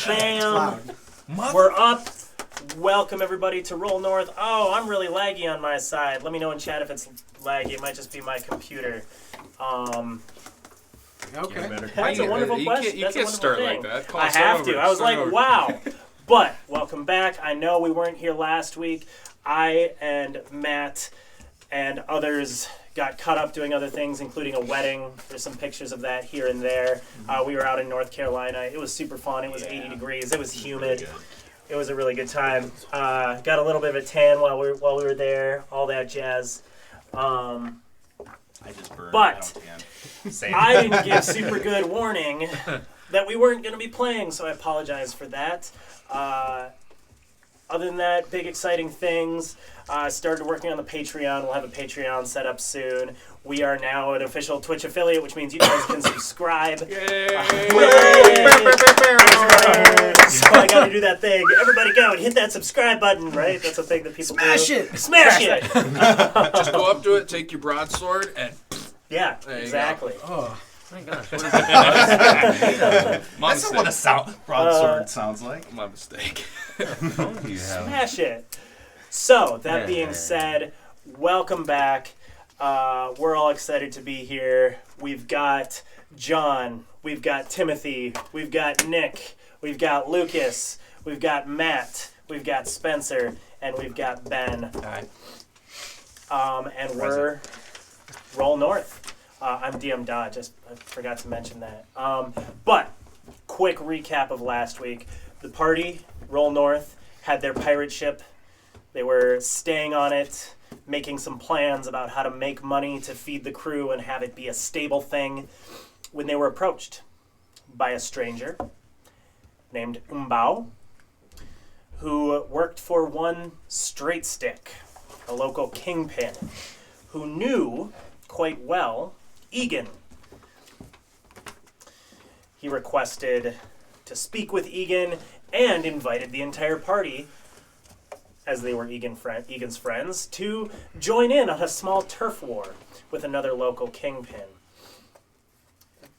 Bam! We're up. Welcome everybody to Roll North. Oh, I'm really laggy on my side. Let me know in chat if it's laggy. It might just be my computer. Okay. That's a wonderful question. You can't start like that. I have to. I was like, wow. But welcome back. I know we weren't here last week. I and Matt and others got caught up doing other things, including a wedding. There's some pictures of that here and there. We were out in North Carolina. It was super fun. It was 80 degrees. It was humid. It was a really good time. Got a little bit of a tan while we were there. All that jazz. I just burned. But I didn't give super good warning that we weren't going to be playing, so I apologize for that. Other than that, big exciting things. Started working on the Patreon. We'll have a Patreon set up soon. We are now an official Twitch affiliate, which means you guys can subscribe. Yay! So I got to do that thing. Everybody go and hit that subscribe button, right? That's a thing that people Smash do. it! Smash it! Just go up to it, take your broadsword, and Yeah, There you exactly. Oh, my gosh. What is that? my That's mistake. what a broadsword sounds like. My mistake. Smash it. So, that being said, welcome back. We're all excited to be here. We've got John, we've got Timothy, we've got Nick, we've got Lucas, we've got Matt, we've got Spencer, and we've got Ben. And we're Roll North. I'm DM Dodge, I forgot to mention that. But, quick recap of last week. The party, Roll North, had their pirate ship. They were staying on it, making some plans about how to make money to feed the crew and have it be a stable thing, when they were approached by a stranger named Umbao, who worked for one Straight Stick, a local kingpin, who knew quite well Egan. He requested to speak with Egan and invited the entire party, as they were Egan's friends, to join in on a small turf war with another local kingpin.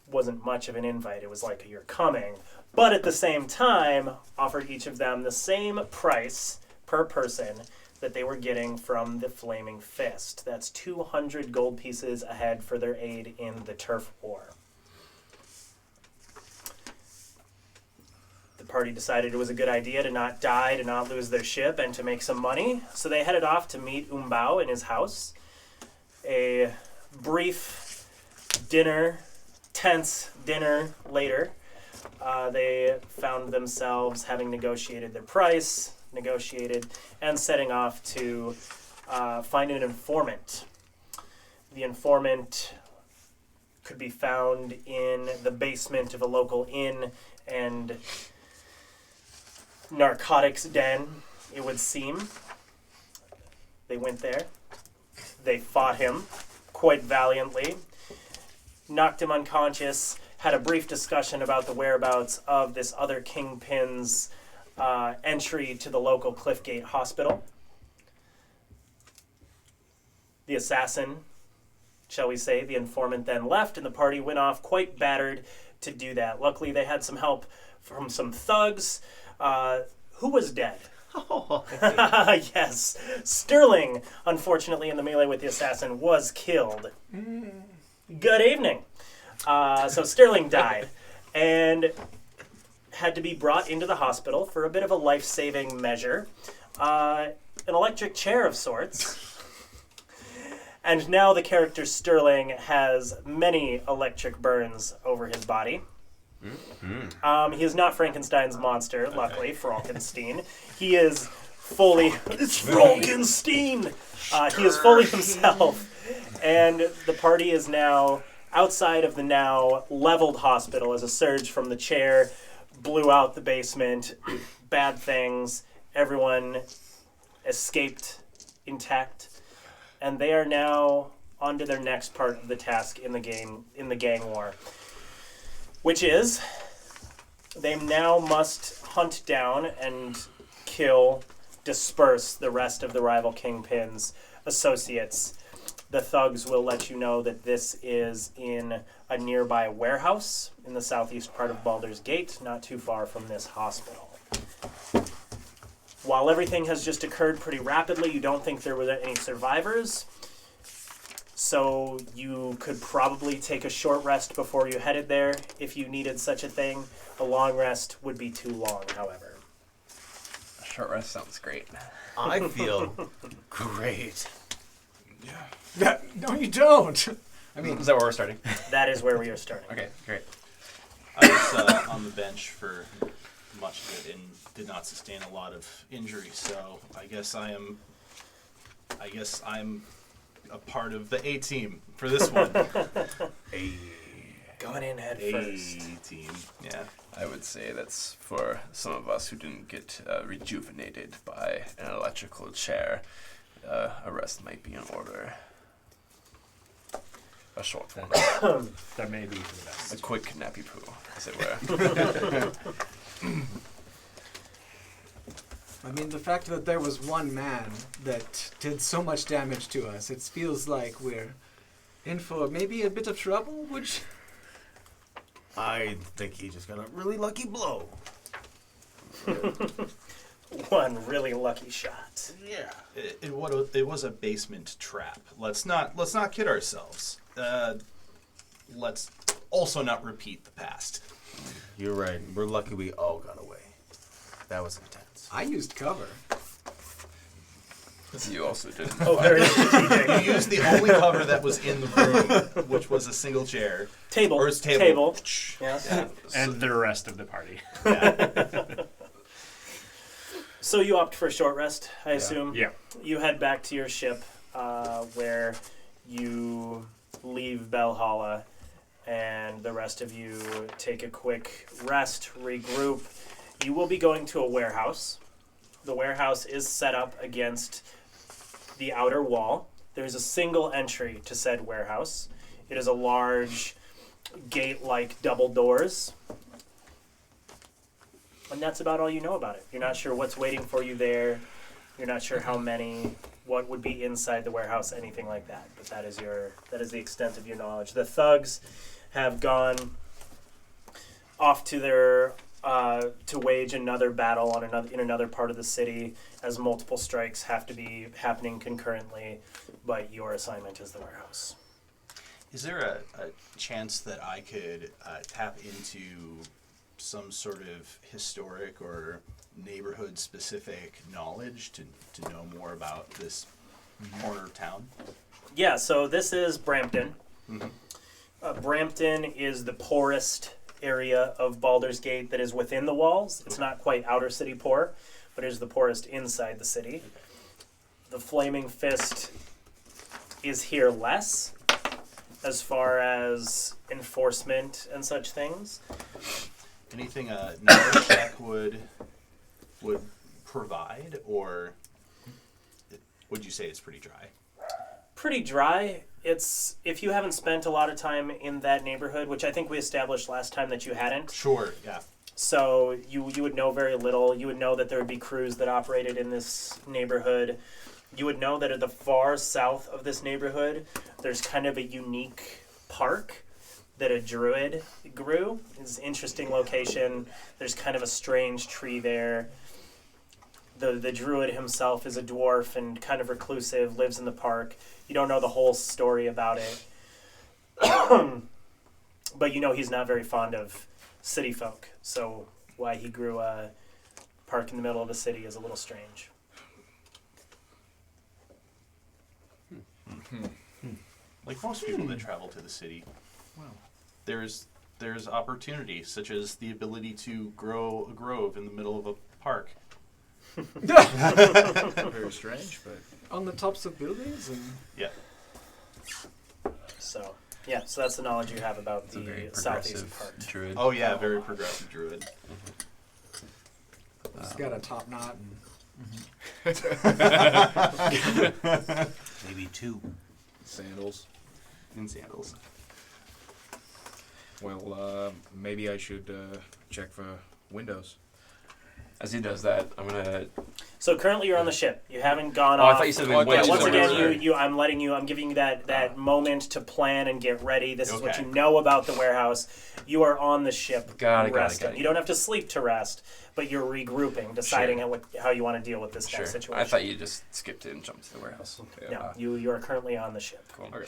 Wasn't much of an invite. It was like, you're coming. But at the same time, offered each of them the same price per person that they were getting from the Flaming Fist. That's 200 gold pieces a head for their aid in the turf war. The party decided it was a good idea to not die, to not lose their ship, and to make some money. So they headed off to meet Umbao in his house. A brief dinner, tense dinner later, they found themselves having negotiated their price, and setting off to find an informant. The informant could be found in the basement of a local inn and narcotics den, it would seem. They went there. They fought him quite valiantly, knocked him unconscious, had a brief discussion about the whereabouts of this other kingpin's entry to the local Cliffgate Hospital. The assassin, shall we say, the informant then left, and the party went off quite battered to do that. Luckily, they had some help from some thugs. Who was dead? Yes. Sterling, unfortunately, in the melee with the assassin, was killed. Good evening. So Sterling died and had to be brought into the hospital for a bit of a life-saving measure. An electric chair of sorts. And now the character Sterling has many electric burns over his body. He is not Frankenstein's monster, luckily, Frankenstein. He is fully... It's Frankenstein! He is fully himself. And the party is now outside of the now leveled hospital as a surge from the chair blew out the basement. Bad things. Everyone escaped intact. And they are now on to their next part of the task in the gang war. Which is, they now must hunt down and kill, disperse the rest of the rival kingpin's associates. the thugs will let you know that this is in a nearby warehouse in the southeast part of Baldur's Gate, not too far from this hospital. While everything has just occurred pretty rapidly, you don't think there were any survivors, so you could probably take a short rest before you headed there if you needed such a thing. A long rest would be too long, however. A short rest sounds great. I feel great. No, you don't. I mean, Is that where we're starting? That is where we are starting. Okay, great. I was on the bench for much of it and did not sustain a lot of injury, so I guess I'm a part of the A team for this one. Going in head A first. team. Yeah. I would say that's for some of us who didn't get rejuvenated by an electrical chair. A rest might be in order. A short one. that may be the best. A quick nappy poo, as it were. I mean, the fact that there was one man that did so much damage to us, it feels like we're in for maybe a bit of trouble, which... I think he just got a really lucky blow. One really lucky shot. Yeah. It was a basement trap. Let's not kid ourselves. Let's also not repeat the past. You're right. We're lucky we all got away. That was intense. I used cover. You also did. Oh, very strategic. You used the only cover that was in the room, which was a single chair. Table. Or his table. Yes. Yeah. And the rest of the party. So you opt for a short rest, I assume? Yeah. You head back to your ship where you leave Belhalla, and the rest of you take a quick rest, regroup. You will be going to a warehouse. The warehouse is set up against the outer wall. There's a single entry to said warehouse. It is a large gate-like double doors. And that's about all you know about it. You're not sure what's waiting for you there. You're not sure how many, what would be inside the warehouse, anything like that. But that is the extent of your knowledge. The thugs have gone off to their to wage another battle in another part of the city, as multiple strikes have to be happening concurrently. But your assignment is the warehouse. Is there a chance that I could tap into some sort of historic or neighborhood-specific knowledge to know more about this corner of town? Yeah, so this is Brampton. Mm-hmm. Brampton is the poorest area of Baldur's Gate that is within the walls. It's not quite outer city poor, but it is the poorest inside the city. The Flaming Fist is here less as far as enforcement and such things. Anything a knowledge check would provide, or would you say it's pretty dry? Pretty dry. It's if you haven't spent a lot of time in that neighborhood, which I think we established last time that you hadn't. Sure, yeah. So you would know very little. You would know that there would be crews that operated in this neighborhood. You would know that at the far south of this neighborhood, there's kind of a unique park that a druid grew. It's an interesting location. There's kind of a strange tree there. The druid himself is a dwarf and kind of reclusive, lives in the park. You don't know the whole story about it. But you know he's not very fond of city folk. So why he grew a park in the middle of the city is a little strange. Like most people that travel to the city, there's opportunity, such as the ability to grow a grove in the middle of a park. Very strange, but On the tops of buildings? And Yeah. So that's the knowledge you have about It's a very the southeast progressive part. druid. Oh yeah, very progressive druid. he's got a top knot. And Maybe two. sandals. In sandals. Well, maybe I should check for windows. As he does that, I'm gonna. So currently you're on the ship. You haven't gone Oh, off. I thought you said we Oh, went. Once to the again, river. I'm giving you that moment to plan and get ready. This is what Okay. you know about the warehouse. You are on the ship Got it, resting. You don't have to sleep to rest, but you're regrouping, deciding how you want to deal with this Sure. next situation. I thought you just skipped it and jumped to the warehouse. No, you are currently on the ship. Cool. Okay.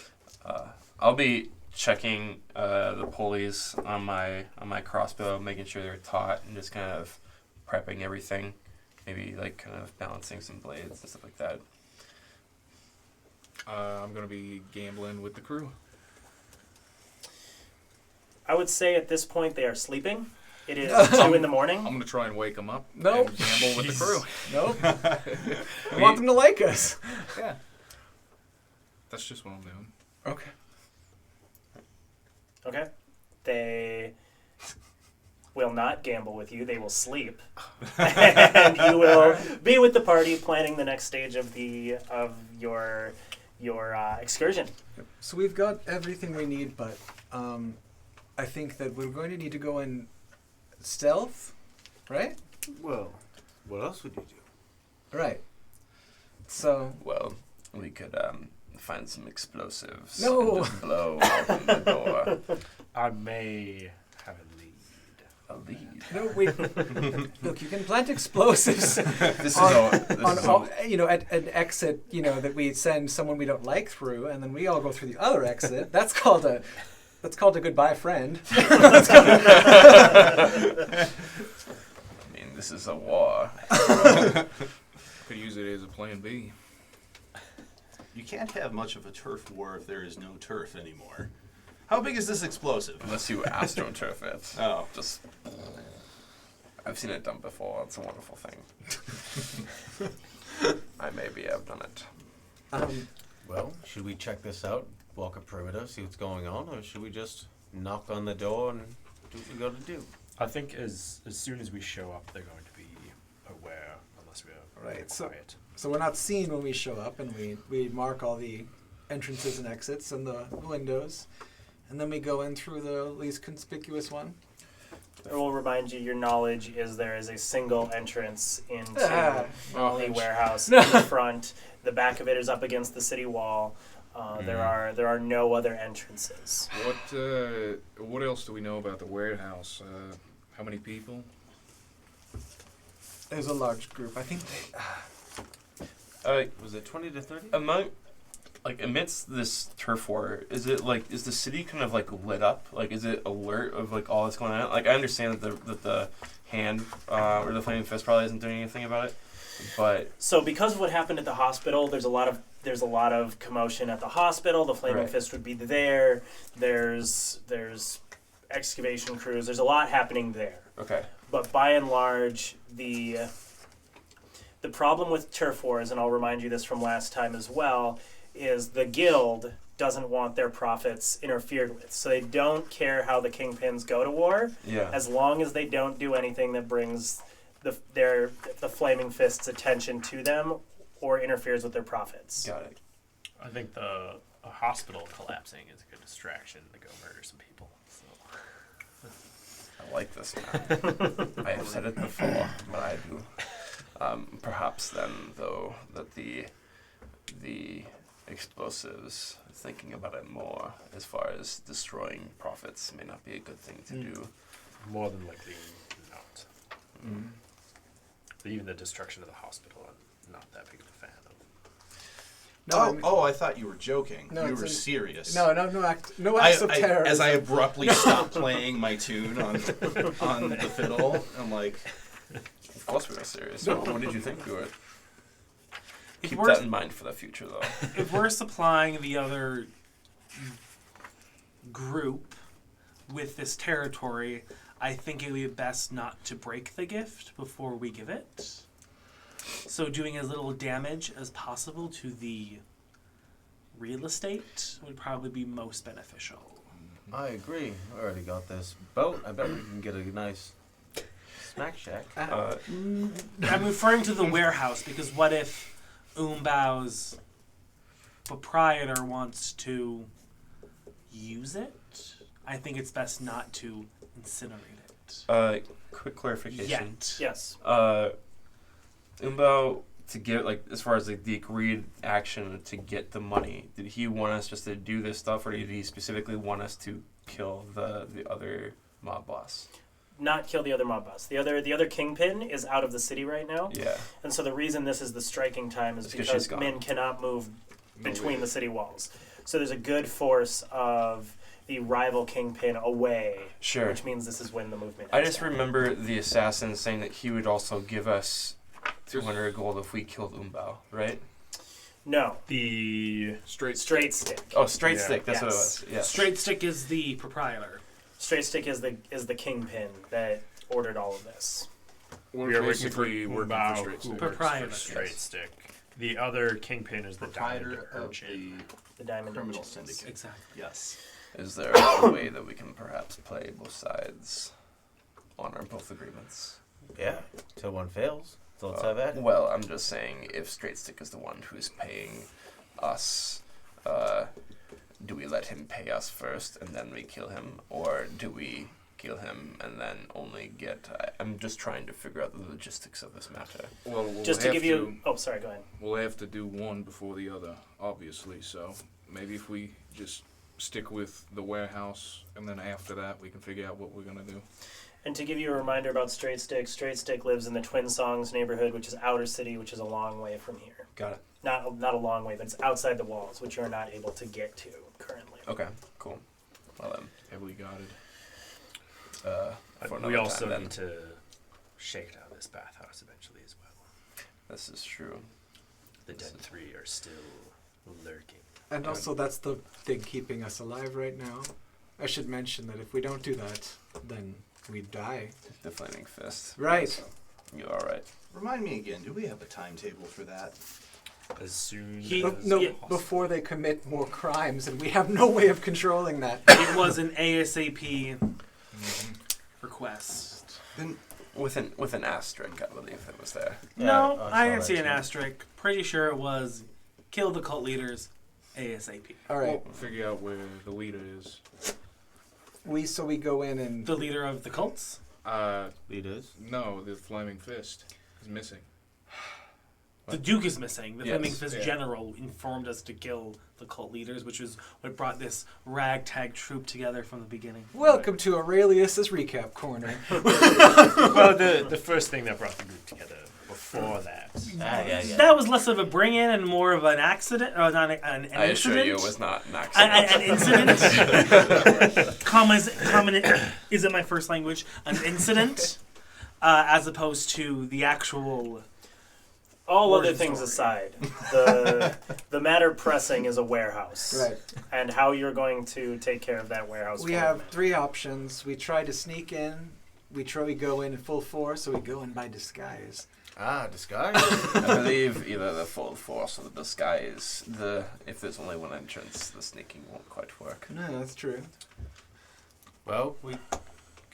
I'll be checking the pulleys on my crossbow, making sure they're taut, and just kind of prepping everything. Maybe like kind of balancing some blades and stuff like that. I'm gonna be gambling with the crew. I would say at this point they are sleeping. It is 2 in the morning. I'm gonna try and wake them up. Nope. And gamble with the crew. Nope. I want them to like us. Yeah. That's just what I'm doing. Okay. Okay. They will not gamble with you. They will sleep, and you will be with the party planning the next stage of your excursion. So we've got everything we need, but I think that we're going to need to go in stealth, right? Well, what else would you do? Right. So Well, we could find some explosives. No. And just blow open the door. I may have a lead. A lead. no, we look. You can plant explosives This is on, all. This on is all, all. at an exit, that we send someone we don't like through, and then we all go through the other exit. That's called a goodbye friend. I mean, this is a war. Could use it as a plan B. You can't have much of a turf war if there is no turf anymore. How big is this explosive? Unless you astroturf it. Oh. Just. I've seen it done before. It's a wonderful thing. I maybe have done it. Well, should we check this out, walk a perimeter, see what's going on, or should we just knock on the door and do what we got to do? I think as soon as we show up, they're going to be aware, unless we're Right, so- quiet. So we're not seen when we show up, and we mark all the entrances and exits and the windows, and then we go in through the least conspicuous one. I will remind you, your knowledge is there is a single entrance into the warehouse in the front. The back of it is up against the city wall. There are no other entrances. What else do we know about the warehouse? How many people? There's a large group. I think Was it 20 to 30? Amidst this turf war, is the city kind of like lit up? Like, is it alert of like all that's going on? Like, I understand that the hand or the flaming fist probably isn't doing anything about it, but So because of what happened at the hospital, there's a lot of commotion at the hospital. The flaming Right. fist would be there. There's excavation crews. There's a lot happening there. okay, But by and large, the problem with turf wars, and I'll remind you this from last time as well, is the guild doesn't want their profits interfered with. So they don't care how the kingpins go to war, yeah, as long as they don't do anything that brings the flaming fist's attention to them or interferes with their profits. got it. I think a hospital collapsing is a good distraction to go murder some people. So. I like this now. I have said it before, but I do. Perhaps then, though, that the explosives, thinking about it more, as far as destroying profits, may not be a good thing to do. More than likely not. But even the destruction of the hospital, I'm not that big of a fan of. I thought you were joking. No, you it's were an- serious. no acts of terror. As I abruptly stopped playing my tune on the fiddle, I'm like, Of course we were serious. What did you think we were? If Keep we're, that in mind for the future, though. if we're supplying the other group with this territory, I think it would be best not to break the gift before we give it. So doing as little damage as possible to the real estate would probably be most beneficial. I agree. I already got this boat. I bet we can get a nice snack shack. I'm referring to the warehouse because what if Umbao's proprietor wants to use it? I think it's best not to incinerate it. Quick clarification. Yet. Yes. Umbao, to get, like, as far as like the agreed action to get the money, did he want us just to do this stuff, or did he specifically want us to kill the other mob boss? Not kill the other mob boss. The other kingpin is out of the city right now, Yeah. and so the reason this is the striking time is It's 'cause because she's gone. men cannot move between the city walls. So there's a good force of the rival kingpin away, Sure. which means this is when the movement. I has just happened. remember the assassin saying that he would also give us 200 gold if we killed Umbao, right? No, The Straight straight stick. Oh, straight Yeah. stick. That's Yes. what it was. Yeah. Straight Stick is the proprietor. Straight stick is the kingpin that ordered all of this. We're we are working basically for working for Umbao, Straight who Stick. works Proprietor. for Straight Stick. The other kingpin is the Proprietor diamond of urchin. The diamond criminal Urchins. syndicate. Exactly. Yes. Is there a way that we can perhaps play both sides, honor both agreements? Yeah, till one fails. So let's have at it. Well, I'm just saying, if Straight Stick is the one who's paying us, do we let him pay us first and then we kill him, or do we kill him and then only get? I'm just trying to figure out the logistics of this matter. Well, we'll Just to have give you. Oh, sorry. Go ahead. We'll have to do one before the other, obviously. So maybe if we just stick with the warehouse, and then after that we can figure out what we're gonna do. And to give you a reminder about Straight Stick lives in the Twin Songs neighborhood, which is outer city, which is a long way from here. Got it. Not a long way, but it's outside the walls, which you're not able to get to currently. Okay. Cool. Well then, Heavily guarded. for We another also time, then. need to shake down this bathhouse eventually as well. This is true. The dead three are still lurking. And also, that's the thing keeping us alive right now. I should mention that if we don't do that, then we die. The Flaming Fist. Right. You're all right. Remind me again, do we have a timetable for that? As soon He- as No, possible. before they commit more crimes, and we have no way of controlling that. It was an ASAP request. Then With an asterisk, I believe it was there. Yeah, No, I I saw didn't that see an too. asterisk. Pretty sure it was kill the cult leaders ASAP. All right. We'll figure out where the leader is. We go in and The leader of the cults? Leaders. No, the Flaming Fist is missing. The Duke is missing. The Yes, Flaming Fist yeah. General informed us to kill the cult leaders, which is what brought this ragtag troop together from the beginning. welcome to Aurelius's recap corner. Well, the first thing that brought the group together before that. Yeah. That was less of a bring-in and more of an accident, or not an I assure incident. you, it was not an An accident. incident. Common isn't my first language. An incident, as opposed to the actual. All other Origin things story. aside, the matter pressing is a warehouse. Right. And how you're going to take care of that warehouse. We for have them. 3 options. We try to sneak in. We go in full force, or we go in by disguise. Ah, disguise. I believe either the full force or the disguise. If there's only one entrance, the sneaking won't quite work. No, that's true. Well, we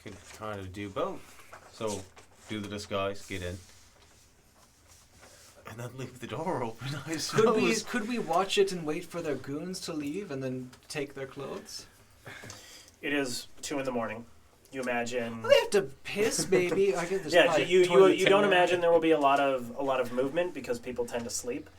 could kind of do both. So, do the disguise, get in, and then leave the door open. I suppose. Could we watch it and wait for their goons to leave and then take their clothes? It is 2 a.m. You imagine. Well, they have to piss, maybe. I get this. Yeah, you don't imagine there will be a lot of movement because people tend to sleep,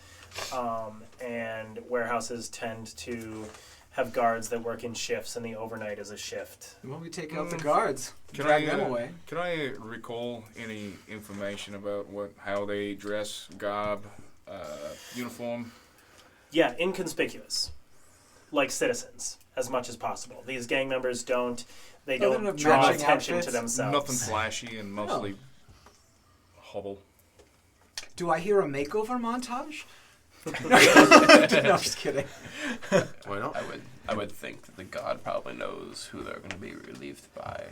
and warehouses tend to have guards that work in shifts, and the overnight is a shift. Well, we take out the guards. Can Drag I, them away. Can I recall any information about how they dress, garb, uniform? Yeah, inconspicuous, like citizens, as much as possible. These gang members don't. They Oh, they don't don't have draw matching attention to outfits? themselves. Nothing flashy and mostly hobble. Do I hear a makeover montage? No, I'm just kidding. Why not? I would think that the god probably knows who they're going to be relieved by.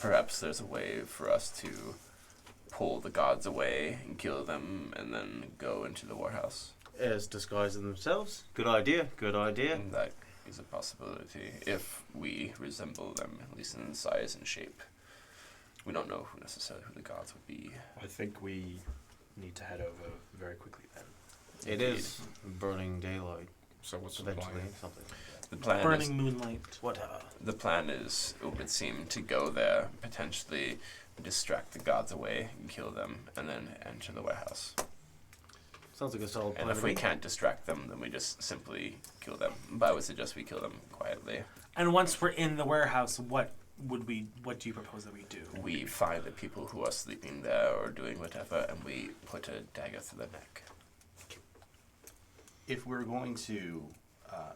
Perhaps there's a way for us to pull the gods away and kill them, and then go into the warehouse. As disguising themselves. Good idea. Good idea. And that is a possibility if we resemble them, at least in size and shape. We don't know necessarily who the gods would be. I think we need to head over very quickly then. It is burning daylight. So what's the Eventually, plan? something like The plan is Burning moonlight. Whatever. the plan is, it would seem, to go there, potentially distract the guards away, and kill them, and then enter the warehouse. Sounds like a solid plan. And if to we me. can't distract them, then we just simply kill them. But I would suggest we kill them quietly. And once we're in the warehouse, what do you propose that we do? We find the people who are sleeping there or doing whatever, and we put a dagger through their neck. If we're going to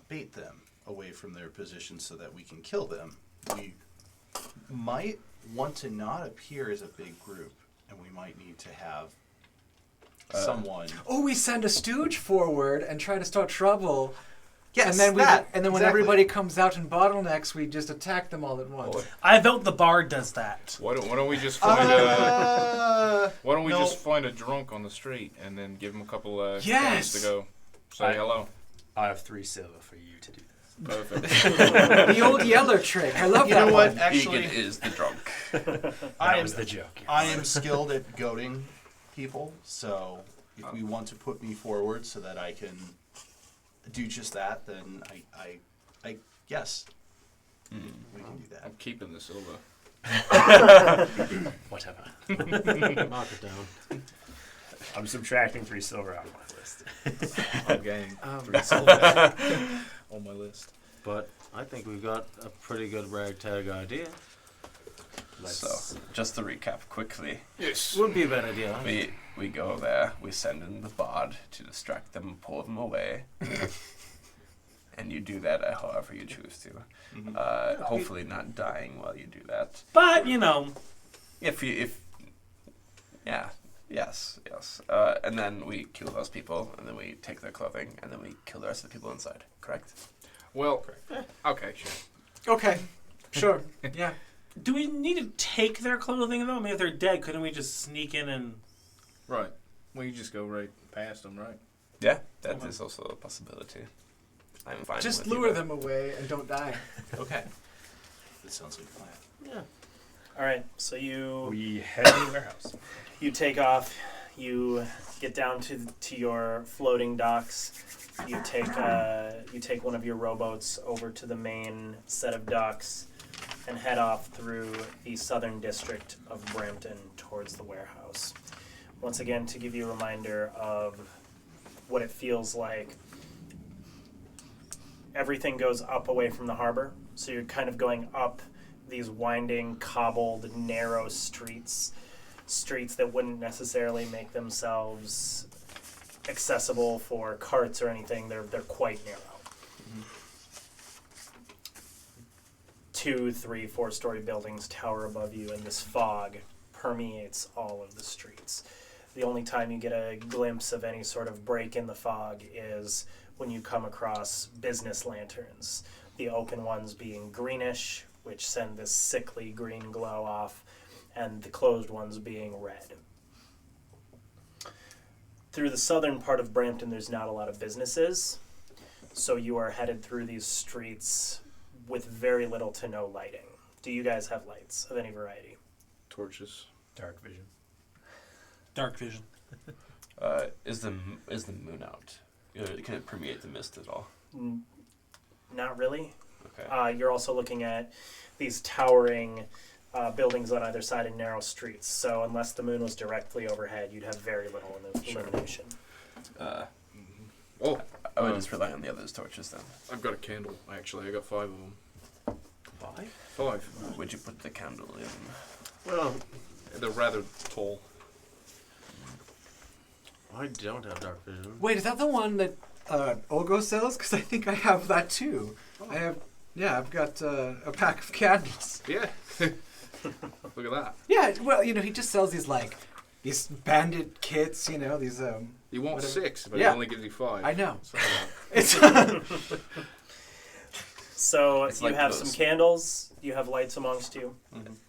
bait them away from their position so that we can kill them, we might want to not appear as a big group, and we might need to have someone. Oh, we send a stooge forward and try to start trouble. Yes, and then that, when exactly. everybody comes out in bottlenecks, we just attack them all at once. I vote the bard does that. Why don't we just find a No. just find a drunk on the street and then give him a couple Yes! coins to go say hello? I have 3 silver for you to do this. Perfect. The old Yeller trick. I love You that know what? one. Actually, Egan is the drunk. I That am was the joke. I am skilled at goading people, so if we want to put me forward so that I can do just that, then I guess we can do that. I'm keeping the silver. Whatever. Mark it down. I'm subtracting 3 silver out of my list. I'm gang. Um, 3 silver on my list. But I think we've got a pretty good ragtag idea. So, just to recap quickly, Yes. Wouldn't be a bad idea. we go there, we send in the bard to distract them, pull them away, and you do that however you choose to. Hopefully not dying while you do that. But, Yes. And then we kill those people, and then we take their clothing, and then we kill the rest of the people inside. Correct? Well, okay, sure. Okay, sure. Yeah. do we need to take their clothing, though? I mean, if they're dead, couldn't we just sneak in and... Right. Well, you just go right past them, right? Yeah, that is also a possibility. I'm fine Just with you lure there. them away and don't die. Okay. That sounds like a plan. Yeah. All right, so you We head to the warehouse. take off. You get down to your floating docks. You take one of your rowboats over to the main set of docks and head off through the southern district of Brampton towards the warehouse. Once again, to give you a reminder of what it feels like, everything goes up away from the harbor. So you're kind of going up these winding, cobbled, narrow streets that wouldn't necessarily make themselves accessible for carts or anything. They're quite narrow. 2, 3, 4-story buildings tower above you, and this fog permeates all of the streets. The only time you get a glimpse of any sort of break in the fog is when you come across business lanterns, the open ones being greenish, which send this sickly green glow off, and the closed ones being red. Through the southern part of Brampton, there's not a lot of businesses, so you are headed through these streets with very little to no lighting. Do you guys have lights of any variety? Torches. Dark vision. Dark vision. Is the moon out? Can it permeate the mist at all? Not really. Okay. You're also looking at these towering buildings on either side in narrow streets, so unless the moon was directly overhead, you'd have very little illumination. Oh, I would just rely on the others' torches then. I've got a candle, actually. I got 5 of them. 5? Would you put the candle in? Well, They're rather tall. I don't have dark vision. Wait, is that the one that Olgo sells? Because I think I have that too. I've got a pack of candles. Yeah. Look at that. Yeah, well, he just sells these bandit kits, these You want whatever. 6, but Yeah. it only gives you 5. I know. So, It's So It's you like have those- some candles, you have lights amongst you.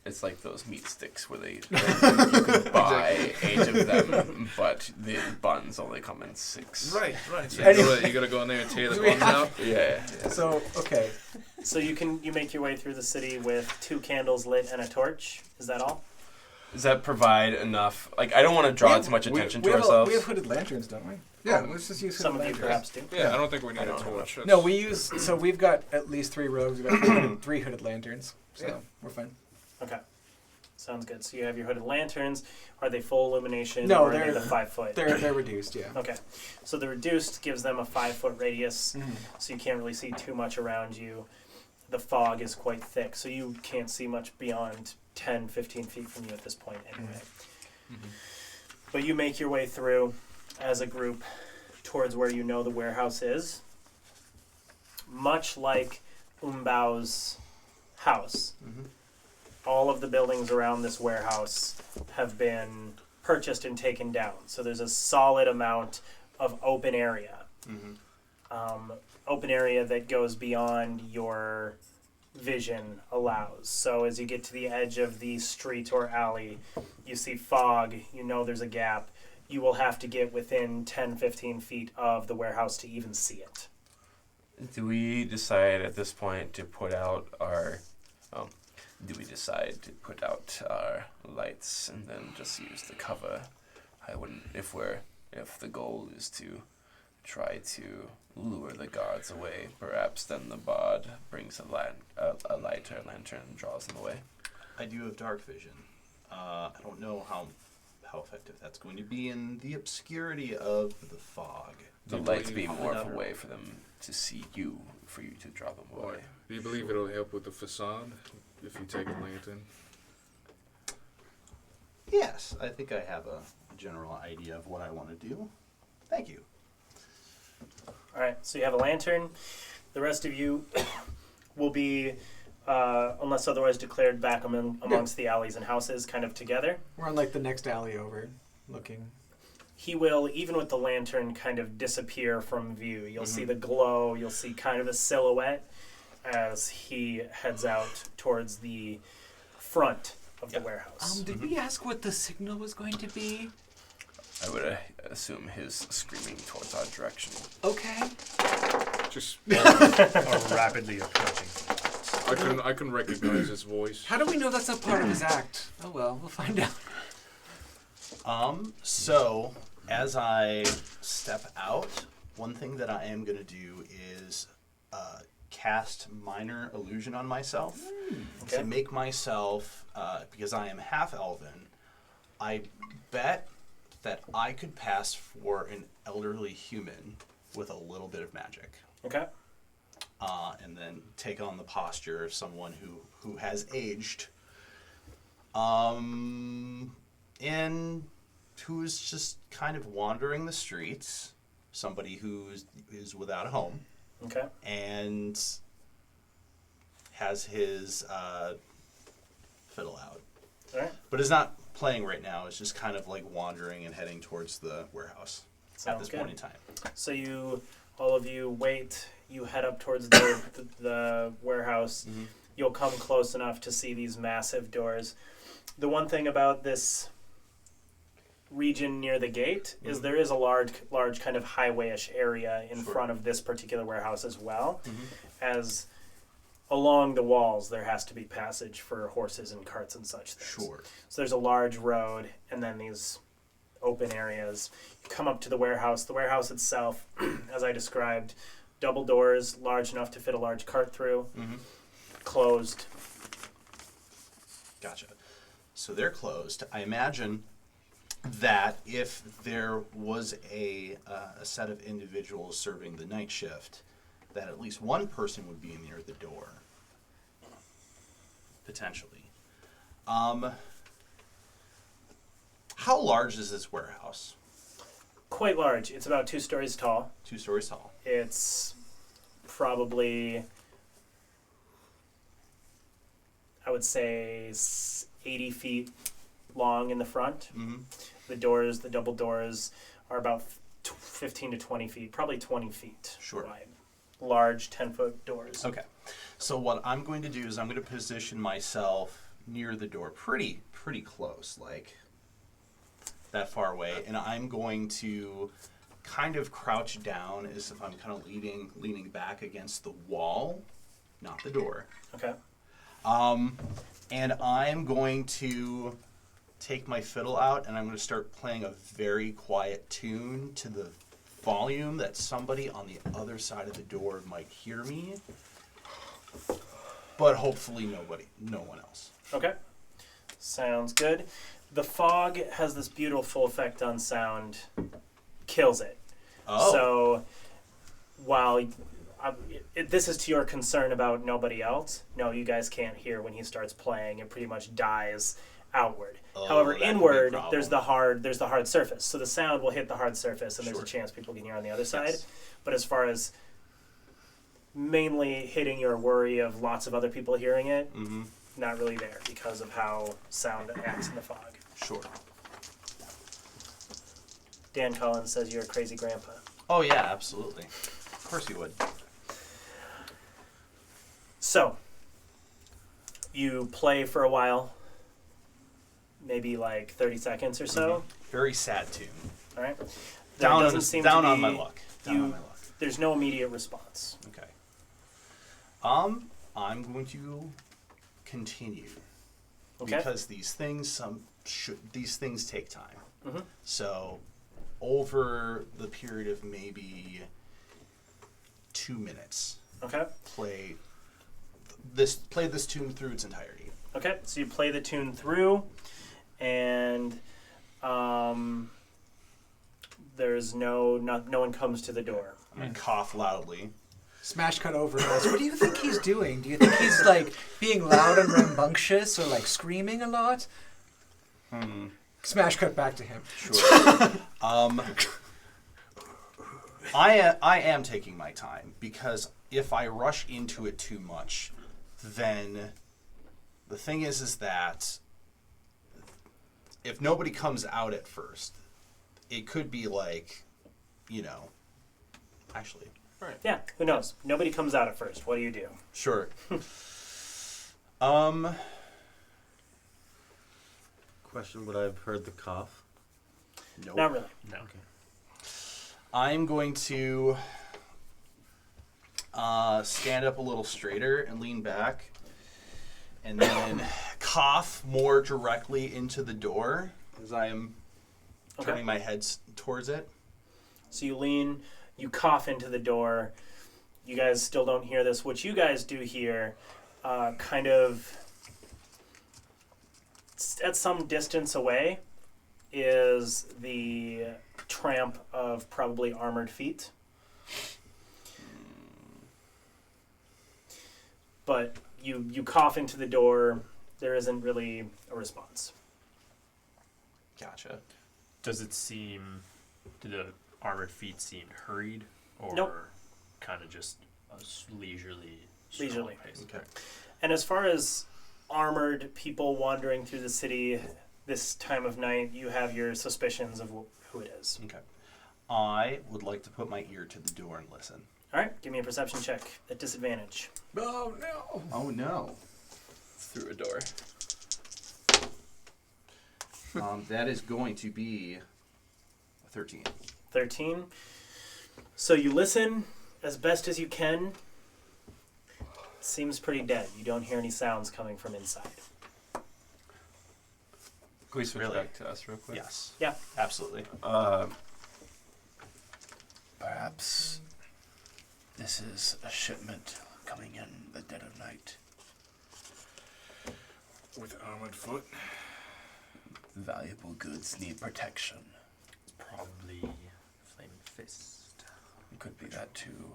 It's like those meat sticks where you can buy 8 of them, but the buns only come in 6. right. So Anyway. you gotta go in there and tear the We buns have- out. Yeah. so okay. So you make your way through the city with 2 candles lit and a torch. Is that all? does that provide enough? Like, I don't want to draw too much attention to ourselves. We have hooded lanterns, don't we? Yeah. Let's just use Some hooded of you lanterns. perhaps do. Yeah, I don't think we need I a don't know. torch. No, we use. So we've got at least 3 rogues. We've got three hooded lanterns. So Yeah. we're fine. Okay. Sounds good. So you have your hooded lanterns. Are they full illumination? No, or are they they're- the 5 foot. They're reduced, yeah. Okay. So the reduced gives them a 5 foot radius, Mhm. so you can't really see too much around you. The fog is quite thick, so you can't see much beyond 10, 15 feet from you at this point anyway. But you make your way through as a group towards where you know the warehouse is. Much like Umbao's house, all of the buildings around this warehouse have been purchased and taken down. So there's a solid amount of open area. Open area that goes beyond your vision allows. So as you get to the edge of the street or alley, you see fog, you know there's a gap. You will have to get within 10, 15 feet of the warehouse to even see it. Do we decide at this point to put out our lights and then just use the cover? I wouldn't if the goal is to try to lure the guards away, perhaps then the bard brings a lighter lantern and draws them away. I do have dark vision. I don't know how effective that's going to be in the obscurity of the fog. The Do you lights believe- being more of a way for them to see you, for you to draw them away. Do you believe it'll help with the facade if you take a lantern? Yes, I think I have a general idea of what I want to do. Thank you. All right, so you have a lantern. The rest of you will be, unless otherwise declared, back amongst the alleys and houses, kind of together. We're on like the next alley over, looking. He will, even with the lantern, kind of disappear from view. You'll see the glow. You'll see kind of a silhouette as he heads out towards the front of the warehouse. Did we ask what the signal was going to be? I would assume his screaming towards our direction. Okay. Just Are rapidly approaching. I can recognize his voice. How do we know that's not part of his act? Oh well, we'll find out. So as I step out, one thing that I am going to do is cast minor illusion on myself Okay. to make myself, because I am half elven, I bet that I could pass for an elderly human with a little bit of magic. Okay. And then take on the posture of someone who has aged, and who's just kind of wandering the streets, somebody who is without a home, Okay. and has his fiddle out. All right. But is not playing right now, is just kind of like wandering and heading towards the warehouse at Sounds this good. point in time. So all of you wait. You head up towards the warehouse. You'll come close enough to see these massive doors. The one thing about this region near the gate is there is a large kind of highway-ish area in front of this particular warehouse as well. As along the walls, there has to be passage for horses and carts and such things. Sure. So there's a large road and then these open areas. You come up to the warehouse. The warehouse itself, as I described, double doors, large enough to fit a large cart through, closed. Gotcha. So they're closed. I imagine that if there was a set of individuals serving the night shift, that at least one person would be near the door. Potentially. How large is this warehouse? Quite large. It's about 2 stories tall. 2 stories tall. It's probably, I would say, 80 feet long in the front. The doors, the double doors, are about 15 to 20 feet, probably 20 feet Sure. wide. Large 10-foot doors. Okay. So what I'm going to do is I'm going to position myself near the door, pretty close, like that far away, and I'm going to kind of crouch down as if I'm kind of leaning back against the wall, not the door. Okay. And I'm going to take my fiddle out and I'm going to start playing a very quiet tune to the volume that somebody on the other side of the door might hear me. But hopefully no one else. Okay. Sounds good. The fog has this beautiful effect on sound. Kills it. Oh. So, while this is to your concern about nobody else, no, you guys can't hear when he starts playing. It pretty much dies outward. Oh, However, that could be a inward, problem. there's the hard surface. So the sound will hit the hard surface, and there's a chance people can hear on the other side. Yes. But as far as mainly hitting your worry of lots of other people hearing it, not really there because of how sound acts in the fog. Sure. Dan Collins says you're a crazy grandpa. Oh, yeah, absolutely. Of course you would. So, you play for a while, maybe like 30 seconds or so. Very sad tune. All right. Down Down on my luck. Down on my luck. There's no immediate response. Okay. I'm going to continue Okay. because these things take time. Mhm. So, over the period of maybe 2 minutes, Okay. play this tune through its entirety. Okay. So you play the tune through, and there's no one comes to the door. I'm gonna cough loudly. Smash cut over and goes, what do you think he's doing? Do you think he's like being loud and rambunctious or like screaming a lot? Smash cut back to him. Sure. I am taking my time because if I rush into it too much, then the thing is that if nobody comes out at first, it could be like, actually. Yeah. Who knows? Nobody comes out at first. What do you do? Sure. Question, would I have heard the cough? Nope. Not really. No. I'm going to stand up a little straighter and lean back and then cough more directly into the door as I am turning my head towards it. So you lean, you cough into the door. You guys still don't hear this. What you guys do hear, kind of at some distance away, is the tramp of probably armored feet. But you cough into the door. There isn't really a response. Gotcha. Do the armored feet seem hurried, or Nope. kind of just a leisurely pace? Okay. And as far as armored people wandering through the city this time of night, you have your suspicions of who it is. Okay. I would like to put my ear to the door and listen. All right, give me a perception check at disadvantage. Oh no. Oh no. Through a door. That is going to be a 13. 13. So you listen as best as you can. Seems pretty dead. You don't hear any sounds coming from inside. Can we switch Really? back to us real quick? Yes. Yeah. Absolutely. Perhaps this is a shipment coming in the dead of night. With armored foot. Valuable goods need protection. Probably Flaming Fist. It could be that too.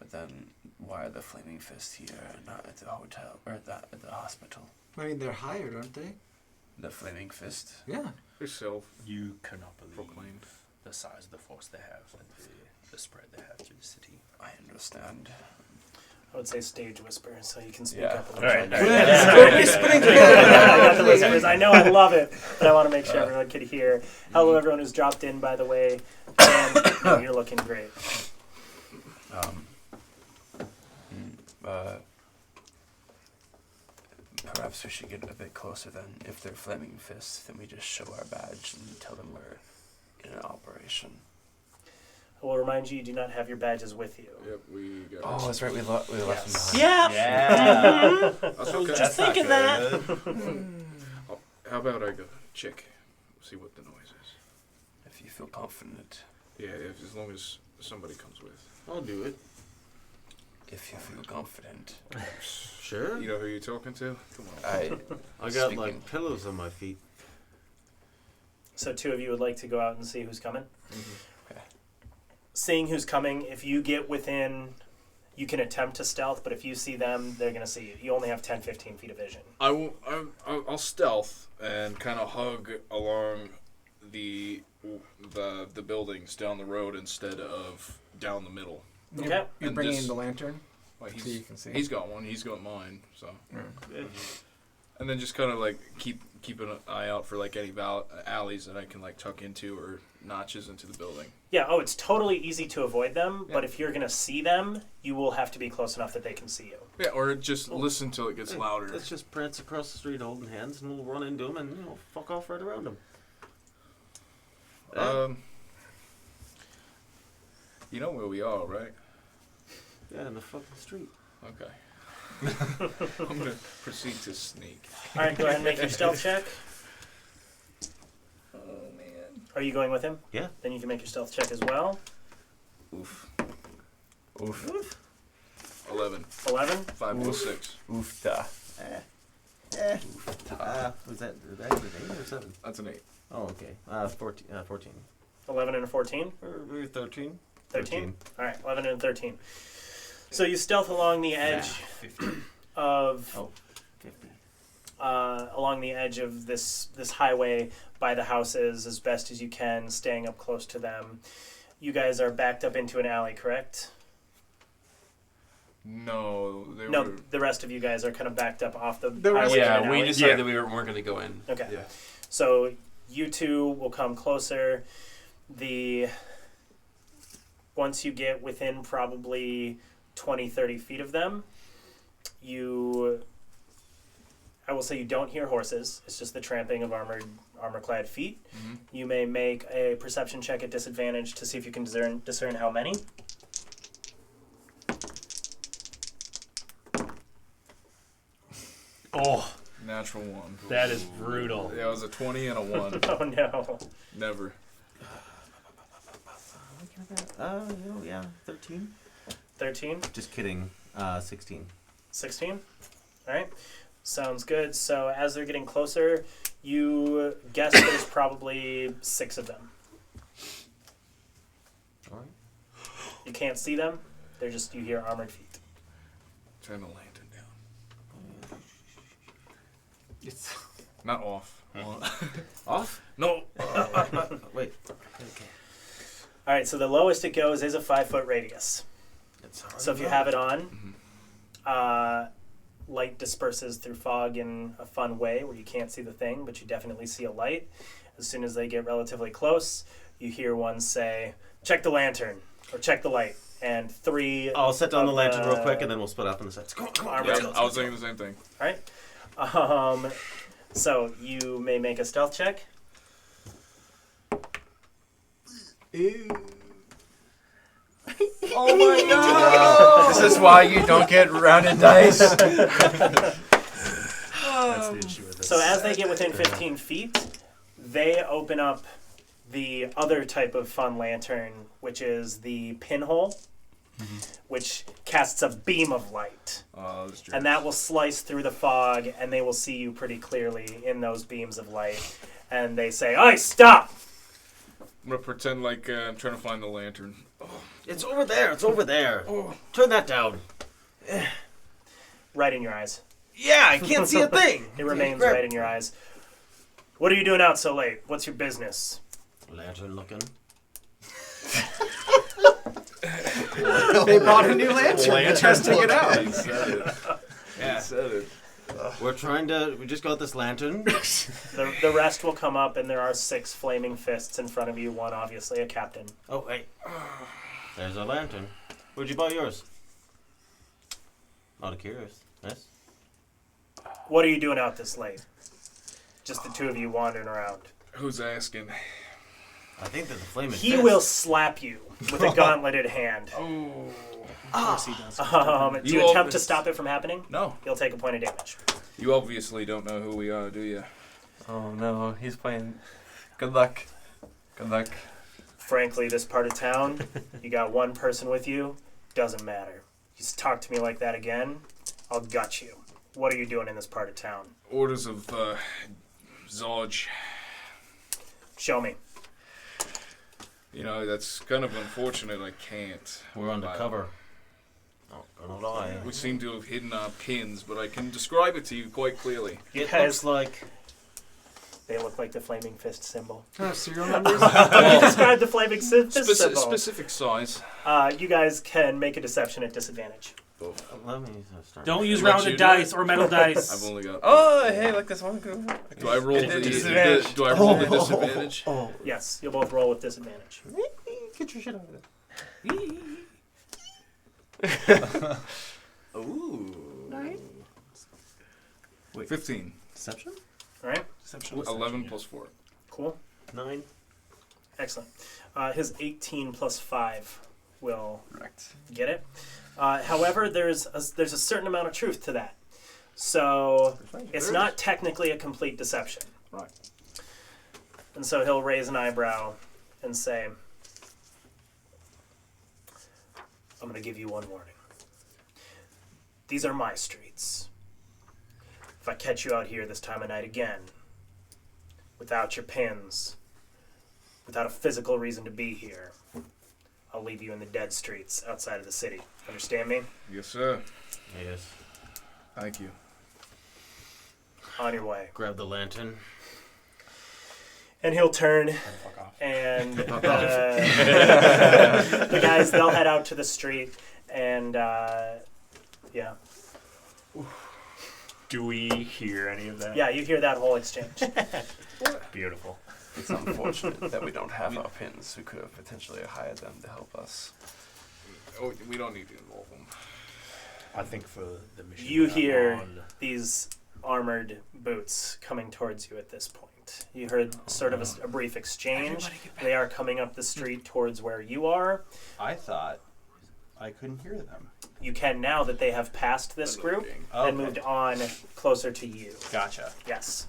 But then, why are the Flaming Fists here and not at the hotel or at the hospital? I mean, they're hired, aren't they? The Flaming Fist. Yeah. They're self You cannot believe proclaimed. the size of the force they have and the spread they have through the city. I understand. I would say stage whisper, so you can speak Yeah. up a All little right. bit. Whispering I got the whispers. I know I love it, but I want to make sure everyone could hear. Hello, everyone who's dropped in, by the way. And you're looking great. Perhaps we should get a bit closer then. If they're Flaming Fists, then we just show our badge and tell them we're in an operation. I will remind you do not have your badges with you. Yep, we got Oh, that's right. We left them behind. Yeah. Yeah. That's okay. Just thinking that. How about I go check, see what the noise is? If you feel confident. Yeah, as long as somebody comes with. I'll do it. If you feel confident. Sure. You know who you're talking to? Come on. I got Speaking- like pillows on my feet. So 2 of you would like to go out and see who's coming. Okay. Seeing who's coming, if you get within, you can attempt to stealth, but if you see them, they're going to see you. You only have 10, 15 feet of vision. I'll stealth and kind of hug along the buildings down the road instead of down the middle. Okay. You're And bringing this- in the lantern Like so you can see. he's got one. He's got mine. So. Mm. And then just kind of like keep an eye out for like any alleys that I can like tuck into or notches into the building. Yeah, oh, it's totally easy to avoid them, but Yeah. if you're going to see them, you will have to be close enough that they can see you. Yeah, or just listen till it gets louder. Let's just prance across the street holding hands, and we'll run into them and fuck off right around them. You know where we are, right? Yeah, in the fucking street. Okay. I'm gonna proceed to sneak. All right, go ahead and make your stealth check. Oh man. Are you going with him? Yeah. Then you can make your stealth check as well. Oof. Oof. 11. 11. 5 plus 6. Oofta. Was that an 8 or 7? That's an 8. Oh, okay. 14. 11 and a 14. Or 13. 13? All right, 11 and 13. So you stealth along the edge 50. of 50. along the edge of this highway by the houses as best as you can, staying up close to them. You guys are backed up into an alley, correct? No, they No, were. the rest of you guys are kind of backed up off the The rest- highway. in an Yeah, we alley. decided that we weren't going to go in. Okay. Yeah. So you two will come closer. Once you get within probably 20, 30 feet of them, I will say you don't hear horses. It's just the tramping of armor-clad feet. Mm-hmm. You may make a perception check at disadvantage to see if you can discern how many. Oh, Natural 1. that is brutal. Yeah, it was a 20 and a 1. Oh no. Never. Yeah, 13. 13? Just kidding. 16. 16? Alright. Sounds good. So as they're getting closer, you guess there's probably 6 of them. All right. You can't see them. They're just, you hear armored feet. Turn the lantern down. It's Not off. Off? No. Wait. Okay. Alright, so the lowest it goes is a 5-foot radius. That's hard. So if you have it on, light disperses through fog in a fun way where you can't see the thing, but you definitely see a light. As soon as they get relatively close, you hear one say, "Check the lantern," or "Check the light." And 3 I'll set down the of lantern real quick, and then we'll split up on the sides. Come on, Yeah, let's go. I was thinking the same thing. Alright. So you may make a stealth check. ew. Oh my god! This is why you don't get rounded dice. That's the issue with this. So as they get within 15 feet, they open up the other type of fun lantern, which is the pinhole, which casts a beam of light. Oh, that's true. And that will slice through the fog, and they will see you pretty clearly in those beams of light. And they say, "Oi, stop!" I'm gonna pretend like I'm trying to find the lantern. It's over there. It's over there. Turn that down. Right in your eyes. Yeah, I can't see a thing. It remains Grab- right in your eyes. "What are you doing out so late? What's your business?" Lantern looking. They bought a new lantern. They're testing it out. He said it. He said it. We just got this lantern. The rest will come up, and there are 6 flaming fists in front of you. One, obviously, a captain. Oh, wait. There's our lantern. Where'd you buy yours? Out of curious. Yes? "What are you doing out this late?" Just the 2 of you wandering around. Who's asking? I think that the flaming He fist- will slap you with a gauntleted hand. Oh. Of course he does. Do you You attempt to all- stop it from happening? No. You'll take a point of damage. You obviously don't know who we are, do you? Oh no, he's playing. Good luck. Good luck. Frankly, this part of town, you got one person with you, doesn't matter. You talk to me like that again, I'll gut you. What are you doing in this part of town? Orders of Zodge. Show me. You know, that's kind of unfortunate. I can't. We're undercover. Not gonna lie. We seem to have hidden our pins, but I can describe it to you quite clearly. It Guys- looks like They look like the flaming fist symbol. Serial numbers? Can you describe the flaming fist symbol? Specific size. You guys can make a deception at disadvantage. let me start. Don't use Let rounded you do it. dice or metal dice. I've only got. Oh, hey, like this one. Do I roll the Disadvantage. Do I roll the disadvantage? Oh, Yes, you'll both roll with disadvantage. get your shit out of there. Ooh. 15. Deception? All right? Deception. 11 plus 4. Cool. 9. Excellent. His 18 plus 5 will Correct. get it. However, there's a certain amount of truth to that. So it's not technically a complete deception. Right. And so he'll raise an eyebrow and say, I'm going to give you one warning. These are my streets. If I catch you out here this time of night again, without your pins, without a physical reason to be here, I'll leave you in the dead streets outside of the city. Understand me? Yes, sir. Yes. Thank you. On your way. Grab the lantern. And he'll turn, Fuck off. and the guys, they'll head out to the street, and yeah. Do we hear any of that? Yeah, you hear that whole exchange. Beautiful. It's unfortunate that we don't have our pins. We could have potentially hired them to help us. Oh, we don't need to involve them. I think for the mission You that I'm hear on, these armored boots coming towards you at this point. You heard sort of a brief exchange. Everybody get back. They are coming up the street towards where you are. I thought I couldn't hear them. You can now that they have passed this group and Okay. moved on closer to you. Gotcha. Yes.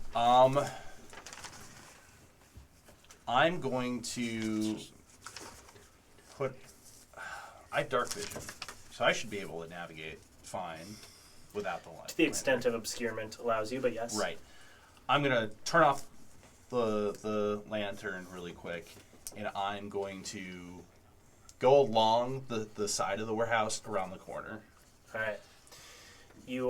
I'm going to put. I have dark vision, so I should be able to navigate fine without the light. To the extent of obscurement allows you, but yes. Right. I'm gonna turn off the lantern really quick, and I'm going to go along the side of the warehouse around the corner. All right. You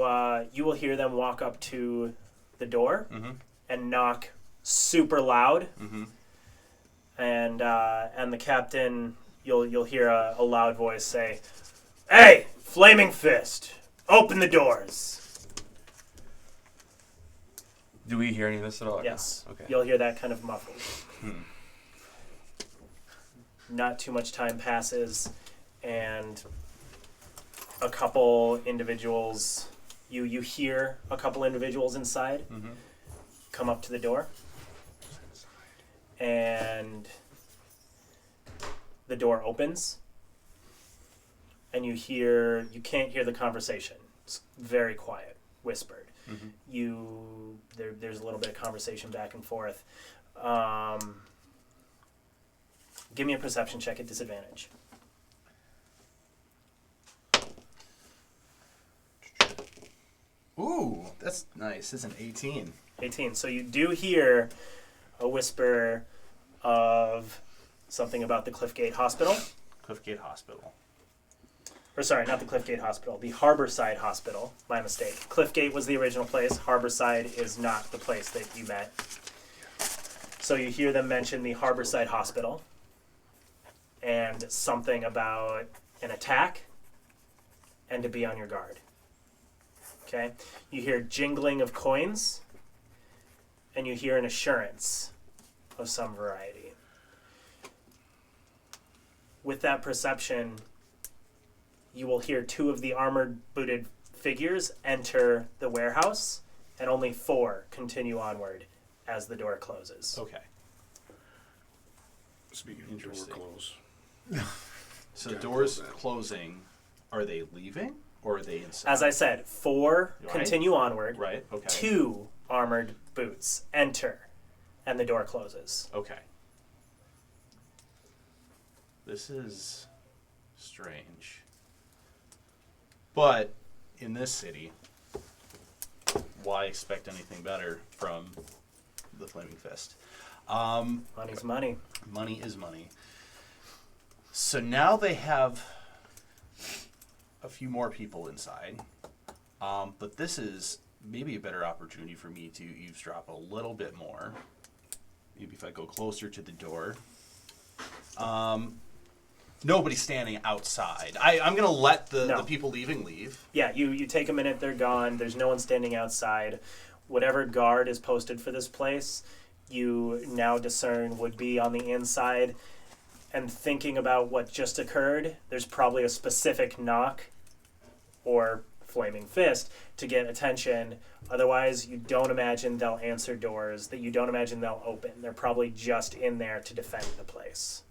will hear them walk up to the door Mm-hmm. and knock super loud, Mm-hmm. and the captain, you'll hear a loud voice say, "Hey, Flaming Fist, open the doors." Do we hear any of this at all? Yes. Okay. You'll hear that kind of muffled. Hmm. Not too much time passes, and a couple individuals, you hear a couple individuals inside Mm-hmm. come up to the door, and the door opens, and you can't hear the conversation. It's very quiet, whispered. Mm-hmm. There's a little bit of conversation back and forth. Give me a perception check at disadvantage. Ooh, that's nice. It's an 18. 18. So you do hear a whisper of something about the Cliffgate Hospital. Cliffgate Hospital. Or sorry, not the Cliffgate Hospital, the Harborside Hospital. My mistake. Cliffgate was the original place. Harborside is not the place that you met. So you hear them mention the Harborside Hospital and something about an attack and to be on your guard. Okay? You hear jingling of coins and you hear an assurance of some variety. With that perception, you will hear two of the armored booted figures enter the warehouse, and only 4 continue onward as the door closes. Okay. Speaking of door Interesting. close. So the Gotta doors close that. closing. Are they leaving or are they inside? As I said, 4 Right. continue onward, Right. Okay. 2 armored boots. Enter. And the door closes. Okay. This is strange. But in this city, why expect anything better from the Flaming Fist? Money's money. Money is money. So now they have a few more people inside. But this is maybe a better opportunity for me to eavesdrop a little bit more. Maybe if I go closer to the door. Nobody's standing outside. I'm going to let the people leaving leave. Yeah, you take a minute, they're gone. There's no one standing outside. Whatever guard is posted for this place, you now discern would be on the inside. And thinking about what just occurred, there's probably a specific knock or flaming fist to get attention. Otherwise, you don't imagine they'll answer doors, that you don't imagine they'll open. They're probably just in there to defend the place.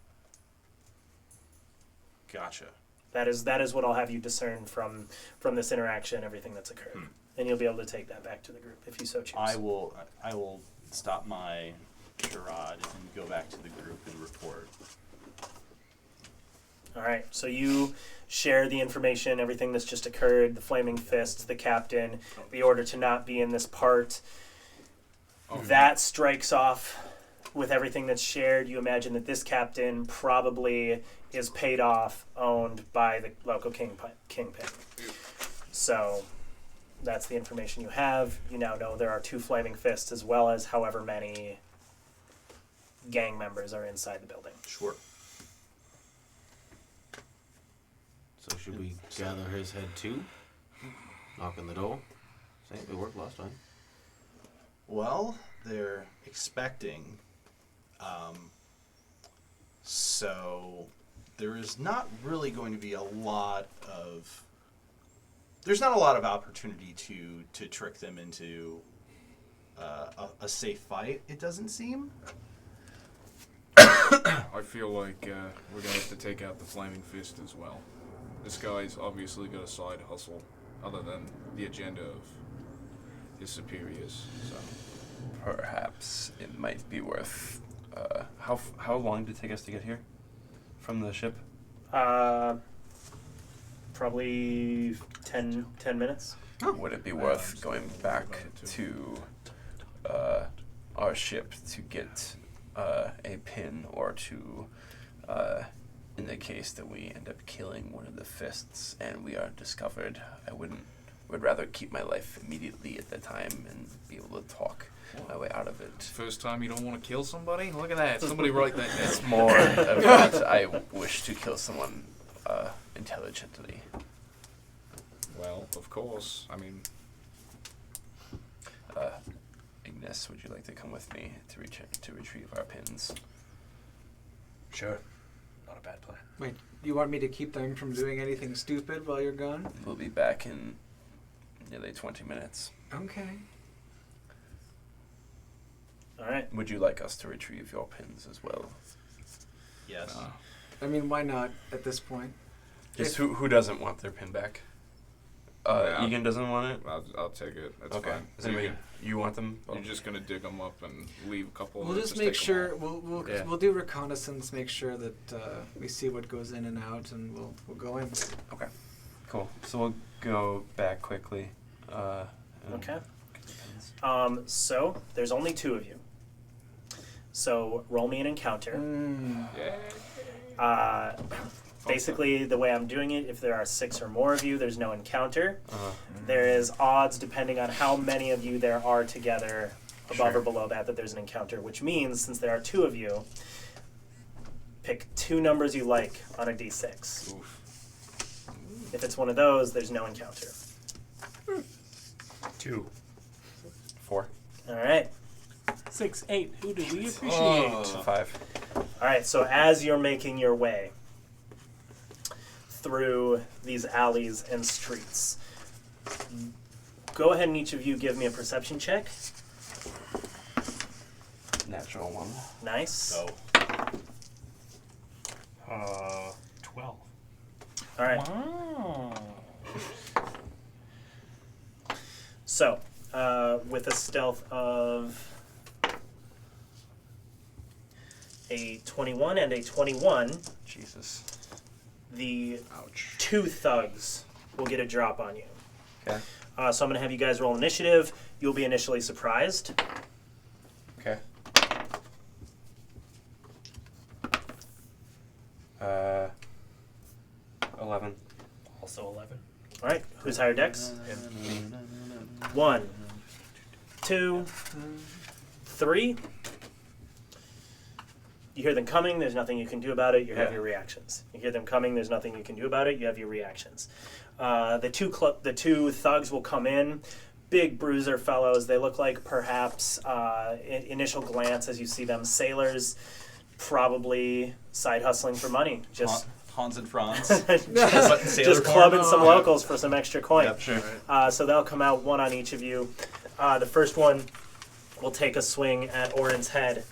Gotcha. That is what I'll have you discern from this interaction, everything that's occurred. And you'll be able to take that back to the group if you so choose. I will stop my charade and go back to the group and report. All right, so you share the information, everything that's just occurred, the flaming fists, the captain, the order to not be in this part. That strikes off with everything that's shared. You imagine that this captain probably is paid off, owned by the local kingpin. So that's the information you have. You now know there are 2 flaming fists as well as however many gang members are inside the building. Sure. So should we gather his head too? Knock on the door? Same, it worked last time. Well, they're expecting. So there is not really going to be a lot of. There's not a lot of opportunity to trick them into a safe fight. It doesn't seem. I feel like we're gonna have to take out the Flaming Fist as well. This guy's obviously got a side hustle other than the agenda of his superiors. So Perhaps it might be worth. How long did it take us to get here from the ship? Probably 10 minutes. Would it be worth going back to our ship to get a pin, or to, in the case that we end up killing one of the fists and we are discovered, would rather keep my life immediately at the time and be able to talk my way out of it. first time you don't want to kill somebody? Look at that. Somebody write that down. It's more of that I wish to kill someone intelligently. Well, of course. I mean, Ignis, would you like to come with me to retrieve our pins? Sure. Not a bad plan. Wait, you want me to keep them from doing anything stupid while you're gone? We'll be back in nearly 20 minutes. Okay. All right. Would you like us to retrieve your pins as well? Yes. I mean, why not at this point? Just who doesn't want their pin back? Yeah. Egan doesn't want it? I'll take it. That's Okay. fine. Does anybody, you want them? You're just gonna dig them up and leave a couple. We'll and just take make 'em sure all. we'll do reconnaissance, make sure that we see what goes in and out, and we'll go in. Cool. So we'll go back quickly. And Okay. get the pins. So there's only 2 of you. So roll me an encounter. Yeah. Basically, the way I'm doing it, if there are 6 or more of you, there's no encounter. Uh-huh. There is odds depending on how many of you there are together, above Sure. or below that there's an encounter, which means since there are 2 of you, pick 2 numbers you like on a d6. Oof. If it's one of those, there's no encounter. 2. 4. All right. 6, 8. Who do we appreciate? So 5. All right, so as you're making your way through these alleys and streets, go ahead and each of you give me a perception check. Natural 1. Nice. Oh. 12. All right. Wow. So, with a stealth of a 21 and a 21. Jesus. The Ouch. 2 thugs will get a drop on you. Okay. So I'm going to have you guys roll initiative. You'll be initially surprised. Okay. 11. Also 11. All right. Who's higher dex? 1, 2, 3. You hear them coming. There's nothing you can do about it. You have Yeah. your reactions. You hear them coming. There's nothing you can do about it. You have your reactions. The two thugs will come in. Big bruiser fellows. They look like perhaps initial glance as you see them sailors, probably side hustling for money. Just Hans and Franz. just clubbing some locals for some extra coin. Yep. Sure. So they'll come out, one on each of you. The first one will take a swing at Orin's head.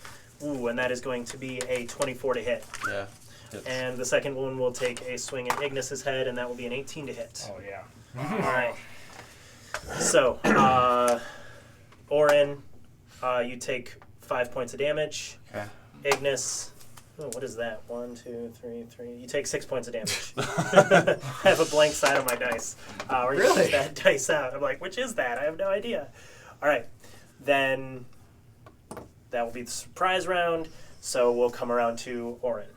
Ooh, and that is going to be a 24 to hit. Yeah. Hits. And the second one will take a swing at Ignis's head, and that will be an 18 to hit. Oh, yeah. All right. So, Orin, you take 5 points of damage. Okay. Ignis, oh, what is that? 1, 2, 3, 3. You take 6 points of damage. I have a blank side on my dice. Where you Really? push that dice out. I'm like, which is that? I have no idea. All right. Then that will be the surprise round. So we'll come around to Orin.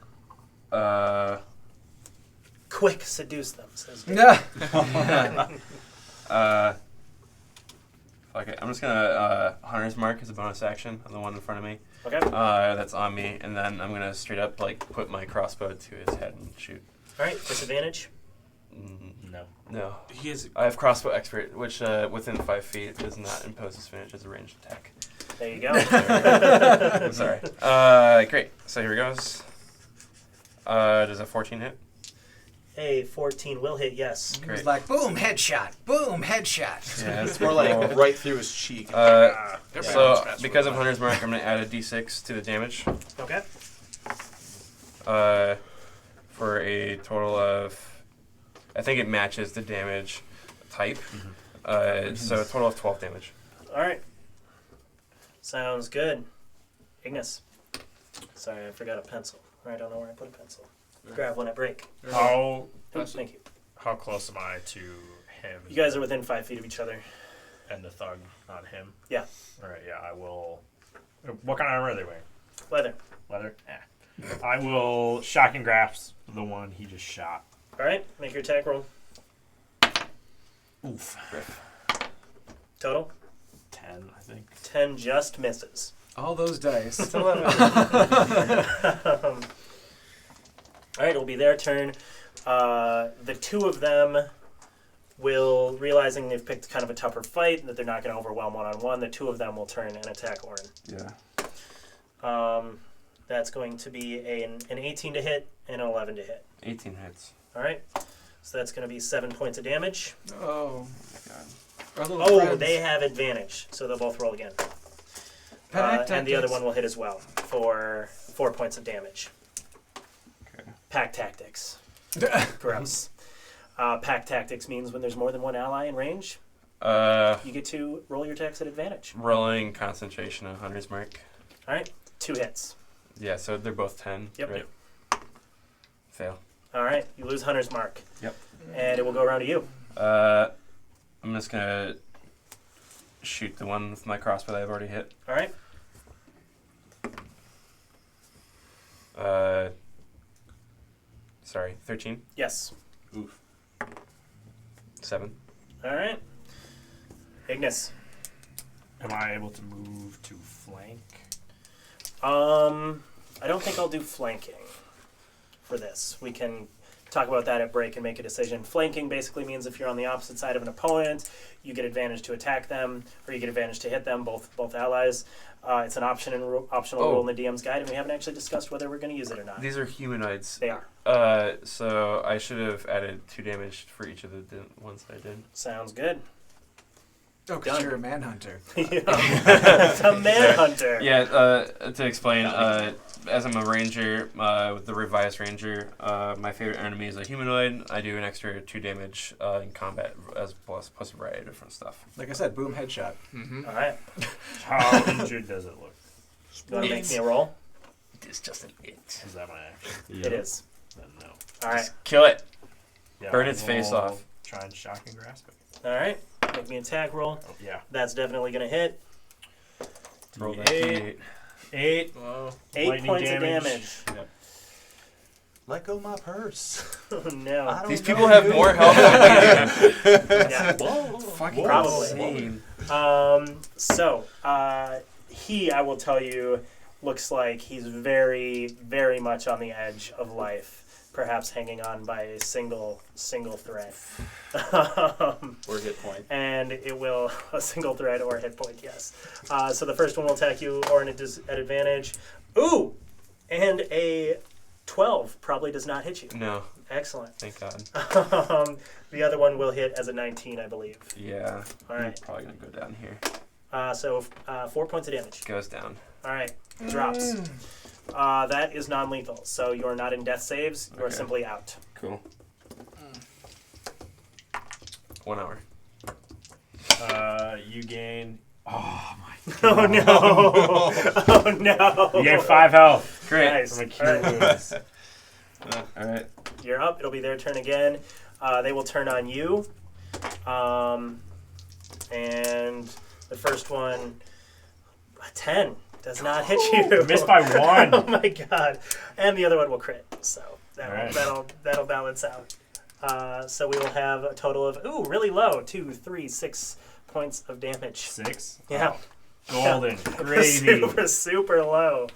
Quick, seduce them, says Dave. Fuck it. I'm just gonna Hunter's Mark as a bonus action on the one in front of me. Okay. That's on me, and then I'm gonna straight up like put my crossbow to his head and shoot. All right. Disadvantage. No. No. He is. I have crossbow expert, which within 5 feet does not impose disadvantage as a ranged attack. There you go. I'm sorry. Great. So here goes. Does a 14 hit? A 14 will hit, yes. It was like, boom, headshot. Boom, headshot. Yeah, It's more like right through his cheek. So because of Hunter's Mark, I'm gonna add a d6 to the damage. Okay. For a total of, I think it matches the damage type. So a total of 12 damage. All right. Sounds good. Ignis. Sorry, I forgot a pencil. Or I don't know where I put a pencil. Grab one at break. How Thank you. how close am I to him You guys are within 5 feet of each other. and the thug, not him? Yeah. All right, yeah, I will. What kind of armor are they wearing? Leather. Leather? Yeah. I will shocking grasp the one he just shot. All right. Make your attack roll. Oof. Total. 10, I think. 10 just misses. All those dice. All right. It'll be their turn. The two of them will, realizing they've picked kind of a tougher fight, that they're not going to overwhelm one-on-one, the two of them will turn and attack Orin. Yeah. That's going to be an 18 to hit and an 11 to hit. 18 hits. All right. So that's going to be 7 points of damage. Oh. God. Our little Oh, friends. they have advantage, so they'll both roll again. Pack And the other tactics. one will hit as well for 4 points of damage. Okay. Pack tactics. Gross. Pack tactics means when there's more than one ally in range, you get to roll your attacks at advantage. Rolling concentration of Hunter's Mark. All right. 2 hits. Yeah, so they're both 10. Yep. Right? Fail. All right. You lose Hunter's Mark. Yep. And it will go around to you. I'm just gonna shoot the one with my crossbow that I've already hit. All right. Sorry, 13. Yes. Oof. 7. All right. Ignis. Am I able to move to flank? I don't think I'll do flanking for this. We can talk about that at break and make a decision. Flanking basically means if you're on the opposite side of an opponent, you get advantage to attack them, or you get advantage to hit them, both allies. It's an optional rule in the DM's guide, and we haven't actually discussed whether we're going to use it or not. These are humanoids. They are. So I should have added 2 damage for each of the ones that I did. Sounds good. Oh, because Done. you're a manhunter. It's a manhunter. Yeah, to explain, as I'm a ranger, with the revised ranger, my favorite enemy is a humanoid. I do an extra 2 damage in combat, as plus a variety of different stuff. Like I said, boom, headshot. All right. How injured does it look? You want to make me a roll? It's just an it. Is that my action? It is. Then no. All right. Kill it. Yeah, Burn I its face will off. Try and shock and grasp it. All right. Make me an attack roll. Oh, yeah. That's definitely going to hit. Roll that D8. 8. 8 Lightning points damage. of damage. Let go my purse. Oh, no. I don't These know people have you. more health than we do. Yeah. Fucking Probably. insane. So, he, I will tell you, looks like he's very, very much on the edge of life, perhaps hanging on by a single thread. Or hit point. And it will, a single thread or hit point, yes. So the first one will attack you, or at advantage. Ooh! And a 12 probably does not hit you. No, Excellent. thank God. The other one will hit as a 19, I believe. Yeah. All I'm right. probably gonna go down here. So 4 points of damage. Goes down. All right. Drops. That is non-lethal, so you are not in death saves. You are Okay. simply out. Cool. 1 hour. You gain. Oh my. Oh no! Oh no! You gain 5 health. Great. Nice. From a cure wounds. All right. You're up. It'll be their turn again. They will turn on you. And the first one, a 10, does not hit you. Missed by 1. Oh my god! And the other one will crit. So Alright. that'll balance out. So we will have a total of really low 2, 3, 6 points of damage. 6. Yeah. Golden. Gravy. super low.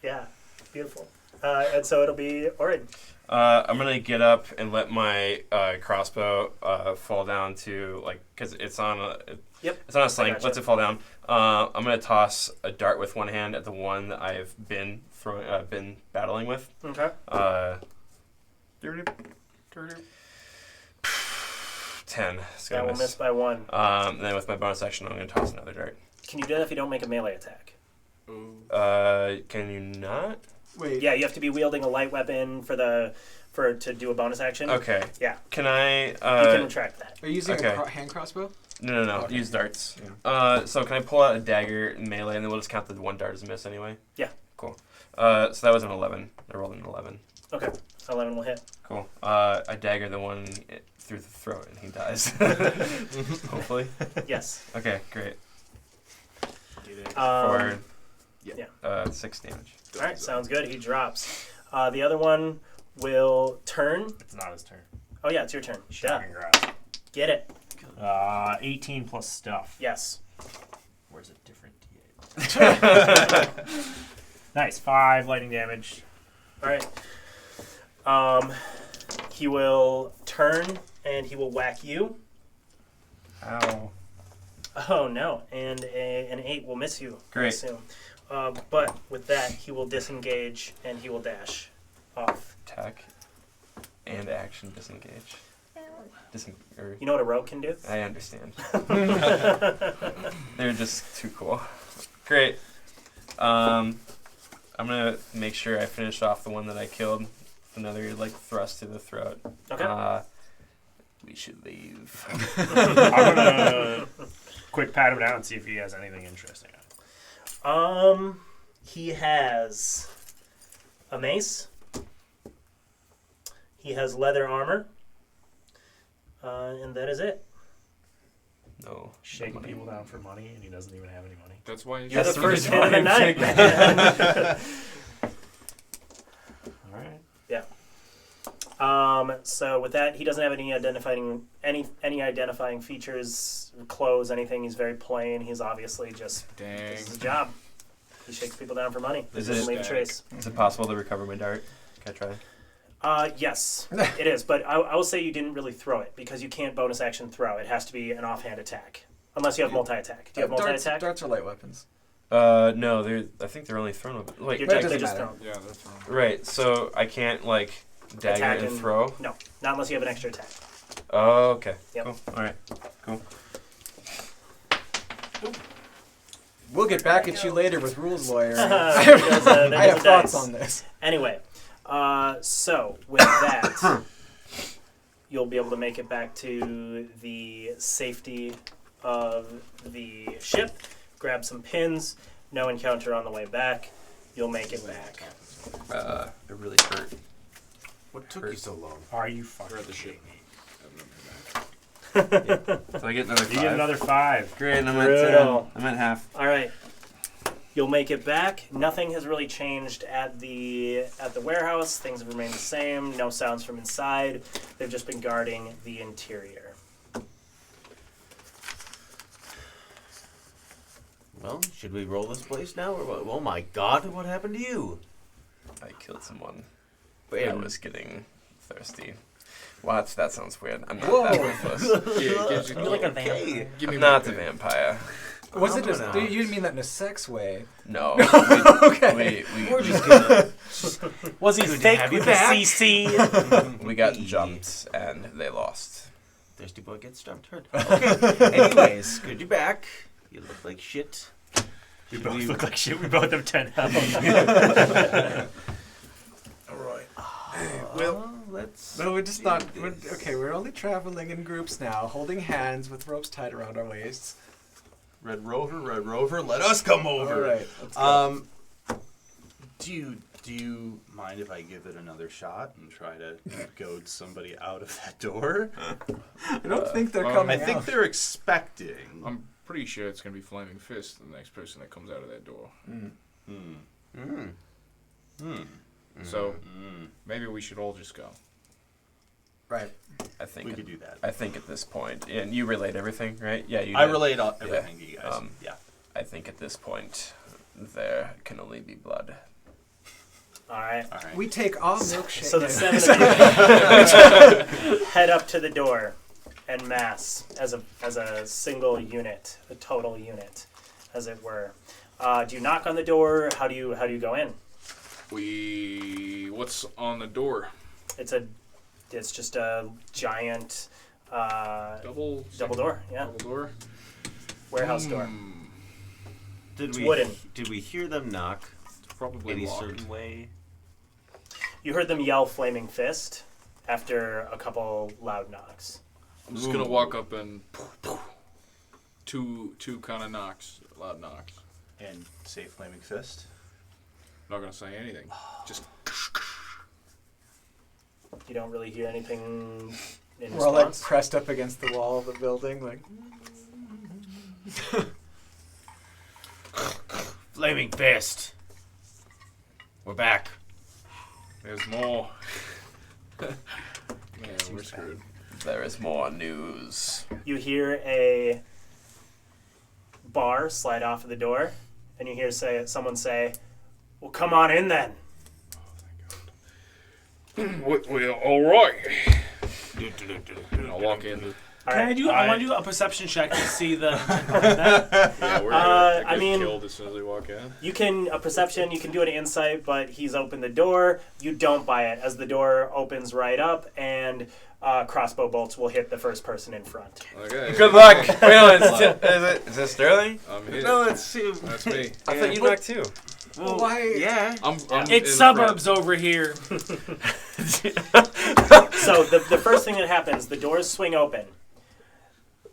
Yeah, beautiful. And so it'll be Orin. I'm gonna get up and let my crossbow fall down to because it's on a it's on a sling. gotcha. Lets it fall down. I'm gonna toss a dart with one hand at the one that I've been been battling with. Okay. 10. It's That gonna will miss by 1. And then with my bonus action, I'm gonna toss another dart. Can you do that if you don't make a melee attack? Can you not? Wait. Yeah, you have to be wielding a light weapon to do a bonus action. Okay. Yeah. Can I? You can retract that. Are you using Okay. a hand crossbow? No. Okay. Use darts. Yeah. So can I pull out a dagger in melee, and then we'll just count the one dart as a miss anyway? Yeah. Cool. So that was an 11. I rolled an 11. Okay. 11 will hit. Cool. I dagger the one through the throat, and he dies. Hopefully. Yes. Okay. Great. Um, For 6 damage. all right. Sounds good. He drops. The other one will turn. It's not his turn. Oh yeah, it's your turn. Shock Yeah. and grasp. Get it. 18 plus stuff. Yes. Where's a different D8? Nice. 5 lightning damage. All right. He will turn and he will whack you. Ow. Oh no! And an 8 will miss you. I Great. assume. But with that, he will disengage and he will dash off. Attack. And action disengage. You know what a rogue can do? I understand. They're just too cool. Great. I'm gonna make sure I finish off the one that I killed. Another thrust to the throat. Okay. We should leave. I'm gonna quick pat him down and see if he has anything interesting. He has a mace. He has leather armor. And that is it. No. Shaking money. people down for money, and he doesn't even have any money. That's why You're the That's first really hit of the fine. night, man. All right. So with that, he doesn't have any identifying features, clothes, anything. He's very plain. He's obviously just Dang. this is his job. He shakes people down for money. Is Doesn't it- leave a trace? Is it possible to recover my dart? Can I try? Yes, it is. But I will say you didn't really throw it because you can't bonus action throw. It has to be an offhand attack. Unless you have multi-attack. Do you have multi-attack? Darts are light weapons. No, I think they're only thrown with. Wait, Your But it deck, they doesn't just matter. throw. Yeah, that's wrong. right. So I can't dagger Attack and and- throw. No, not unless you have an extra attack. Oh, okay. Yep. Cool. All right. Cool. We'll get back at you later with rules lawyer. There goes a I have thoughts dice. on this. Anyway, so with that, you'll be able to make it back to the safety of the ship, grab some pins, no encounter on the way back. You'll make it back. It really hurt. What took you so long? Are you fucking We're at the ship. So I get another 5. You get another 5. Great, and I'm at Brutal. 10. I'm at half. All right. You'll make it back. Nothing has really changed at the warehouse. Things have remained the same. No sounds from inside. They've just been guarding the interior. Well, should we roll this place now, or what? Oh my God, what happened to you? I killed someone. Wait, I was getting thirsty. What? That sounds weird. I'm not Whoa. that ruthless. You're like a vampire. Give me I'm my not a pin. vampire. Was it I'm just, gonna- you didn't mean that in a sex way? No. Okay. We're just gonna. Was he Good to fake have you with the back. CC? We got jumped and they lost. Thirsty boy gets stumped. Hurt. Okay. Anyways, good you're back. You look like shit. We Should both we- look like shit. We both have 10 health. All right. Well, let's. No, we're just do not. this. Okay, we're only traveling in groups now, holding hands with ropes tied around our waists. Red Rover, let us come over. All right, let's go. Do you mind if I give it another shot and try to goad somebody out of that door? I don't think they're I coming I think out. they're expecting. I'm pretty sure it's gonna be Flaming Fist, the next person that comes out of that door. So maybe we should all just go. Right. I think. We could do that. I think at this point, and you relayed everything, right? Yeah, you. I did. relayed everything to you guys. Yeah. I think at this point, there can only be blood. All right. All right. We take all milkshakes. So the 7 of you head up to the door en masse as a single unit, a total unit, as it were. Do you knock on the door? How do you go in? What's on the door? It's just a giant Double door. Yeah, Double door. warehouse door. Did It's we? wooden. Did we hear them knock? Probably Any locked. certain way? You heard them yell "Flaming Fist" after a couple loud knocks. I'm just gonna walk up and two kind of knocks, loud knocks. And say Flaming Fist. Not gonna say anything. Just You don't really hear anything in We're all like response. pressed up against the wall of the building, like. Flaming fist. We're back. there's more. Man, we're screwed. There is more news. You hear a bar slide off of the door, and you hear someone say, "Well, come on in then." We're all right. And I'll walk in. All Can right. I want to do a perception check to see the. Yeah, we're gonna I get mean- killed as soon as we walk in. You can a perception. You can do an insight, but he's opened the door. You don't buy it as the door opens right up, and crossbow bolts will hit the first person in front. Okay. Good luck. Wait, no, is it Sterling? I'm hit. No, it's That's me. I thought you knocked too. Well, why? Yeah. I'm It's in suburbs over here. So the first thing that happens, the doors swing open.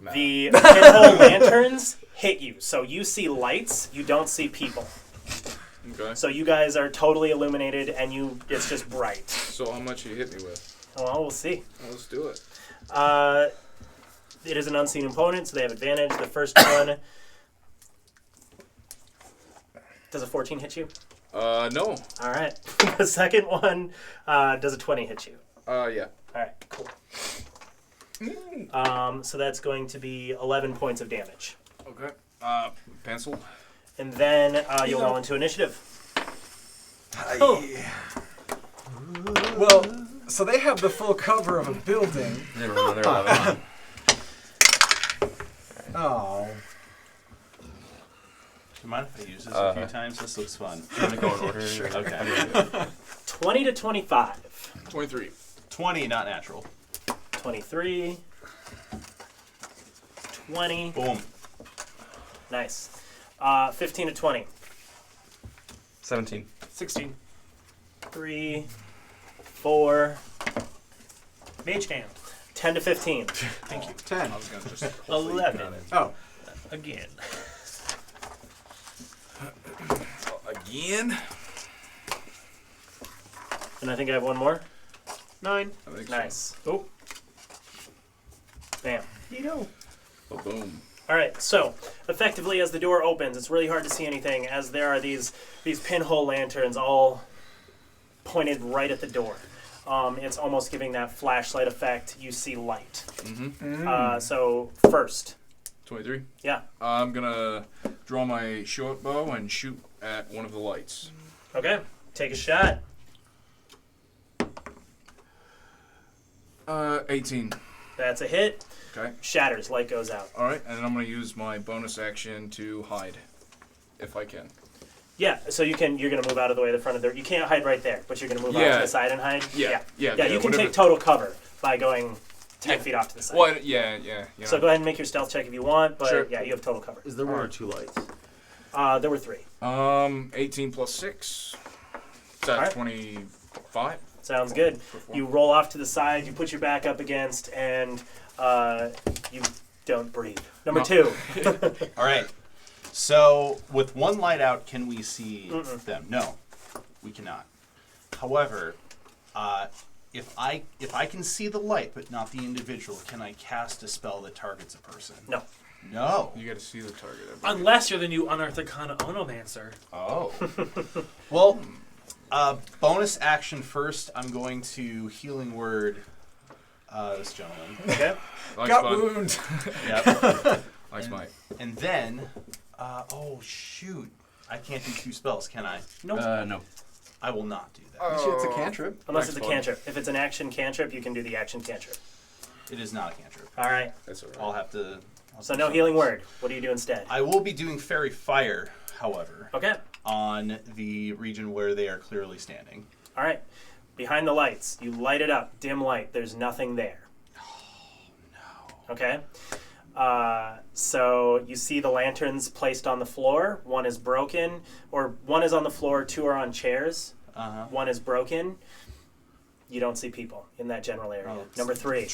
Nah. The pinhole lanterns hit you, so you see lights. You don't see people. Okay. So you guys are totally illuminated, and it's just bright. So how much you hit me with? Well, we'll see. Well, let's do it. It is an unseen opponent, so they have advantage. The first one. Does a 14 hit you? No. All right. The second one, does a 20 hit you? Yeah. All right, cool. So that's going to be 11 points of damage. Okay. Pencil. And then you'll roll into initiative. Oh. Well, so they have the full cover of a building. They roll another 11. Oh. Do you mind if I use this a few times? This looks fun. Do you want to go in order? Sure. Okay. 20 to 25. 23. 20, not natural. 23. 20. Boom. Nice. 15 to 20. 17. 16. 3, 4, Mage hand. 10 to 15. Thank you. 10. I was gonna just hopefully 11. got it. Oh, Again. Again? And I think I have one more. 9. I think so. Nice. Oh. Bam. You know. Oh, boom. All right, so effectively as the door opens, it's really hard to see anything as there are these pinhole lanterns all pointed right at the door. It's almost giving that flashlight effect. You see light. Mm-hmm. So first, 23. yeah, I'm gonna draw my short bow and shoot at one of the lights. okay, take a shot. 18. That's a hit. Okay. Shatters. Light goes out. All right, and then I'm gonna use my bonus action to hide, if I can. Yeah, so you're gonna move out of the way of the front of the. You can't hide right there, but you're gonna move out Yeah. to the side and hide. Yeah. You can whatever. take total cover by going 10 feet off to the side. Well, yeah. You know. So go ahead and make your stealth check if you want, but Sure. yeah, you have total cover. Is there one or two lights? There were 3. 18 plus 6. Is that Alright. 25? Sounds good. You roll off to the side, you put your back up against, and you don't breathe. Number No. 2. All right. So with one light out, can we see them? No, we cannot. However, if I can see the light but not the individual, can I cast a spell that targets a person? No. No. You gotta see the target. I believe. Unless you're the new Unearth Arcana Onomancer. Oh. Well, bonus action first. I'm going to healing word this gentleman. Okay. Nice, got bud. wound. Yep. Nice, mate. And then, oh shoot, I can't do 2 spells, can I? Nope. No. I will not do that. Actually, it's a cantrip. Unless Thanks, it's a bud. cantrip. If it's an action cantrip, you can do the action cantrip. It is not a cantrip. All right. That's alright. I'll have to. So no healing word. What do you do instead? I will be doing fairy fire, however, Okay. on the region where they are clearly standing. All right. Behind the lights, you light it up. Dim light. There's nothing there. No. Okay. So you see the lanterns placed on the floor. One is broken, or one is on the floor. 2 are on chairs. Uh-huh. One is broken. You don't see people in that general area. Oh, it's Number 3.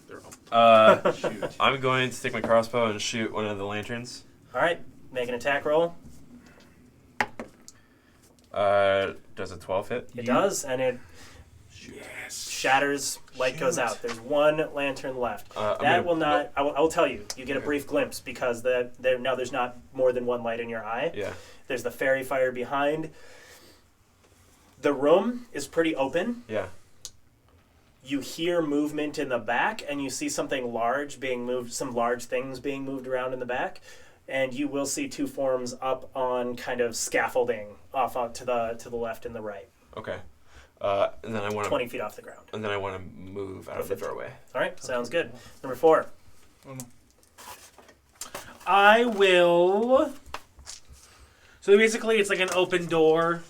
They're up. Shoot. I'm going to take my crossbow and shoot one of the lanterns. All right. Make an attack roll. Does a 12 hit? It does, and it shatters. Light goes Shoot. out. There's one lantern left. I'm That gonna- will not. I will tell you. You get a brief glimpse because now there's not more than one light in your eye. Yeah. There's the fairy fire behind. The room is pretty open. Yeah. You hear movement in the back, and you see something large being moved. Some large things being moved around in the back, and you will see 2 forms up on kind of scaffolding off out to the left and the right, Okay. And then I want 20 to. feet off the ground. And then I want to move out of the doorway. All right, sounds good. Number 4. I will. So basically, it's like an open door,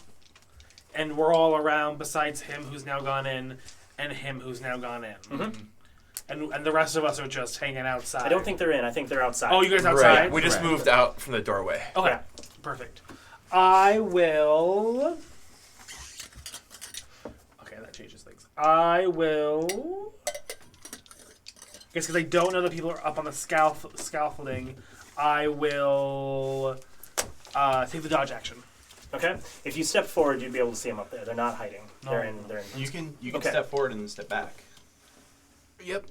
and we're all around besides him who's now gone in, and him who's now gone in. Mhm. And the rest of us are just hanging outside. I don't think they're in. I think they're outside. Oh, you guys outside? Right. We just Right. moved out from the doorway. Okay, Yeah. perfect. I will. Okay, that changes things. I will. I guess because I don't know that people are up on the scaffolding, I will take the dodge action. Okay. If you step forward, you'd be able to see them up there. They're not hiding. They're in. They're in. You can Okay. step forward and step back. Yep.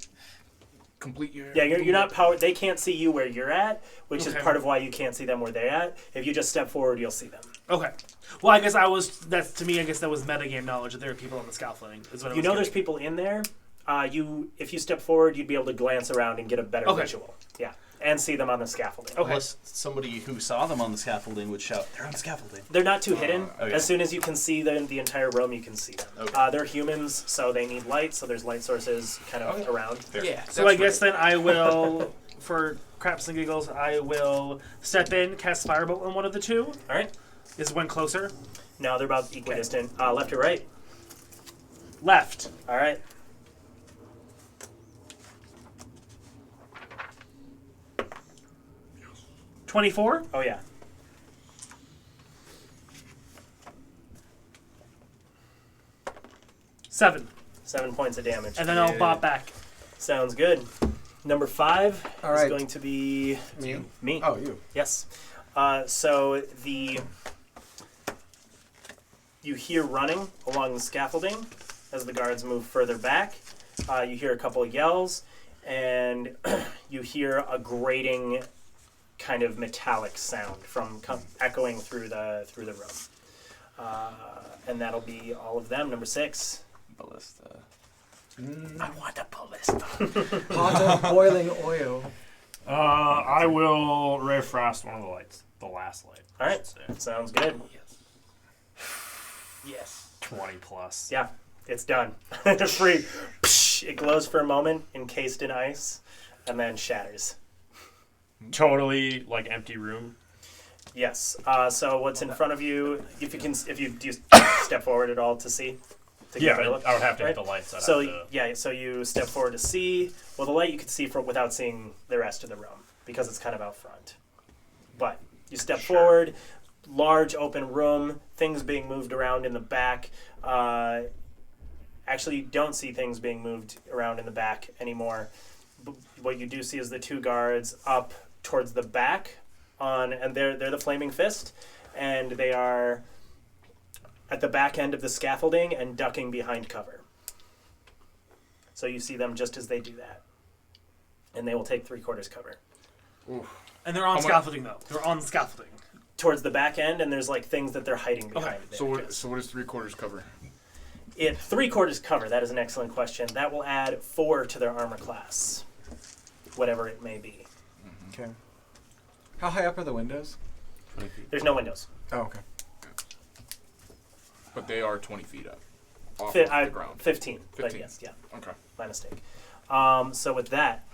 Complete your. Yeah, you're not powered. They can't see you where you're at, which is Okay. part of why you can't see them where they're at. If you just step forward, you'll see them. Okay. Well, I guess that's to me. I guess that was metagame knowledge that there are people on the scaffolding. Is what I You was know there's getting. people in there. If you step forward, you'd be able to glance around and get a better Okay. visual. Yeah, and see them on the scaffolding. Okay. Unless somebody who saw them on the scaffolding would shout, "They're on the scaffolding." They're not too hidden. okay. As soon as you can see them, the entire room, you can see them. Okay. They're humans, so they need light. So there's light sources kind of around. Fair. Yeah. So I guess then I will, for craps and giggles, I will step in, cast Firebolt on one of the 2. All right. Is one closer? No, they're about equidistant. Left or right? Left. All right. $24. Oh yeah. 7. 7 points of damage. And then I'll bop back. Sounds good. Number 5 All is right. going to be Me? me. Oh, you. Yes. So you hear running along the scaffolding as the guards move further back. You hear a couple of yells, and you hear a grating, kind of metallic sound from echoing through the room. And that'll be all of them. Number 6. Ballista. I want a ballista. Pot of boiling oil. I will Ray Frost one of the lights. The last light. All I right. should say. Sounds good. Yes. 20 plus. Yeah, it's done. It's free. It glows for a moment, encased in ice, and then shatters. Totally like empty room. Yes. So what's in front of you? If you do you step forward at all to see. To get a better look? I would have to Right. hit the lights. So you step forward to see. Well, the light you can see without seeing the rest of the room because it's kind of out front. But you step forward, large open room, things being moved around in the back. Actually, you don't see things being moved around in the back anymore. What you do see is the 2 guards up towards the back, and they're the Flaming Fist, and they are at the back end of the scaffolding and ducking behind cover. So you see them just as they do that, and they will take 3/4 cover. And they're on How mu- scaffolding, though. They're on scaffolding. Towards the back end, and there's like things that they're hiding behind. So what is 3/4 cover? 3/4 cover. That is an excellent question. That will add 4 to their armor class, whatever it may be. Okay. How high up are the windows? 20 feet. There's no windows. Oh, okay. But they are 20 feet up off Fi- of the ground. 15. But 15. yes, yeah, Okay. my mistake. So with that,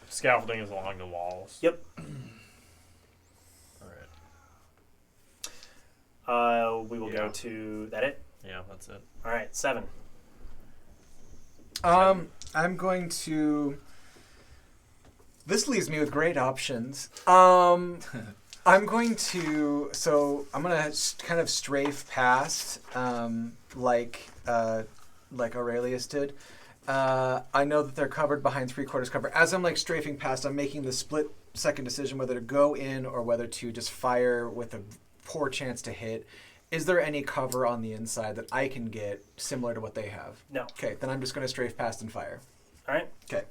Scaffolding is along the walls. yep. Alright. We will Yeah. go to that. It. Yeah, that's it. All right, 7. I'm going to. This leaves me with great options. I'm going to. So I'm gonna kind of strafe past, like Aurelius did. I know that they're covered behind 3/4 cover. As I'm like strafing past, I'm making the split-second decision whether to go in or whether to just fire with a poor chance to hit. Is there any cover on the inside that I can get similar to what they have? No. Okay, then I'm just going to strafe past and fire. All right. Okay.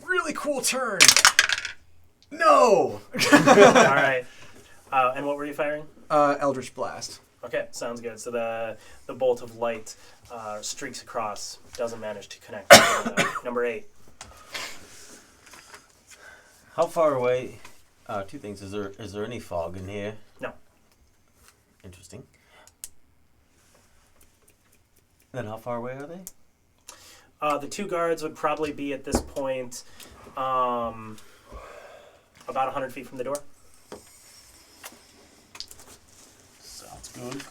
Really cool turn. No. All right. And what were you firing? Eldritch Blast. Okay, sounds good. So the bolt of light streaks across, doesn't manage to connect. Number 8. How far away? 2 things. Is there any fog in here? No. Interesting. Then how far away are they? The 2 guards would probably be at this point about 100 feet from the door. Sounds good.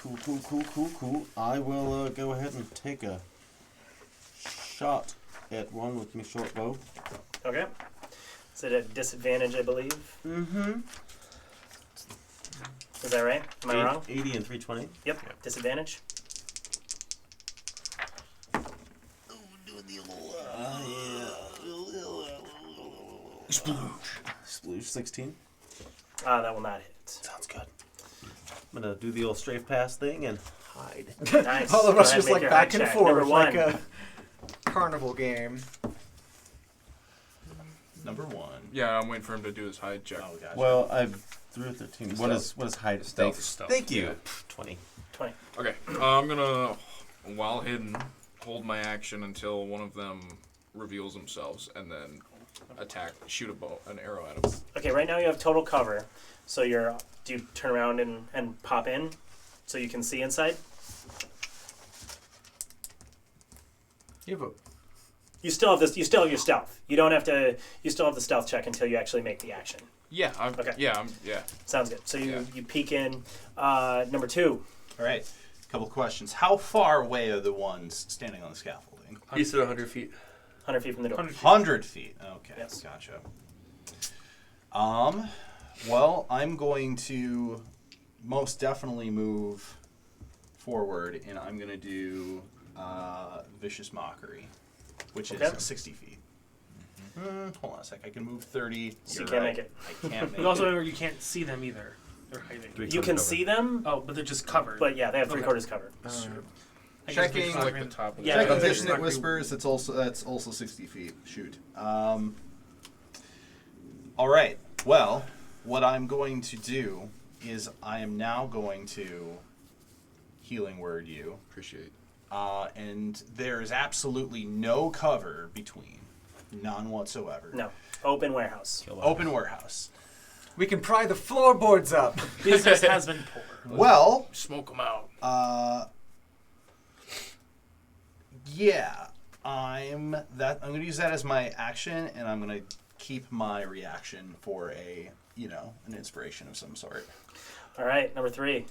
Cool. I will go ahead and take a shot at one with my short bow. Okay. Is it at disadvantage, I believe? Mm-hmm. Is that right? Am I wrong? 80 and 320. Yep. Disadvantage. Splooge 16. That will not hit. Sounds good. I'm gonna do the old strafe pass thing and hide. Nice. All of Go us ahead just make like your back hide and check. forth Number 1. like a carnival game. Number 1. Yeah, I'm waiting for him to do his hide check. Oh, gotcha. Well, I threw a 13. What is hide? Stealth. Thanks. Stealth. Thank you. 20. 20. Okay, I'm gonna, while hidden, hold my action until one of them reveals themselves, and then shoot an arrow at him. Okay, right now you have total cover. So do you turn around and pop in so you can see inside? You still have this. You still have your stealth. You don't have to. You still have the stealth check until you actually make the action. Yeah, Okay. yeah. Sounds good. So you Yeah. peek in. Number 2. All right. Couple questions. How far away are the ones standing on the scaffolding? He said 100 feet. 100 feet from the door. 100 feet. Okay. Yes. Gotcha. Well, I'm going to most definitely move forward, and I'm going to do Vicious Mockery, which is Okay. 60 feet. Hold on a sec. I can move 30. So you You're can't right. make it. I can't make You also it. remember you can't see them either. They're hiding. You can see them, Oh, but they're just covered. but yeah, they have 3 Okay. quarters covered. I guess Checking, Vicious like Mockery- the top of Yeah, the Checking Vicious Vision at Mockery- Whispers. That's also 60 feet. Shoot. All right. Well, what I'm going to do is I am now going to Healing Word you. Appreciate. And there is absolutely no cover between. None whatsoever. No. Open warehouse. Open warehouse. We can pry the floorboards up. Business has been poor. Well, Smoke them out. yeah. I'm going to use that as my action, and I'm going to keep my reaction for an inspiration of some sort. All right, number 3.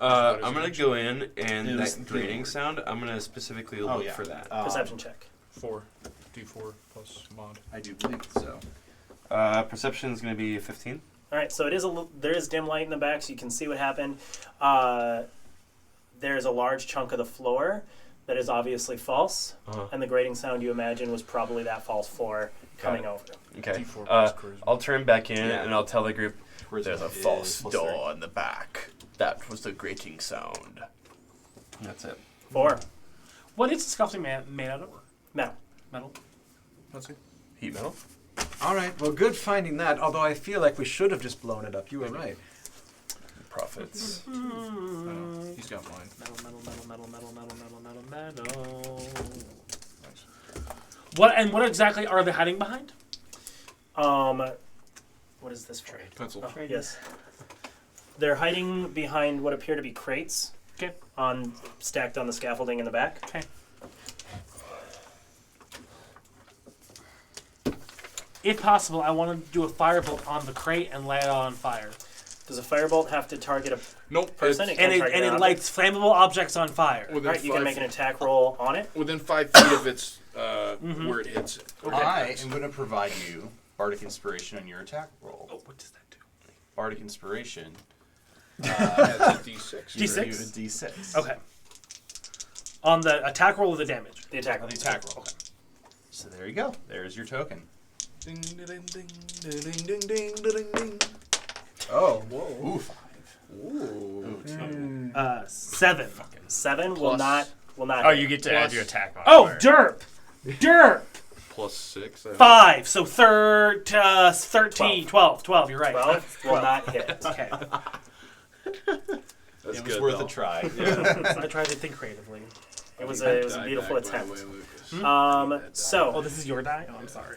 I'm gonna go in and It was that the grating word. sound. I'm gonna specifically Oh, look yeah. for that. Perception check. 4. D4 plus mod. I do believe so. Perception is gonna be 15. All right, so there is dim light in the back, so you can see what happened. There's a large chunk of the floor that is obviously false, and the grating sound you imagine was probably that false floor coming over. Okay. D4 plus charisma. I'll turn back in Yeah. and I'll tell the group Charisma There's a is false plus door in the back. That was the grating sound. that's it. 4. What is the sculpting made out of? Metal. Metal. Let's see. Heat metal. All right. Well, good finding that. Although I feel like we should have just blown it up. You were right. Profits. I know. He's got mine. Metal. What exactly are they hiding behind? What is this for? Pencil. Oh, yes. They're hiding behind what appear to be crates. Okay. Stacked on the scaffolding in the back. Okay. If possible, I want to do a firebolt on the crate and light it on fire. Does a firebolt have to target a Nope. person? it's can And target an it object. lights flammable objects on fire. Within All right, you can 5 make an attack roll on it. within 5 feet of its where it hits it. I am going to provide you Bardic Inspiration on your attack roll. Oh, what does that do? Bardic Inspiration. That's a D6. gives you D6? a D6. Okay. On the attack roll or the damage? The attack On roll. the attack roll. So there you go. There's your token. Ding, ding, ding, ding, ding, ding, ding, ding. Oh. Ooh, 5. Ooh. 7. 7 will not Oh, hit. you get to add your attack on. Oh, derp! Plus 6. 5. So 13, 12. You're right. 12 will not hit. Okay. That's it was good, worth though. a try. I tried to think creatively. It was a beautiful Die back, by attempt. the way, Lucas. Oh, So this is your die? Oh, I'm sorry.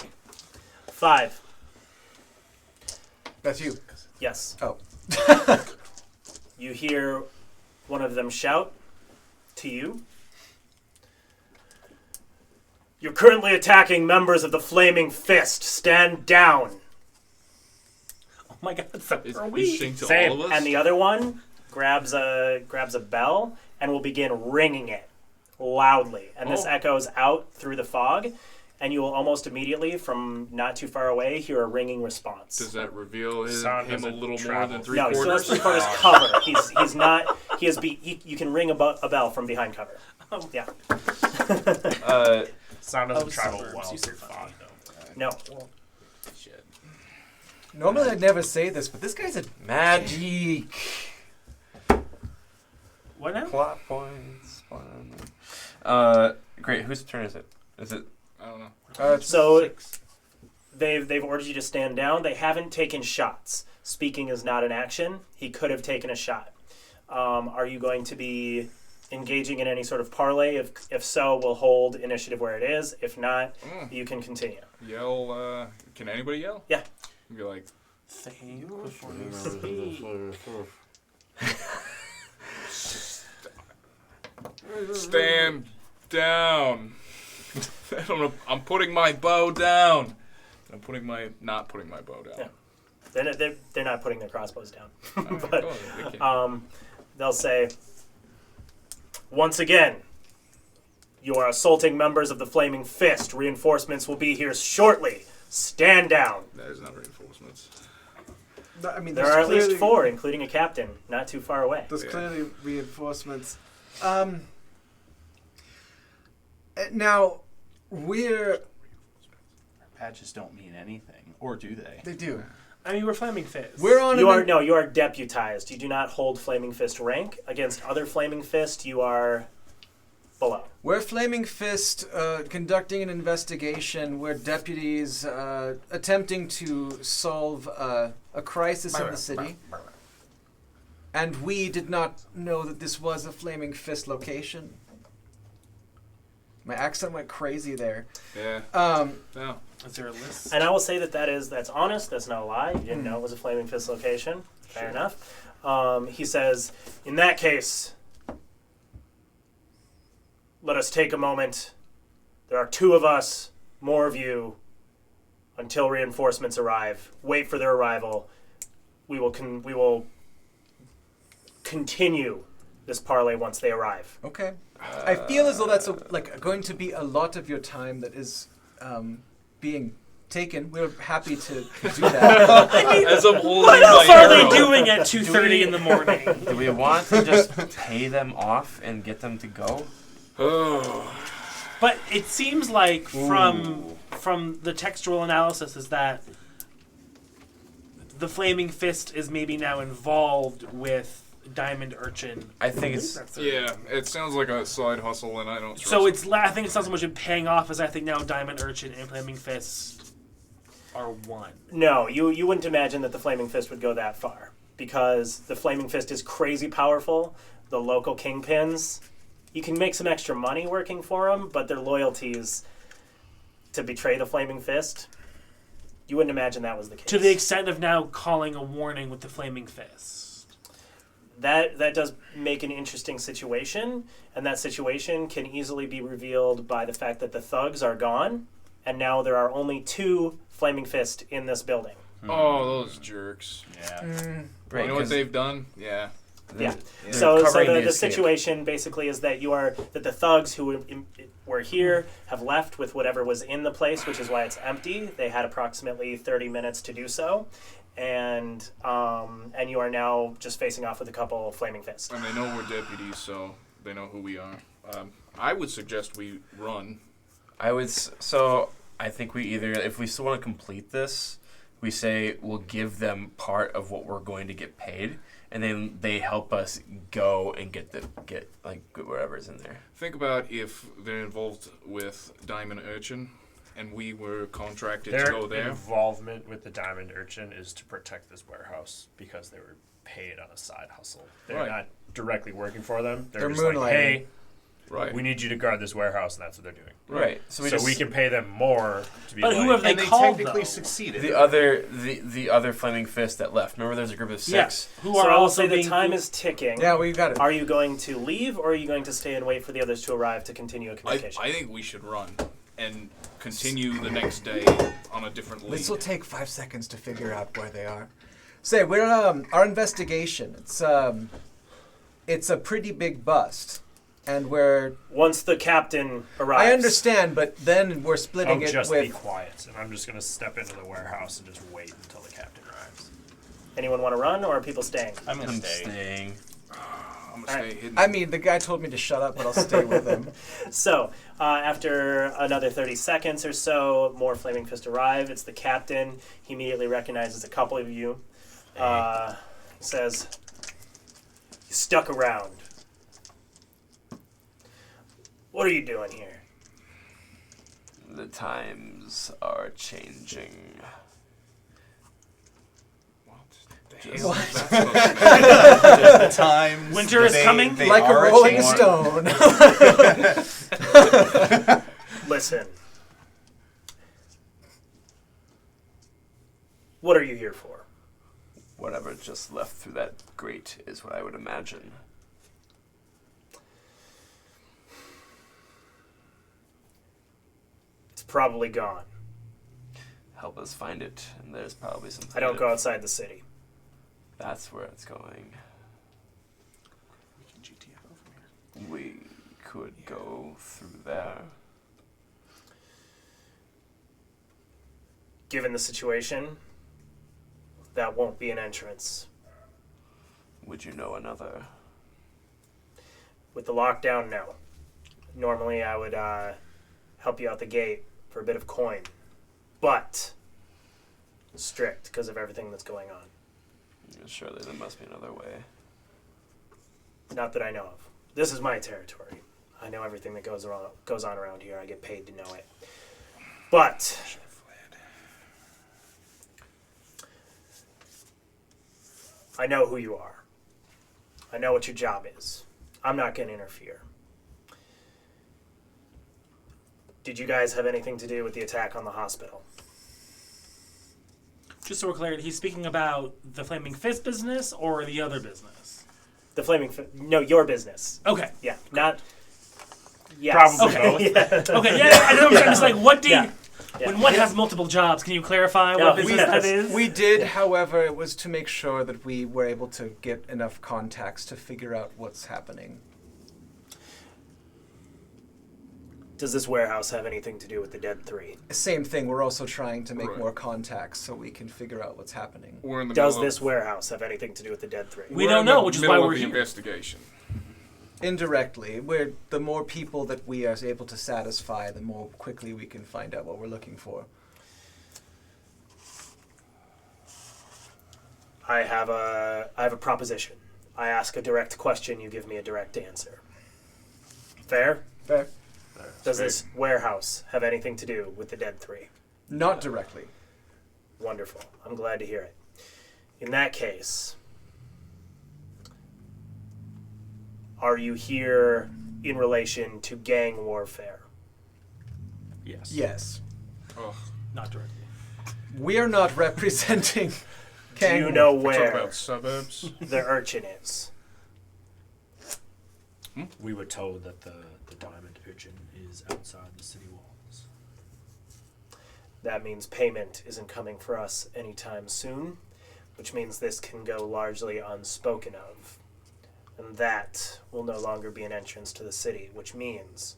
5. That's you. Yes. Oh. You hear one of them shout to you. You're currently attacking members of the Flaming Fist. Stand down. Oh my god, so Is are he we? saying to Same. all of us? And the other one grabs a bell and will begin ringing it loudly. And this echoes out through the fog, and you will almost immediately, from not too far away, hear a ringing response. Does that reveal Sound him a doesn't little more travel. than 3 No, he still has quarters? 3 quarters cover. He's not. You can ring a bell from behind cover. Oh. Yeah. Sound doesn't Oh, travel suburbs. well You through said fog, No. Shit. Normally I'd never say this, but this guy's a magic. What now? Plot points. Great. Whose turn is it? Is it? I don't know. So 6. they've ordered you to stand down. They haven't taken shots. Speaking is not an action. He could have taken a shot. Are you going to be engaging in any sort of parlay? If so, we'll hold initiative where it is. If not, you can continue. Yell, can anybody yell? Yeah. Be like, Think before you speak. stand down. I don't know. I'm putting my bow down. Not putting my bow down. Yeah. They're not putting their crossbows down. Alright, But, go ahead, they can. They'll say, once again, you are assaulting members of the Flaming Fist. Reinforcements will be here shortly. Stand down. That is not reinforcements. I mean, There are at least 4, including a captain, not too far away. There's clearly reinforcements Now, we're... Patches don't mean anything, or do they? They do. I mean, we're Flaming Fist. We're on You an... are no, you are deputized. You do not hold Flaming Fist rank. Against other Flaming Fist, you are below. We're Flaming Fist conducting an investigation. We're deputies attempting to solve a crisis in the city. And we did not know that this was a Flaming Fist location. My accent went crazy there. Yeah. No. Is there a list? And I will say that's honest. That's not a lie. You didn't know it was a Flaming Fist location. Fair enough. He says, in that case, let us take a moment. There are 2 of us, more of you, until reinforcements arrive. Wait for their arrival. We will continue this parlay once they arrive. Okay. I feel as though that's going to be a lot of your time that is being taken. We're happy to do that. As I'm holding What else my are they arrow. doing at 2:30 in the morning? Do we want to just pay them off and get them to go? Oh. But it seems like from the textual analysis is that the Flaming Fist is maybe now involved with Diamond Urchin. I think it's Yeah, it sounds like a side hustle, and I don't trust So it. I think it's not so much in paying off as I think now Diamond Urchin and Flaming Fist are one. No, you wouldn't imagine that the Flaming Fist would go that far. Because the Flaming Fist is crazy powerful. The local kingpins, you can make some extra money working for them, but their loyalties to betray the Flaming Fist, you wouldn't imagine that was the case. To the extent of now calling a warning with the Flaming Fist. That does make an interesting situation, and that situation can easily be revealed by the fact that the thugs are gone, and now there are only 2 Flaming Fist in this building. Oh, those jerks. Yeah. right. You know what 'cause they've done? Yeah. Yeah. they're So covering the escape. situation basically is that the thugs who were here have left with whatever was in the place, which is why it's empty. They had approximately 30 minutes to do so, and you are now just facing off with a couple Flaming Fists. And they know we're deputies, so they know who we are. I would suggest we run. So I think we either, if we still want to complete this, we say we'll give them part of what we're going to get paid, and then they help us go and get whatever's in there. Think about if they're involved with Diamond Urchin, and we were contracted Their to go there. involvement with the Diamond Urchin is to protect this warehouse because they were paid on a side hustle. They're Right. not directly working for them. They're just like, moonlighting. hey, Right. we need you to guard this warehouse, and that's what they're doing. Right. So we can pay them more to be But like, who have they And they called, technically though? succeeded. the other Flaming Fist that left. Remember, there's a group of 6. Yes. Who So are I will also say the being time is ticking. Yeah, we got it. Are you going to leave, or are you going to stay and wait for the others to arrive to continue a communication? I think we should run and continue the next day on a different lead. This will take 5 seconds to figure out where they are. Say, we're our investigation. It's a pretty big bust, and we're. Once the captain arrives. I understand, but then we're splitting I'll it just with. be quiet, and I'm just going to step into the warehouse and just wait until the captain arrives. Anyone want to run, or are people staying? I'm gonna I'm stay. staying. I'm gonna stay hidden. I mean, the guy told me to shut up, but I'll stay with him. So, after another 30 seconds or so, more Flaming Fist arrive. It's the captain. He immediately recognizes a couple of you. Says, "You stuck around. What are you doing here?" The times are changing. What? Just- The times. Winter is coming? They Like a are rolling changing. stone. Listen. What are you here for? Whatever just left through that grate is what I would imagine. It's probably gone. Help us find it, and there's probably some. I don't go outside the city. That's where it's going. We could go through there. Given the situation, that won't be an entrance. Would you know another? With the lockdown, no. Normally I would help you out the gate for a bit of coin. But strict because of everything that's going on. Surely there must be another way. Not that I know of. This is my territory. I know everything that goes on around here. I get paid to know it. But I know who you are. I know what your job is. I'm not going to interfere. Did you guys have anything to do with the attack on the hospital? Just so we're clear, he's speaking about the Flaming Fist business or the other business? The Flaming no, your business. Okay. Yeah, not... Yes. Probably Okay. both. Yeah. Okay, yeah, I know what I'm just like, what do you... Yeah. Yeah. When one has multiple jobs, can you clarify No, what business we- that is? We did, however, it was to make sure that we were able to get enough contacts to figure out what's happening. Does this warehouse have anything to do with the Dead Three? Same thing, we're also trying to make Right. more contacts so we can figure out what's happening. We're in the Does middle this warehouse have anything to do with the Dead Three? We we're don't in know, the which is middle why of we're the here. investigation. Indirectly, the more people that we are able to satisfy, the more quickly we can find out what we're looking for. I have a proposition. I ask a direct question, you give me a direct answer. Fair? Fair. Does this warehouse have anything to do with the Dead Three? Not directly. Wonderful. I'm glad to hear it. In that case, are you here in relation to gang warfare? Yes. Yes. Oh, Not directly. We are not representing Do you know talk where about suburbs. the urchin is? We were told that the diamond urchin is outside the city walls. That means payment isn't coming for us anytime soon, which means this can go largely unspoken of. And that will no longer be an entrance to the city, which means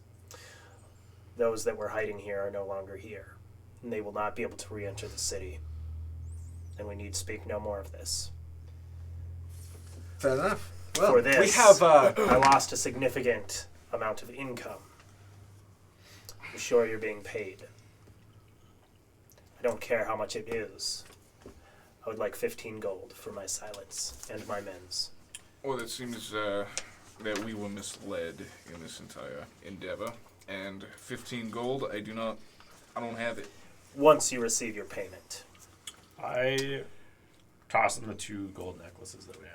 those that were hiding here are no longer here. And they will not be able to re-enter the city. And we need speak no more of this. Fair enough. Well, For this, we have I lost a significant amount of income. I'm sure you're being paid. I don't care how much it is. I would like 15 gold for my silence and my men's. Well, it seems that we were misled in this entire endeavor. And 15 gold, I don't have it. Once you receive your payment. I tossed them the 2 gold necklaces that we have.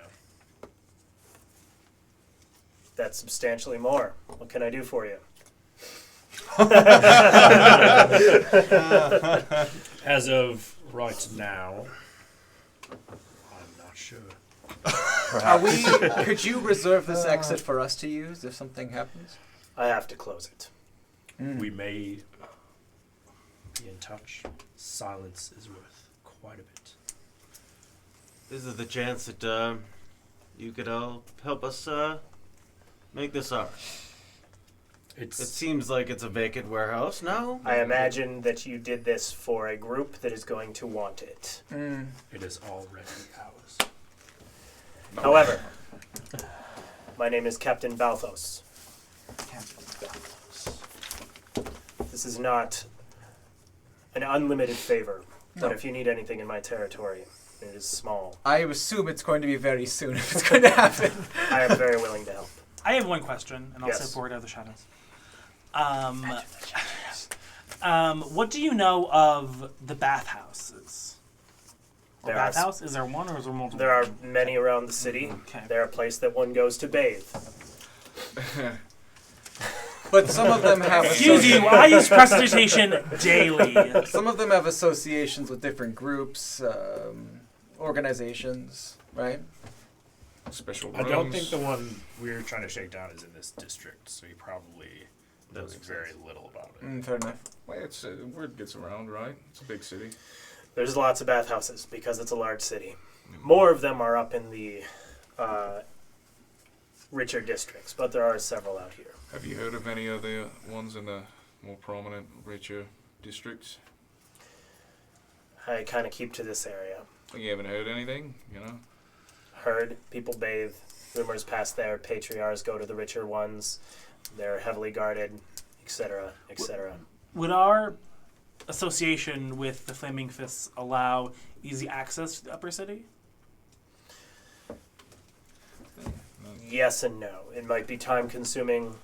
That's substantially more. What can I do for you? As of right now, I'm not sure. Are we? Could you reserve this exit for us to use if something happens? I have to close it. We may be in touch. Silence is worth quite a bit. This is the chance that you could all help us make this ours. It seems like it's a vacant warehouse now. I imagine that you did this for a group that is going to want it. It is already ours. However, my name is Captain Balthos. This is not an unlimited favor, but No. if you need anything in my territory, it is small. I assume it's going to be very soon if it's going to happen. I am very willing to help. I have one question, and I'll Yes. step forward out of the shadows. What do you know of the bathhouses? Or There are s- bathhouse? Is there one or is there multiple? There are many around the city. Okay. They're a place that one goes to bathe. But some of them have Excuse you, I use prestidigitation daily. Some of them have associations with different groups, organizations, right? Special I don't rooms. think the one we're trying to shake down is in this district, so he probably knows very little about it. Fair enough. Well, word gets around, right? It's a big city. There's lots of bathhouses because it's a large city. More of them are up in the richer districts, but there are several out here. Have you heard of any other ones in the more prominent, richer districts? I kind of keep to this area. You haven't heard anything, you know? Heard people bathe. Rumors pass there. Patriarchs go to the richer ones. They're heavily guarded, etc., etc. Would our association with the Flaming Fists allow easy access to the upper city? Yes and no. It might be time consuming.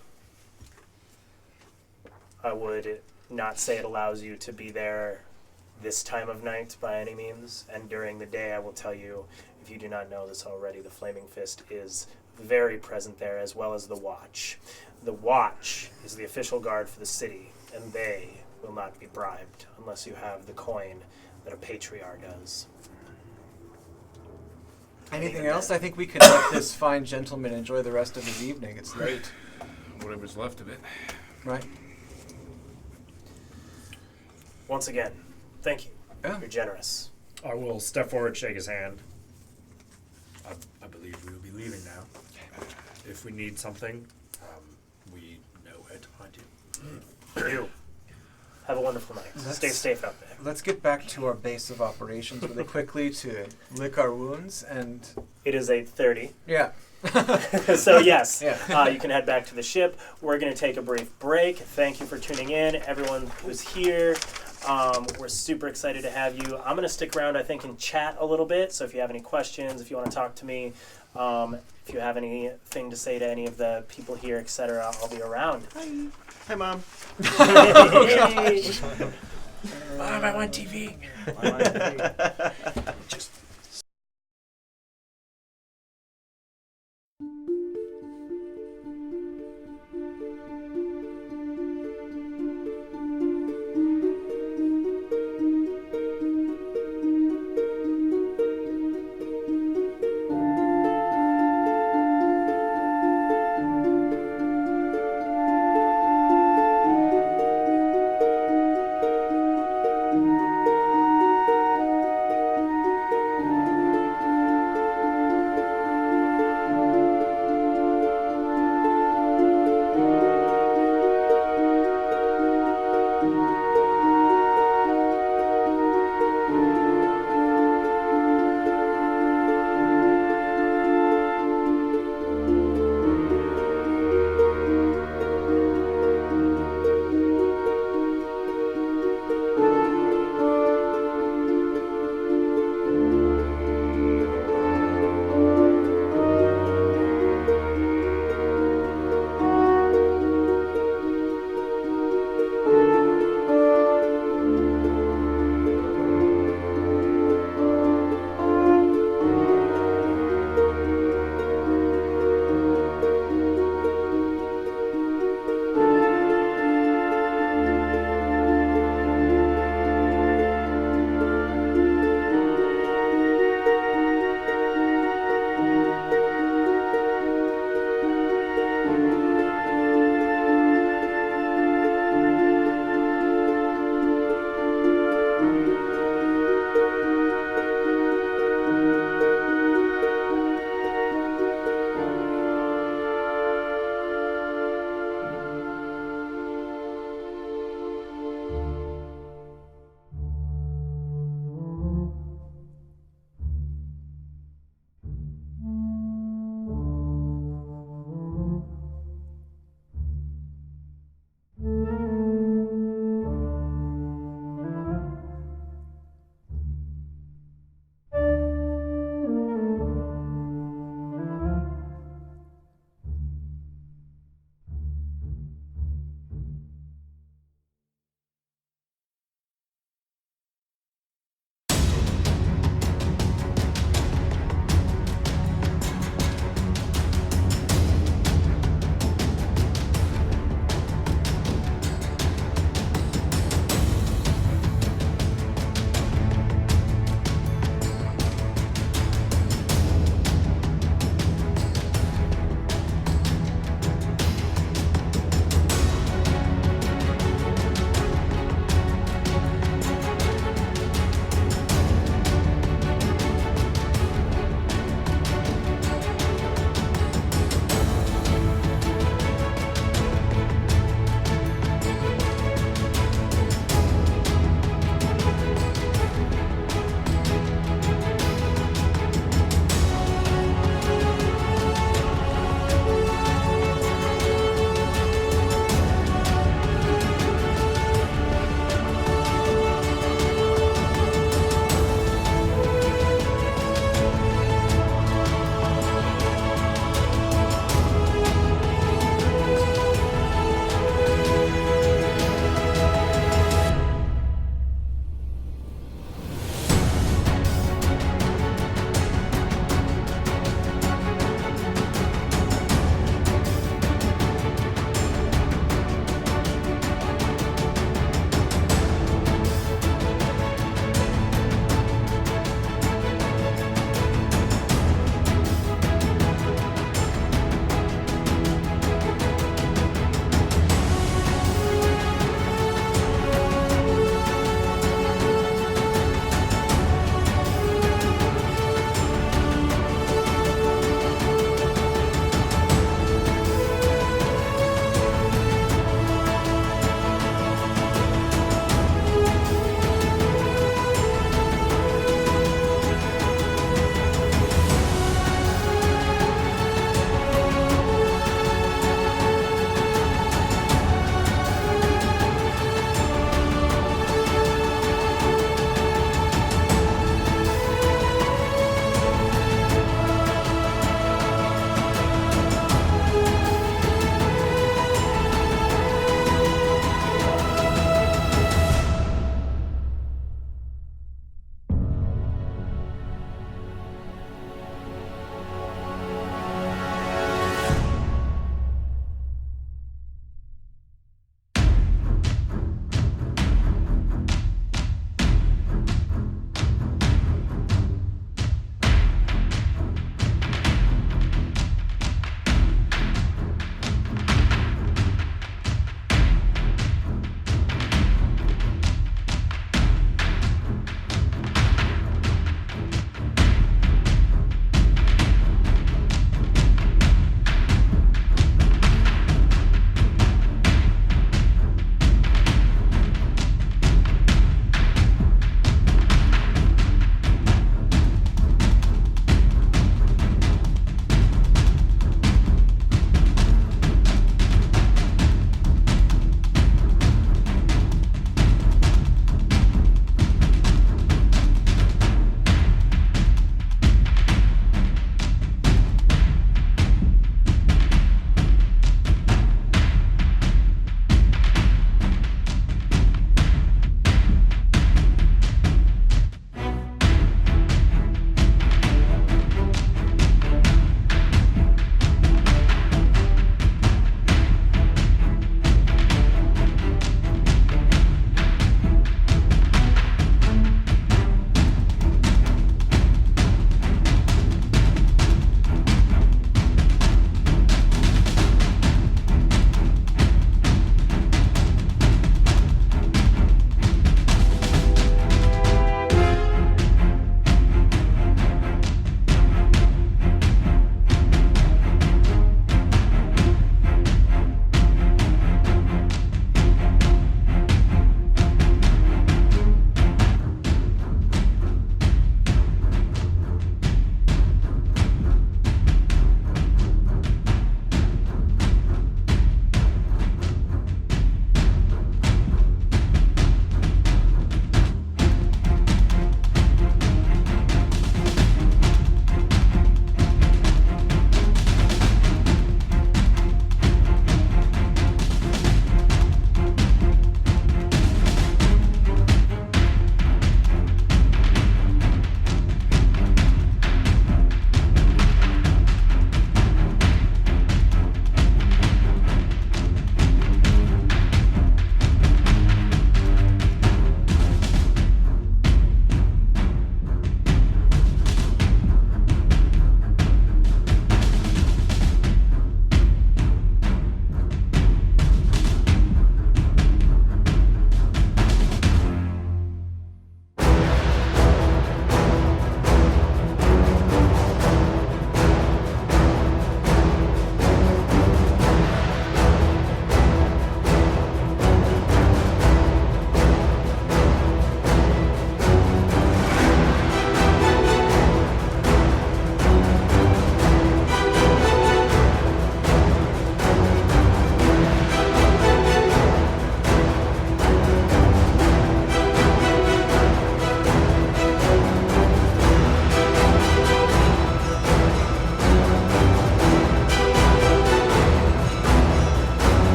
I would not say it allows you to be there this time of night by any means. And during the day, I will tell you, if you do not know this already, the Flaming Fist is very present there, as well as the Watch. The Watch is the official guard for the city, and they will not be bribed unless you have the coin that a patriarch does. Anything else? I think we could let this fine gentleman enjoy the rest of his evening. It's late. Whatever's left of it. Right. Once again, thank you. Yeah. You're generous. I will step forward, shake his hand. I believe we will be leaving now. If we need something, we know where to find you. You. Have a wonderful night. Stay safe out there. Let's get back to our base of operations really quickly to lick our wounds and... It is 8:30. Yeah. So yes, Yeah. you can head back to the ship. We're going to take a brief break. Thank you for tuning in, everyone who's here. We're super excited to have you. I'm going to stick around, I think, and chat a little bit. So if you have any questions, if you want to talk to me, if you have anything to say to any of the people here, etc., I'll be around. Hi, Mom. Yay. Mom, I want TV. Just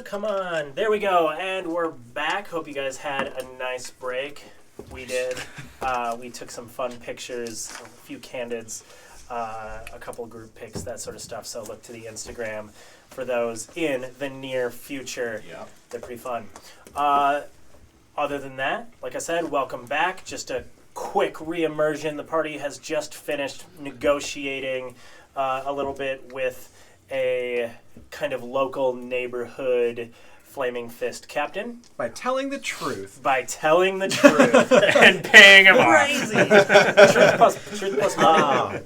come on. There we go. And we're back. Hope you guys had a nice break. We did. We took some fun pictures, a few candids, a couple group pics, that sort of stuff. So look to the Instagram for those in the near future. Yeah. They're pretty fun. Other than that, like I said, welcome back. Just a quick re-immersion. The party has just finished negotiating a little bit with a kind of local neighborhood Flaming Fist captain. By telling the truth. By telling the truth. And paying him off. Crazy. truth plus money.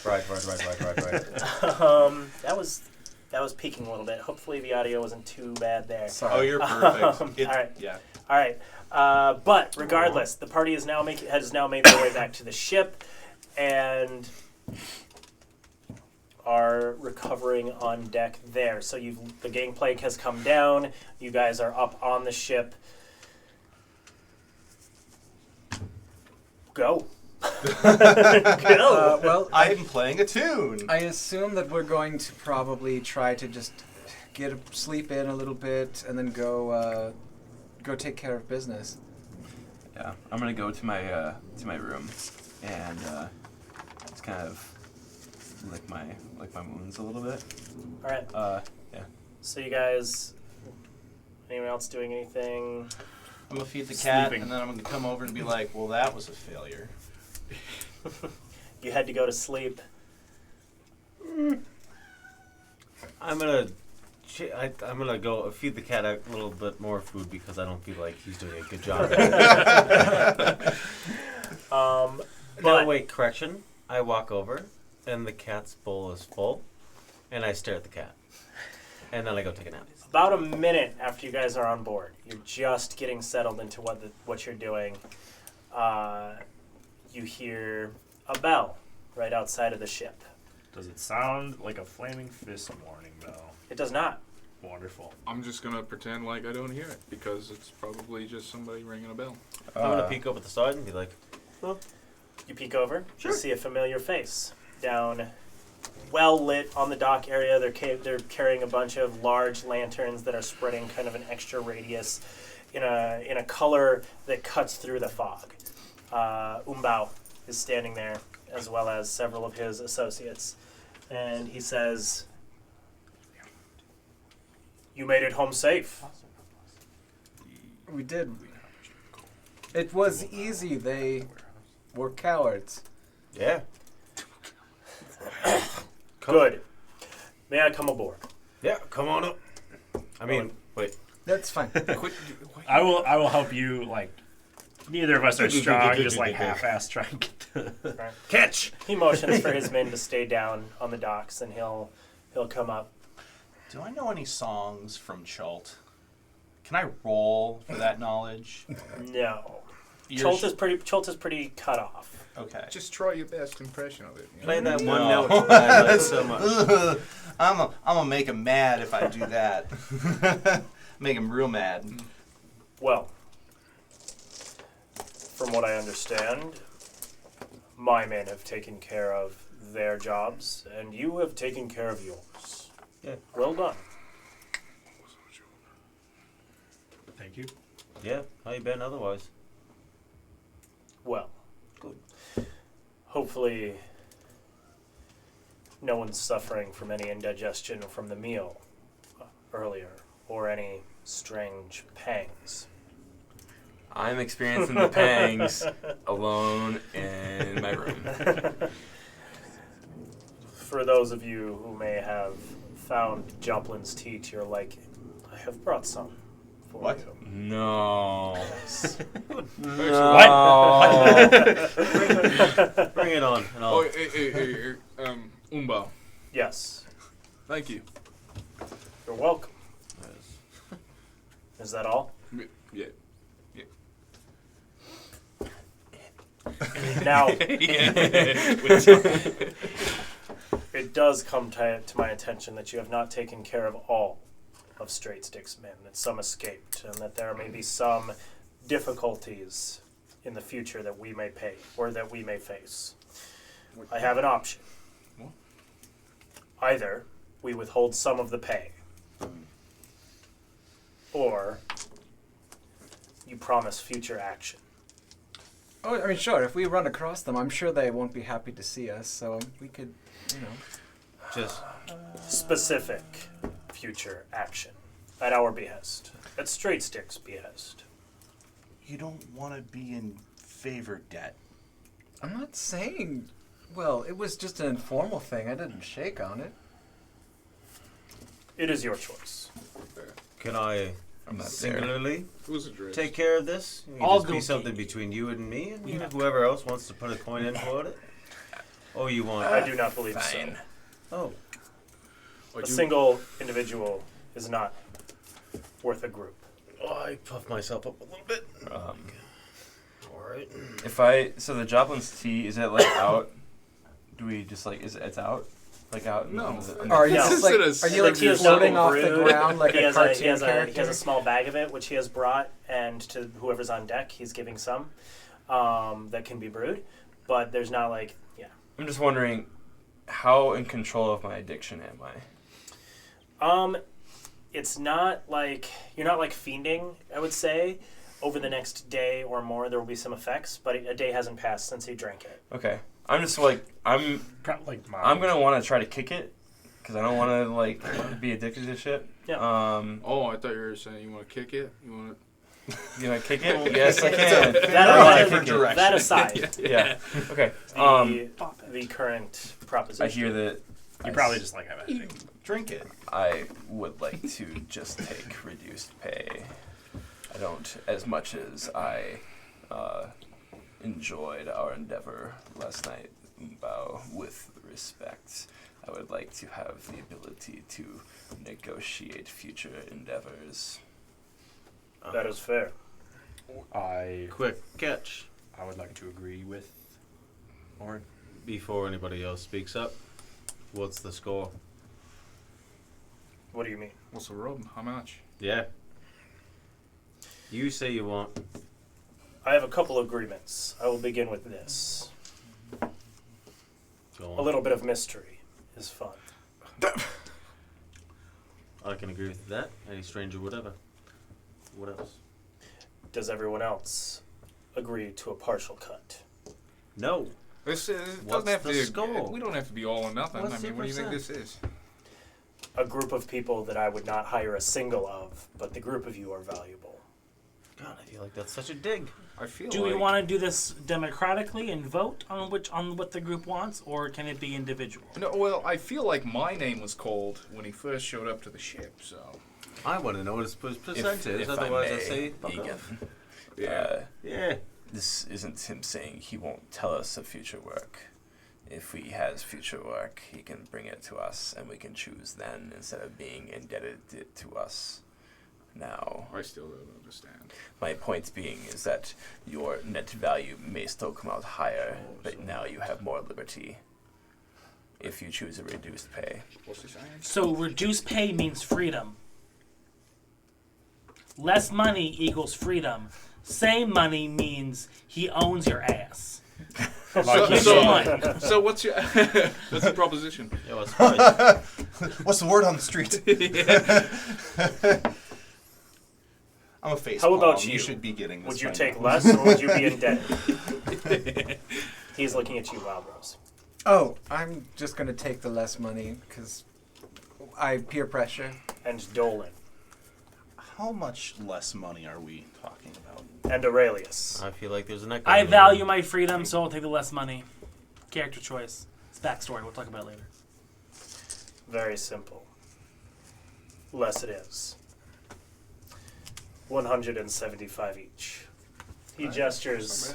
Right. That was peaking a little bit. Hopefully the audio wasn't too bad there. Sorry. Oh, you're perfect. All right. Yeah. All right. But regardless, the party has now made their way back to the ship, and are recovering on deck there. So the gangplank has come down. You guys are up on the ship. Go. Go. Well, I'm playing a tune. I assume that we're going to probably try to just sleep in a little bit and then go take care of business. Yeah, I'm gonna go to my room and just kind of lick my wounds a little bit. All right. Yeah. So you guys, anyone else doing anything? I'm gonna feed the cat, Sleeping. and then I'm gonna come over and be like, "Well, that was a failure." You had to go to sleep. I'm gonna go feed the cat a little bit more food because I don't feel like he's doing a good job. But No, wait, correction. I walk over, and the cat's bowl is full, and I stare at the cat. And then I go take a nap. about a minute after you guys are on board, you're just getting settled into what you're doing. You hear a bell right outside of the ship. Does it sound like a Flaming Fist warning bell? It does not. Wonderful. I'm just gonna pretend like I don't hear it because it's probably just somebody ringing a bell. I'm gonna peek over the side and be like, You peek over. You see a familiar face down, well lit on the dock area. They're carrying a bunch of large lanterns that are spreading kind of an extra radius in a color that cuts through the fog. Umbao is standing there, as well as several of his associates, and he says, "You made it home safe." We did. It was easy. They were cowards. yeah. Good. May I come aboard? Yeah, come on up. I mean, wait. That's fine. I will help you. Like, neither of us are strong. Just like half-ass try and get the Right. catch. He motions for his men to stay down on the docks, and he'll come up. Do I know any songs from Chult? Can I roll for that knowledge? No. You're Chult is pretty cut off. Okay. Just try your best impression of it. You know? Play that No. one note that I like so much. I'm gonna make him mad if I do that. Make him real mad. Well, from what I understand, my men have taken care of their jobs, and you have taken care of yours. Yeah. Well done. Thank you. Yeah, how you been otherwise? Well, Good. hopefully no one's suffering from any indigestion from the meal earlier, or any strange pangs. I'm experiencing the pangs alone in my room. For those of you who may have found Joplin's tea to your liking, I have brought some for What? you. No. Yes. No. Bring it on. And I'll, Oh, hey, Umba. Yes. Thank you. You're welcome. Is that all? Yeah. Now, it does come to my attention that you have not taken care of all of Straight Stick's men, that some escaped, and that there may be some difficulties in the future that we may pay, or that we may face. I have an option. What? Either we withhold some of the pay, or you promise future action. Oh, I mean, sure. If we run across them, I'm sure they won't be happy to see us. So we could, Just Specific future action at our behest, at Straight Stick's behest. You don't want to be in favor debt. I'm not saying. Well, it was just an informal thing. I didn't shake on it. It is your choice. can I I'm not there. singularly Who's addressed? take care of this? It I'll just be go something get- between you and me, and Yeah. whoever else wants to put a coin in for it. Oh, you want? I do not believe Fine. Oh, so. A single individual is not worth a group. I puffed myself up a little bit. Um, All right. so the Joplin's tea, is it like out? Do we just like, it's out? Like out? in No. the- Are you No. just like? Consider Are you Like like he has floating nothing off the brewed. ground like he a has cartoon he has character? he has a small bag of it which he has brought, and to whoever's on deck, he's giving some that can be brewed. But there's not like I'm just wondering, how in control of my addiction am I? It's not like you're not like fiending. I would say over the next day or more there will be some effects, but a day hasn't passed since he drank it. Okay. I'm just like, I'm gonna want to try to kick it, because I don't want to like be addicted to shit. Yeah. Oh, I thought you were saying you want to kick it. You want You want to kick it? Yes, I can. That aside, Yeah. Okay. the current proposition. I hear that. You probably just like have it. Drink it. I would like to just take reduced pay. I don't, as much as I enjoyed our endeavor last night, bow with respect. I would like to have the ability to negotiate future endeavors. That is fair. Quick catch I would like to agree with Lauren. before anybody else speaks up. What's the score? What do you mean? what's the rub? How much? Yeah. You say you want. I have a couple agreements. I will begin with this. Go on. A little bit of mystery is fun. I can agree with that. Any stranger would ever. What else? Does everyone else agree to a partial cut? No. This What's doesn't have the to. score? We don't have to be all or nothing. What's I mean, the what do you think percent? this is? A group of people that I would not hire a single of, but the group of you are valuable. God, I feel like that's such a dig. I feel Do like we want to do this democratically and vote on what the group wants, or can it be individual? No, well, I feel like my name was called when he first showed up to the ship. So I want to know what his percent is. if I Otherwise, may, I'll say fuck Egan, off. Yeah. this isn't him saying he won't tell us of future work. If he has future work, he can bring it to us, and we can choose then instead of being indebted to us now. I still don't understand. My point being is that your net value may still come out higher, but now you have more liberty if you choose a reduced pay. What's he saying? So reduced pay means freedom. Less money equals freedom. Same money means he owns your ass. So what's your what's the proposition? Yeah, well, surprise. What's the word on the street? I'm a face How about palm. you? You should be getting this. Would you by take now. less or would you be indebted? He's looking at you, Wild Rose. Oh, I'm just gonna take the less money because I peer pressure. And Dolan. How much less money are we talking about? And Aurelius. I feel like there's an echo. I in the value room. my freedom, so I'll take the less money. Character choice. It's backstory. We'll talk about it later. Very simple. Less it is. 175 each. He gestures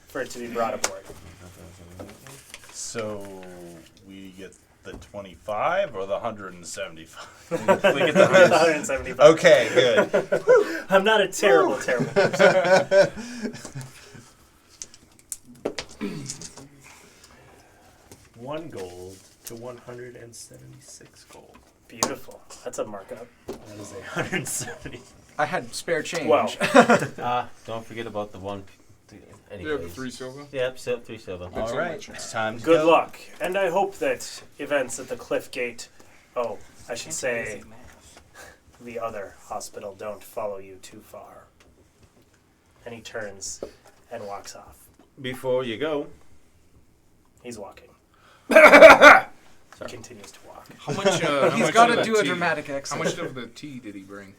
for it to be brought aboard. So we get the 25 or the 175? We get the 175. Okay, good. I'm not a terrible person. One gold to 176 gold. Beautiful. That's a markup. That is 170. I had spare change. Well, Don't forget about the one. You have the 3 silver. Yep, 3 silver. Good All right, silver. it's time to good go. luck. And I hope that events at the Cliff Gate, I should say the other hospital don't follow you too far. And he turns and walks off. Before you go, He's walking. He continues to walk. How much? How He's much got of to the do a tea- dramatic How exit. much of the tea did he bring?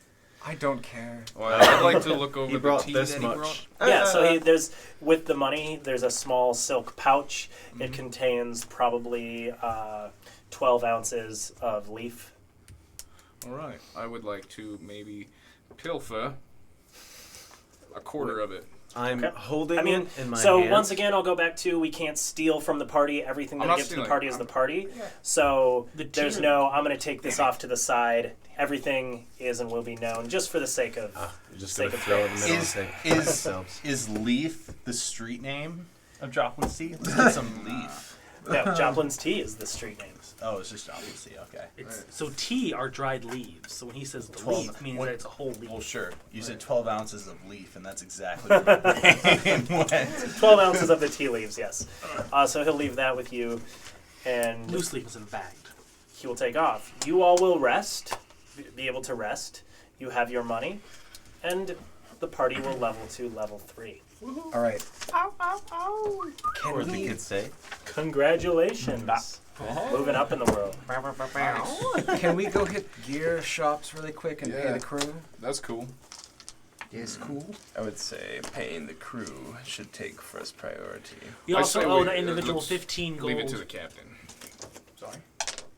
I don't care. Well, I'd like to look over he the brought tea this that he much. brought. Yeah, so there's with the money. There's a small silk pouch. It contains probably 12 ounces of leaf. All right, I would like to maybe pilfer a quarter of it. I'm Okay. holding I mean, it in my so hand. once again, I'll go back to we can't steal from the party. Everything I'm that I not give to the stealing. party is the I'm- party. So The there's tier- no. I'm going to take this off to the side. Everything is and will be known, just for the sake of. You're just Sake gonna of throw it in the middle and Is say, is ourselves. is Leaf the street name of Joplin's Tea? Let's get some Leaf. No, Joplin's Tea is the street name. Oh, it's just Joplin's Tea. Okay. It's, so tea are dried leaves. So when he says the 12 leaf, means what- that it's a whole leaf. Well, sure. You said 12 ounces of Leaf, and that's exactly what my brain went. 12 ounces of the tea leaves, yes. So he'll leave that with you, and Loose leaf is in bagged. he will take off. You all will rest, be able to rest. You have your money, and the party will level to level 3. All right. Or as the kids say. Congratulations. Moving up in the world. Can we go hit gear shops really quick and pay Yeah. the crew? That's cool. Is cool. I would say paying the crew should take first priority. We I also say owe we- the individual let's 15 gold. Leave it to the captain. Sorry.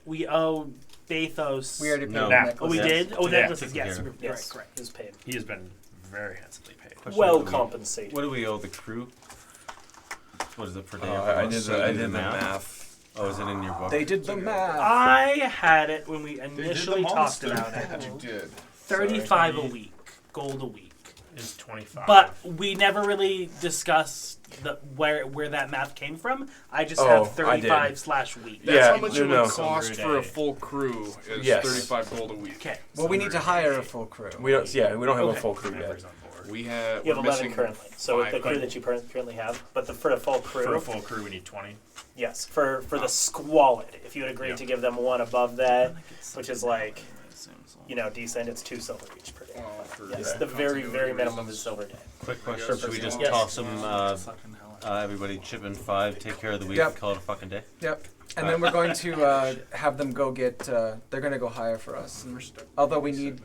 We owe Bathos. We already paid No. the Oh, necklace. we Yes. did? Oh, Yeah. that was yes. Here. You're Yes, right, correct. he was paid. He has been very handsomely paid. Question, Well what do we- compensated. What do we owe the crew? What is it per day? I did the math. Oh, is it in your book? They did the math. I had it when we initially talked about it. You did. 35 a week, gold a week. Is 25. But we never really discussed where that math came from. I just Oh, have I did. 35/week. That's Yeah, how much no, it would no. cost Silver for a day. full crew is Yes. 35 gold a week. Okay. Well, we need to hire a full crew. We don't. Yeah, we don't have Okay. a full crew yet. members on board. We have You have we're 11 missing currently. So with the 5. crew that you currently have, but for the full crew, For a full crew, we need 20. yes, for the squalid, if you would agree Yeah. to give them one above that, which is like, decent, it's 2 silver each per day. Well, for Yes, yeah, the very, continuity very minimum is reasons. silver day. Quick I guess question. Should we that's just Yes. toss them, Fucking hell. everybody chip in 5, take care of the week, Yep. call it a fucking day? Yep. And then we're going to have them go get. They're going to go hire for us. Although we need.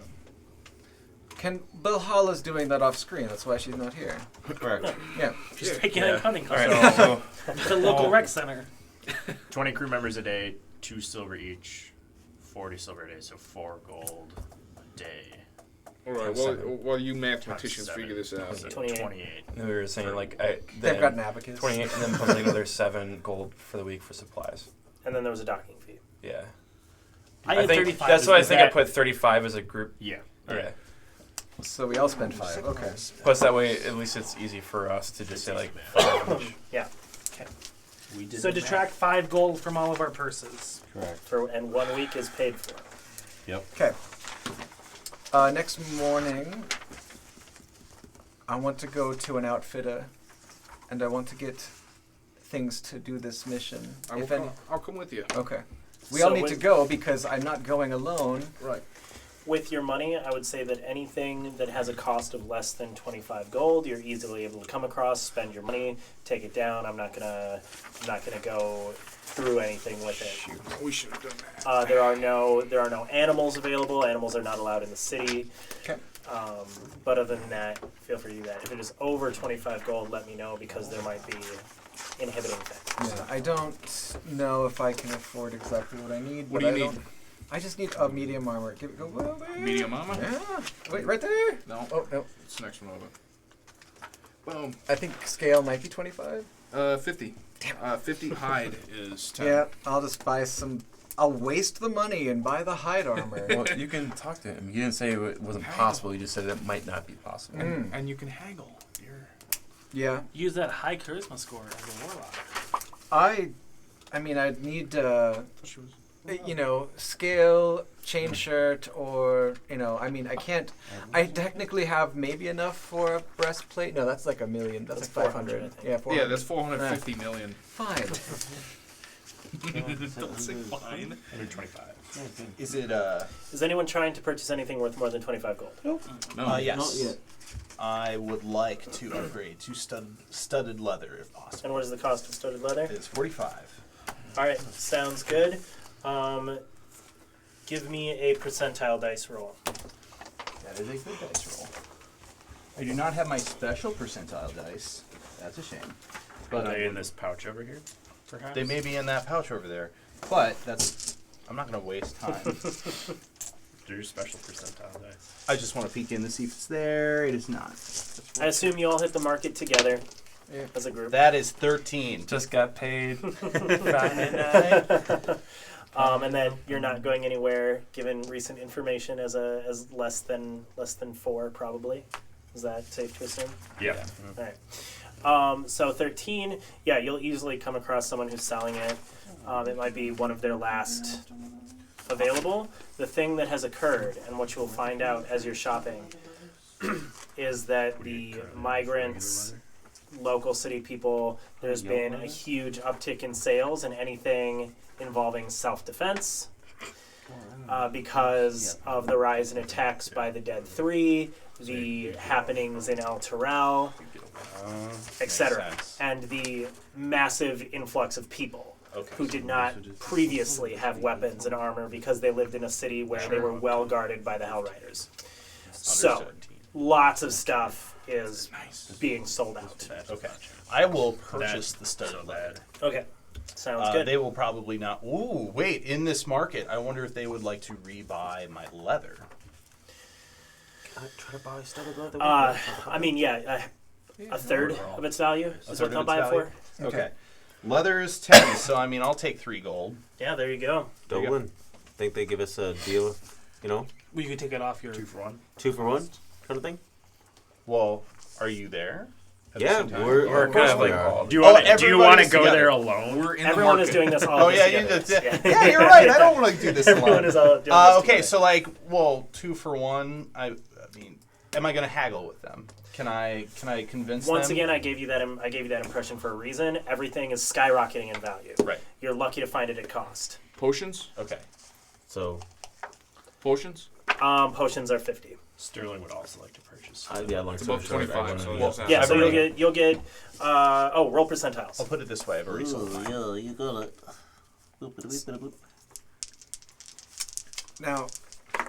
Bilhala's doing that off screen. That's why she's not here. Correct. Yeah. Just taking Yeah. a hunting All cost. right. So The local rec center. 20 crew members a day, 2 silver each, 40 silver a day, so 4 gold a day. All right. Times Well, 7. while you mathematicians Times figure this out. So 28. 28. we were saying like They've got an abacus. 28, and then plus like another 7 gold for the week for supplies. And then there was a docking fee. Yeah. I had think 35. that's why I Is think I that- put 35 as a group. Yeah. Yeah. So we all spend 5. Okay. Plus that way, at least it's easy for us to just say like 5 each. Yeah. We did So the detract 5 gold from all of our purses. Correct. And 1 week is paid for. Okay. Next morning, I want to go to an outfitter, and I want to get things to do this mission. I'll come with you. Okay. We So all need with- to go because I'm not going alone. Right. With your money, I would say that anything that has a cost of less than 25 gold, you're easily able to come across, spend your money, take it down. I'm not gonna go through anything with it. We should have done that. There are no animals available. Animals are not allowed in the city. Okay. But other than that, feel free to do that. If it is over 25 gold, let me know because there might be inhibiting factors. Yeah, I don't know if I can afford exactly what I need. What but do you I need? don't- I just need medium armor. Give it go. Wait. Medium armor? Yeah. Wait, right there. No. Oh no. It's the next one over. Boom. I think scale might be 25. 50. 50 hide is 10. Yeah. I'll just buy some. I'll waste the money and buy the hide armor. Well, you can talk to him. You didn't say it wasn't possible. You just said it might not be possible. Mm. And you can haggle. Yeah. Use that high charisma score as a warlock. I mean, I'd need, scale, chain shirt, or, I mean, I can't. I technically have maybe enough for a breastplate. No, that's like $1 million. That's like 500. 400, I think. Yeah, 400. Yeah, that's 450 million. Fine. Don't say fine. 125. Is it Is anyone trying to purchase anything worth more than 25 gold? No. yes. Not yet. I would like to upgrade to studded leather if possible. And what is the cost of studded leather? It's 45. All right, sounds good. Give me a percentile dice roll. That is a good dice roll. I do not have my special percentile dice. That's a shame. But But are they in this pouch over here, perhaps? they may be in that pouch over there. But that's. I'm not going to waste time. Do your special percentile dice. I just want to peek in to see if it's there. It is not. I assume you all hit the market together Yeah. as a group. That is 13. Just got paid Friday night. And then you're not going anywhere, given recent information, as less than 4 probably. Is that safe to assume? Yeah. All right. So 13, yeah, you'll easily come across someone who's selling it. It might be one of their last available. The thing that has occurred, and what you'll find out as you're shopping, is that the migrants, local city people, there's been a huge uptick in sales and anything involving self-defense because of the rise in attacks by the Dead Three, the happenings in El Terrell, etc., Makes sense. and the massive influx of people who did not previously have weapons and armor because they lived in a city where they were well guarded by the Hell Riders. So, Understood. lots of stuff is being sold out. Okay. I will purchase the studded leather. Okay, sounds good. They will probably not. Ooh, wait. In this market, I wonder if they would like to rebuy my leather. Can I try to buy studded leather? I mean, yeah, a third of its value is what they'll buy it for. Okay. Leather is 10, so I mean, I'll take 3 gold. Yeah, there you go. Dolan, think they give us a deal, you know, Well, you could take it off your. 2 for 1. 2 for 1 kind of thing? Well, are you there? at the Yeah, same time? we're Or kind of like all. Do you Oh, want to everybody's go together. there alone? We're in Everyone the is market. doing this all Oh this yeah, together. yeah, you're right. I don't want to do this Everyone alone. is all doing this Okay, together. so like, well, 2 for 1. I mean, am I going to haggle with them? Can I convince them? Once again, I gave you that impression for a reason. Everything is skyrocketing in value. Right. You're lucky to find it at cost. Potions? Okay. So, Potions? Potions are 50. Sterling would also like to purchase. yeah, long It's about 25, so Well, just Yeah, ask. so you'll get roll percentiles. I'll put it this way. I've already sold mine. yeah, you got it. Now,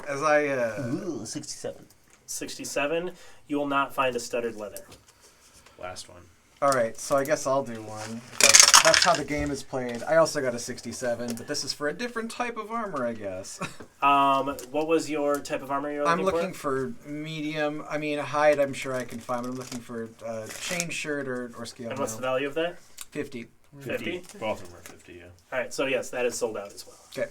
as I 67. 67. You will not find a studded leather. Last one. all right, so I guess I'll do one. That's how the game is played. I also got a 67, but this is for a different type of armor, I guess. What was your type of armor you're looking I'm for? looking for medium. I mean, hide. I'm sure I can find, but I'm looking for chain shirt or scale. And what's the mail. value of that? 50. 50? Both of them are 50, yeah. All right, so yes, that is sold out as well. Okay.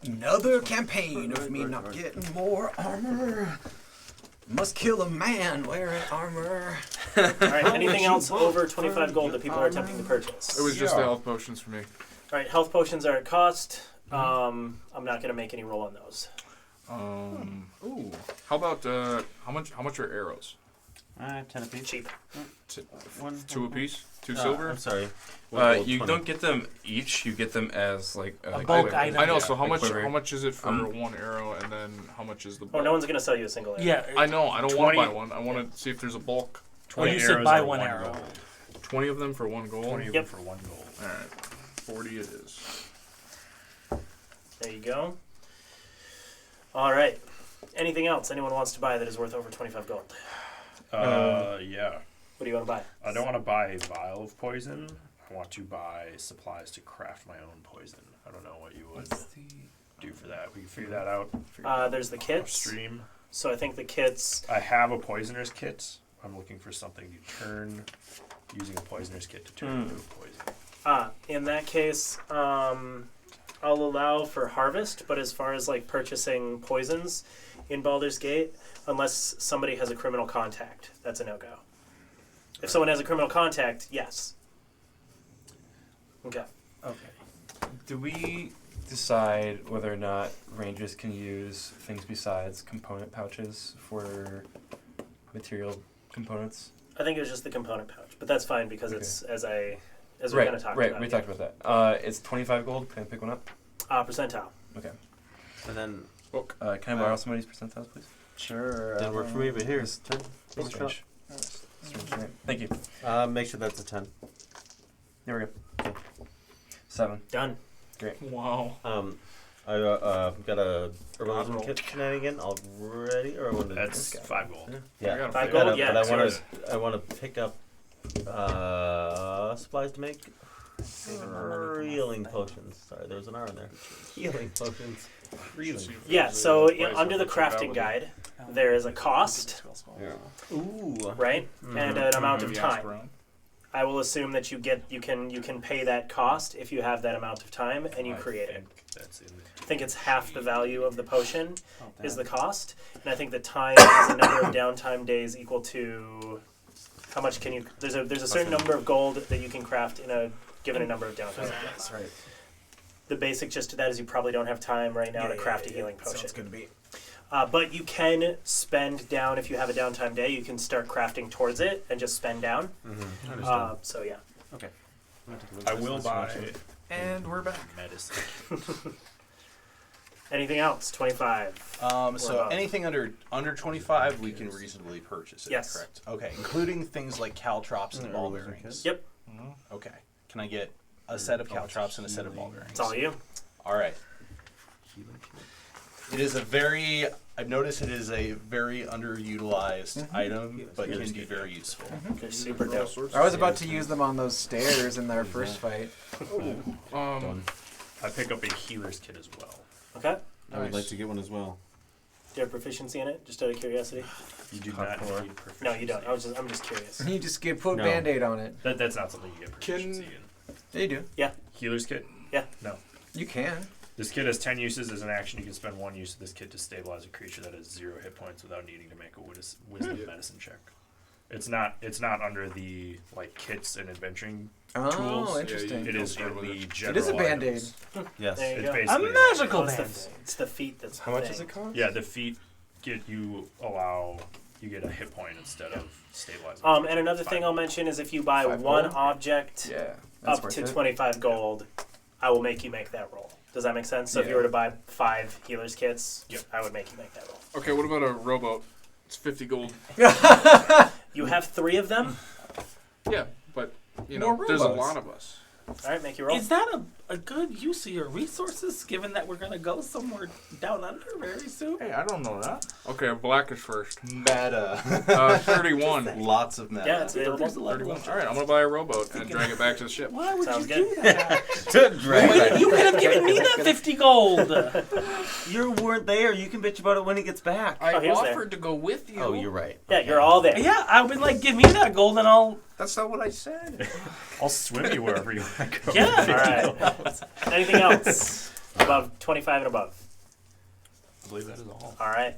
Another campaign of me not getting more armor. Must kill a man wearing armor. All right, anything else over 25 gold that people are attempting to purchase? It was just the health potions for me. All right, health potions are at cost. I'm not going to make any roll on those. Ooh. How about how much are arrows? 10 apiece. Cheap. One, 2 apiece? 2 silver? I'm sorry. You don't get them each. You get them as like A bulk item. I know. Yeah, So how like much? quiver. How much is it for 1 arrow, and then how much is the? Oh, Bulk? no one's going to sell you a single arrow. Yeah. I know. I don't want to 20 buy one. I want to see if there's a bulk. 20 you said arrows buy are 1 arrow. gold. 20 of them for 1 gold. 20 of Yep. them for 1 gold. All right. 40 it is. There you go. All right. Anything else anyone wants to buy that is worth over 25 gold? Yeah. What do you want to buy? I don't want to buy a vial of poison. I want to buy supplies to craft my own poison. I don't know what you would do for that. We can figure that out. There's the kits. Stream. So I think the kits. I have a poisoner's kit. I'm looking for something to turn, using a poisoner's kit to turn into poison. In that case, I'll allow for harvest, but as far as like purchasing poisons in Baldur's Gate, unless somebody has a criminal contact, that's a no-go. If someone has a criminal contact, yes. Okay. Okay. Do we decide whether or not rangers can use things besides component pouches for material components? I think it was just the component pouch, but that's fine because Okay. it's, as I as we're going to talk about. Right, we talked about that. It's 25 gold. Can I pick one up? Percentile. Okay. And then Can I borrow somebody's percentiles, please? Sure. didn't work for me, but here. 10. Strange. Thank you. Make sure that's a 10. Here we go. 7. Done. Wow. I got a herbalism kit shenanigan already, or I wanted That's 5 gold. yeah. I got a 5 fail. gold, yeah. But it's I want to pick up supplies to make healing potions. Sorry, there was an R in there. Healing potions. Yeah, so under the crafting guide, there is a cost, Ooh. right, and an amount of Maybe time. aspirin. I will assume that you can pay that cost if you have that amount of time and you create it. That's in the I think it's half the value of the potion is the cost, and I think the time is the number of downtime days equal to how much can you. There's a certain number of gold that you can craft in a given a number of downtime days. That's right. The basic gist to that is you probably don't have time right now to craft a healing potion. Sounds good to me. But you can spend down if you have a downtime day. You can start crafting towards it and just spend down. So yeah. Okay. I will buy And we're back. medicine. Anything else? 25. So above. anything under 25, we can reasonably purchase it. Yes. Correct. Okay, including things like caltrops and ball bearings. Yep. Okay. Can I get a set of caltrops and a set of ball bearings? It's all you. All right. It is I've noticed it is a very underutilized item, but can be very useful. They're super dope. I was about to use them on those stairs in our first fight. I pick up a healer's kit as well. Okay. I would like to get one as well. Do you have proficiency in it? Just out of curiosity. You do not need proficiency. No, you don't. I'm just curious. You just put No. Band-Aid on it. That's not something you get proficiency in. Yeah, you do. Healer's kit? Yeah. No. You can. This kit has 10 uses. As an action, you can spend 1 use of this kit to stabilize a creature that has 0 hit points without needing to make a wisdom medicine check. It's not under the kits and adventuring Oh, tools. interesting. It is in start with the it. general It is a Band-Aid. items. Yes. There you It's go. basically A magical It's band. it's the feat that's How the much thing. does it cost? Yeah, the feet get you get a hit point instead of stabilizing. And another thing I'll mention is if you buy 5 one gold? object Yeah. That's up worth to it. 25 gold, I will make you make that roll. Does that make sense? So if you Yeah. were to buy 5 healer's kits, Yep. I would make you make that roll. Okay, what about a rowboat? It's 50 gold. You have 3 of them? Yeah, but More there's a robots. lot of us. All right, make your roll. Is that a good use of your resources, given that we're going to go somewhere down under very soon? Hey, I don't know that. Okay, black is first. Meta. 31. Lots of meta. Yeah, it's There's a available. lot of 31. All right, I'm gonna buy a rowboat and drag it back to the ship. Why would Sounds you good. do that? Drag You could have given me that 50 gold. You weren't there. You can bitch about it when he gets back. I Oh, he was there. offered to go with you. Oh, you're right. Yeah, you're all there. Yeah, I would give me that gold and I'll. That's not what I said. I'll swim you wherever you want to go. Yeah. All right. Anything else above 25 and above? I believe that is all. All right.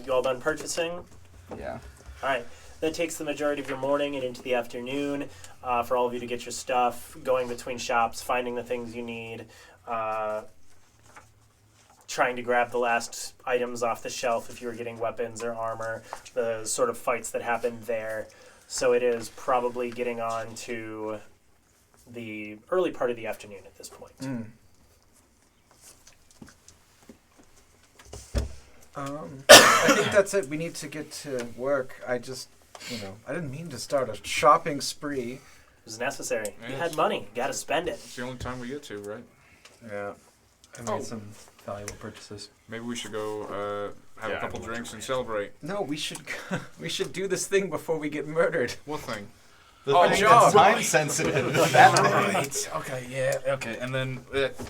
You all done purchasing? Yeah. All right. That takes the majority of your morning and into the afternoon for all of you to get your stuff, going between shops, finding the things you need, trying to grab the last items off the shelf if you were getting weapons or armor, the sort of fights that happened there. So it is probably getting on to the early part of the afternoon at this point. I think that's it. We need to get to work. I just, I didn't mean to start a shopping spree. It was necessary. You Yes. had money. Got to spend it. It's the only time we get to, right? Yeah. I made some valuable purchases. Maybe we should go have Yeah, a couple I will drinks try and it. celebrate. No, we should do this thing before we get murdered. What thing? The Oh, thing job. that's time sensitive. That thing. Right. Okay. Yeah. Okay. And then,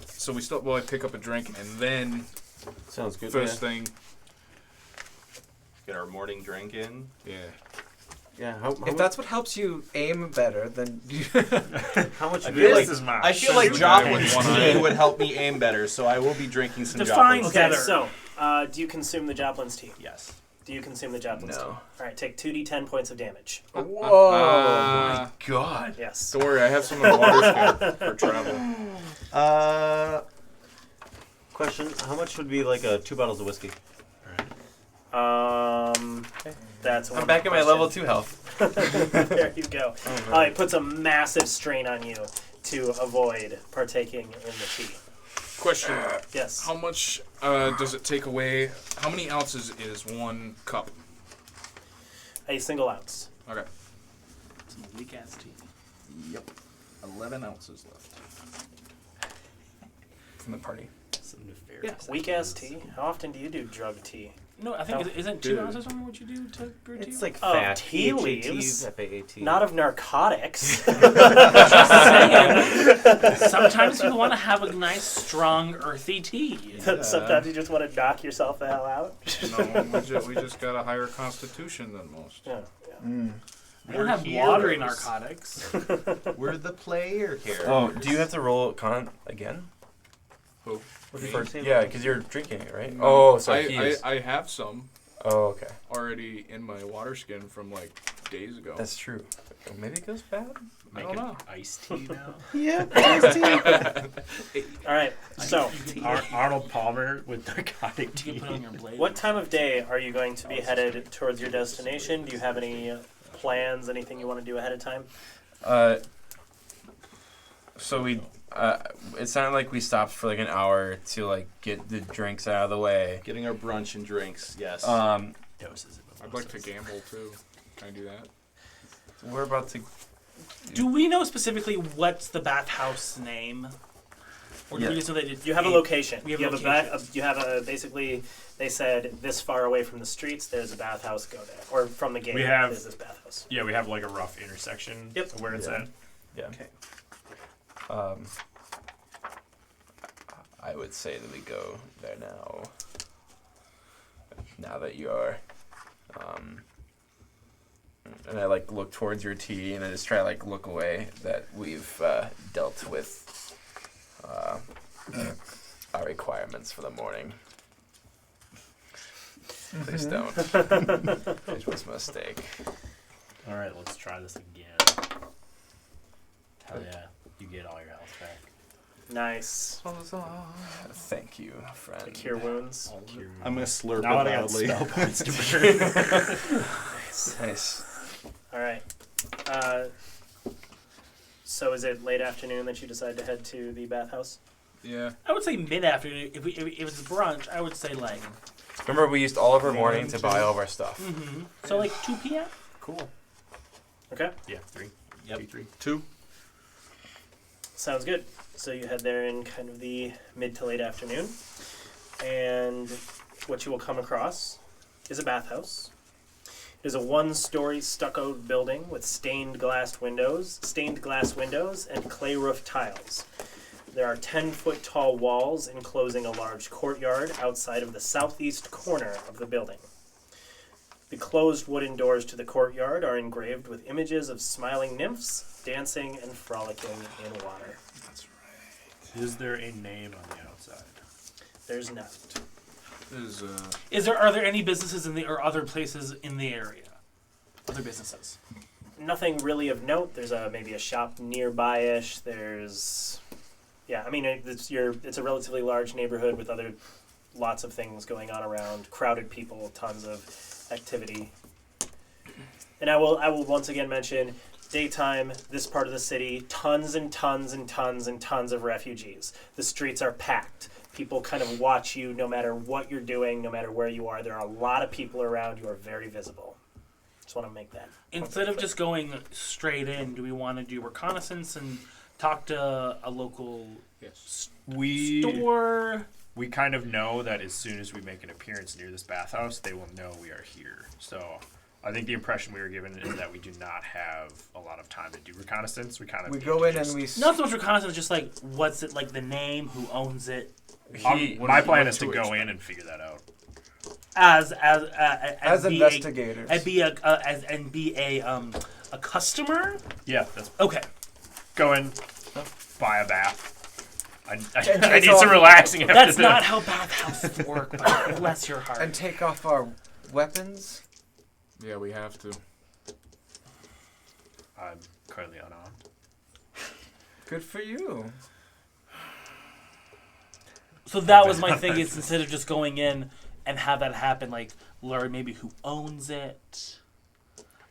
so we still I pick up a drink and then Sounds good. first thing. Get our morning drink in. Yeah. Yeah. How If that's what helps you aim better, then how much? I do feel you like is mine. I feel like Scissors Jock guy would, with one eye. would help me aim better, so I will be drinking some Define Joplins. Okay, Better. so do you consume the Joplin's tea? Yes. Do you consume the Joplin's tea? No. All right, take 2d10 points of damage. whoa. God. Yes. Don't worry, I have some in the water skin for travel. Question: how much would be 2 bottles of whiskey? That's one I'm back at my question. level 2 health. There you go. It puts a massive strain on you to avoid partaking in the tea. Question. Yes. How much does it take away? How many ounces is 1 cup? A single ounce. Okay. Some weak ass tea. Yep. 11 ounces left. From the party. Some nefarious Weak ass ideas. tea. How often do you do drug tea? No, I think Oh, isn't 2 ounces something what you do to brew tea? It's like Oh, fat. tea T-H-A-T, leaves. F-A-A-T. Not of narcotics. Just saying. Sometimes you want to have a nice, strong, earthy tea. Sometimes you just want to knock yourself the hell out. No, we just got a higher constitution than most. Yeah. We don't have heroes. watery narcotics. We're the player characters. Oh, do you have to roll con again? Who? For, Me? yeah, because you're drinking it, right? No, Oh, so he's. I have some Oh, okay. already in my water skin from like days ago. That's true. Maybe it goes bad? I don't know. Iced tea now. All right. So, Arnold Palmer with narcotic You tea. can put on your blade. what time of day are you going to be headed towards your destination? Do you have any plans? Anything you want to do ahead of time? So we, it sounded like we stopped for like an hour to like get the drinks out of the way. Getting our brunch and drinks, yes. Doses of I'd like to gamble too. Can I do that? We're about to. Do we know specifically what's the bathhouse name? Or do Yeah. we just know that it's You have a location. We have you a have you have a basically. They said this far away from the streets, there's a bathhouse. Go there, or from the gate. We have- there's this bathhouse. Yeah, we have like a rough intersection Yep. of where it's Yeah. at. Yeah. Okay. I would say that we go there now. Now that you're, and I like look towards your tea, and I just try to like look away that we've dealt with our requirements for the morning. Please don't. It was a mistake. All right, let's try this again. Hell yeah, you get all your health back. Nice. Thank you, friend. To cure wounds. I'm going to slurp Now it that I got loudly. spell points to burn. Nice. All right. So is it late afternoon that you decide to head to the bathhouse? Yeah. I would say mid-afternoon. If it's brunch, I would say like... Remember, we used all of our morning to buy all of our stuff. So like 2 p.m.? Cool. Okay. Yeah, 3. Yep. 3. 2. Sounds good. So you head there in kind of the mid to late afternoon. And what you will come across is a bathhouse. It is a one-story stuccoed building with stained glass windows, and clay roof tiles. There are 10-foot tall walls enclosing a large courtyard outside of the southeast corner of the building. The closed wooden doors to the courtyard are engraved with images of smiling nymphs dancing and frolicking in water. Is there a name on the outside? There's not. Is Are there any businesses or other places in the area? Other businesses? Nothing really of note. There's maybe a shop nearby-ish. There's, yeah. I mean, it's a relatively large neighborhood with lots of things going on around. Crowded people, tons of activity. And I will once again mention, daytime, this part of the city, tons and tons and tons and tons of refugees. The streets are packed. People kind of watch you no matter what you're doing, no matter where you are. There are a lot of people around. You are very visible. Just want to make that. Instead of just going straight in, do we want to do reconnaissance and talk to a local store? We kind of know that as soon as we make an appearance near this bathhouse, they will know we are here. So I think the impression we were given is that we do not have a lot of time to do reconnaissance. We kind of We need go to in just- and we. Not so much reconnaissance, just like what's it like the name, who owns it, My plan is to go in and figure that out. As be investigators. and be a customer. Yeah, that's Okay. go in, buy a bath. I take need some off- relaxing after That's this. not how bathhouses work. But bless your heart. And take off our weapons. Yeah, we have to. I'm currently unarmed. Good for you. So that was my thing. Is instead of just going in and have that happen, like learn maybe who owns it.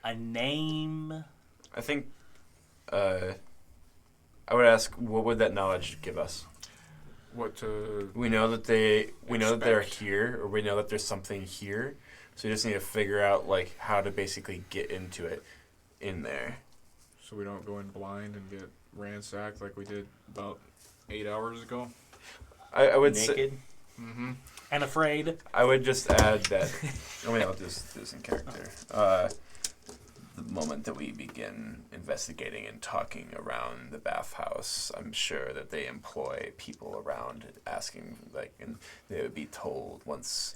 a name? I think I would ask, what would that knowledge give us? What We know that they're Expect. here, or we know that there's something here. So we just need to figure out like how to basically get into it in there. so we don't go in blind and get ransacked like we did about 8 hours ago? I would say, Naked. Mm-hmm. And afraid? I would just add that. I'll do this in character. The moment that we begin investigating and talking around the bathhouse, I'm sure that they employ people around asking, and they would be told once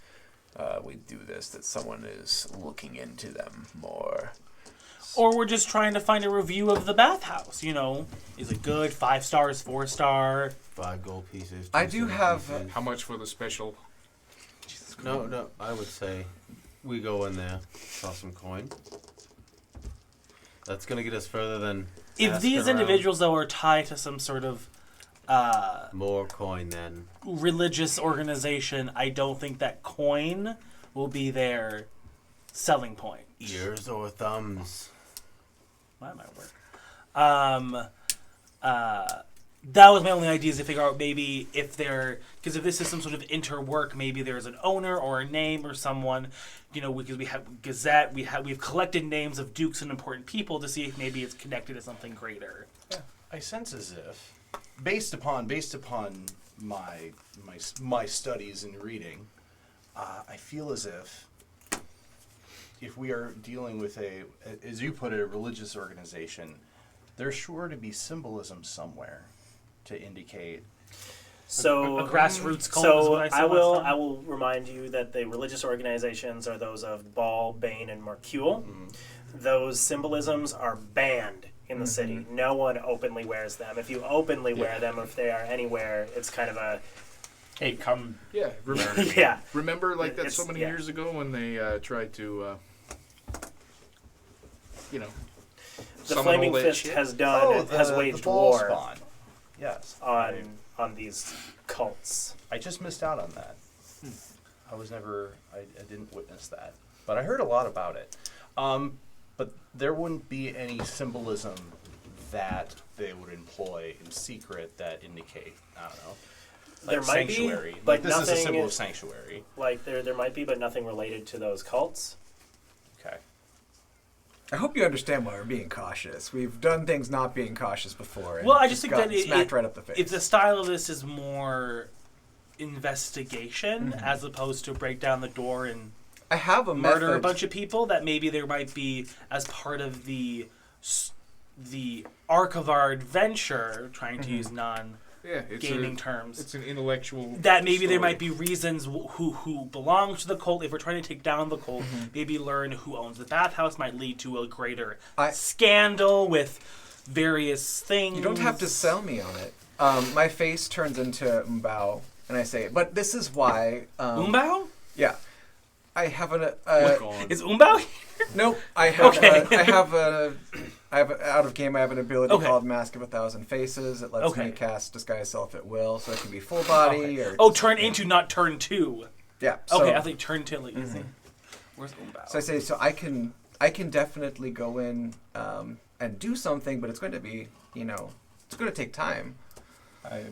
we do this that someone is looking into them more. Or we're just trying to find a review of the bathhouse, you know? Is it good? 5 stars, 4 star? 5 gold pieces. I 2 do silver have, pieces. How much for the special? No, I would say we go in there, toss some coin. That's gonna get us further than. If asking these around. individuals, though, are tied to some sort of More coin than. religious organization, I don't think that coin will be their selling point. Ears or thumbs? That might work. That was my only idea, is to figure out maybe if they're, because if this is some sort of interwork, maybe there's an owner or a name or someone, you know, because we have Gazette, we've collected names of dukes and important people to see if maybe it's connected to something greater. I sense as if, based upon my studies and reading, I feel as if we are dealing with as you put it, a religious organization, there's sure to be symbolism somewhere to indicate. So A grassroots cult is So what I said I last time. will remind you that the religious organizations are those of Baal, Bane, and Mercule. Those symbolisms are banned in the city. No one openly wears them. If you openly wear them, if they are anywhere, it's kind of a Hey, come. Yeah. Remember, yeah. remember like that It's- so many yeah. years ago when they tried to, The summon Flaming all that Fist shit? has waged ball war spawn. Yes. on these cults. I just missed out on that. I didn't witness that, but I heard a lot about it. But there wouldn't be any symbolism that they would employ in secret that indicate, I don't know, like There might be, sanctuary. but Like this is a nothing- symbol of sanctuary. Like there might be, but nothing related to those cults. Okay. I hope you understand why we're being cautious. We've done things not being cautious before. And Well, I just think gotten that smacked right up the face. if the style of this is more investigation as opposed to break down the door and I have a murder method. a bunch of people, that maybe there might be, as part of the arc of our adventure, trying to use yeah, it's non-gaming terms, It's an intellectual. that maybe there story. might be reasons who belong to the cult. If we're trying to take down the cult, maybe learn who owns the bathhouse might lead to a greater scandal with various things. You don't have to sell me on it. My face turns into Mbao, and I say, but this is why. Umbao? Yeah. I have an. Look on. Is Umbao? Nope. I have. Okay. I have out of game. I have an ability Okay. called Mask of 1,000 Faces. It lets Okay. me cast Disguise Self at will, so it can be full body or. Oh, turn into, not turn to. Yeah. So, Okay, I think turn to. Like, where's Umbao? So I say, so I can definitely go in and do something, but it's going to be, it's going to take time. I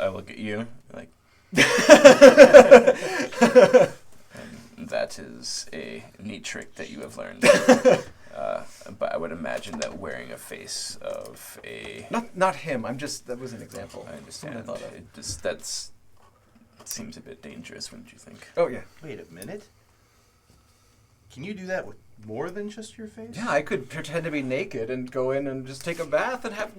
look at you like. And that is a neat trick that you have learned. But I would imagine that wearing a face of a. Not him. That was an example. I understand. Someone thought of. It seems a bit dangerous, wouldn't you think? Oh yeah. Wait a minute. Can you do that with more than just your face? Yeah, I could pretend to be naked and go in and just take a bath and have.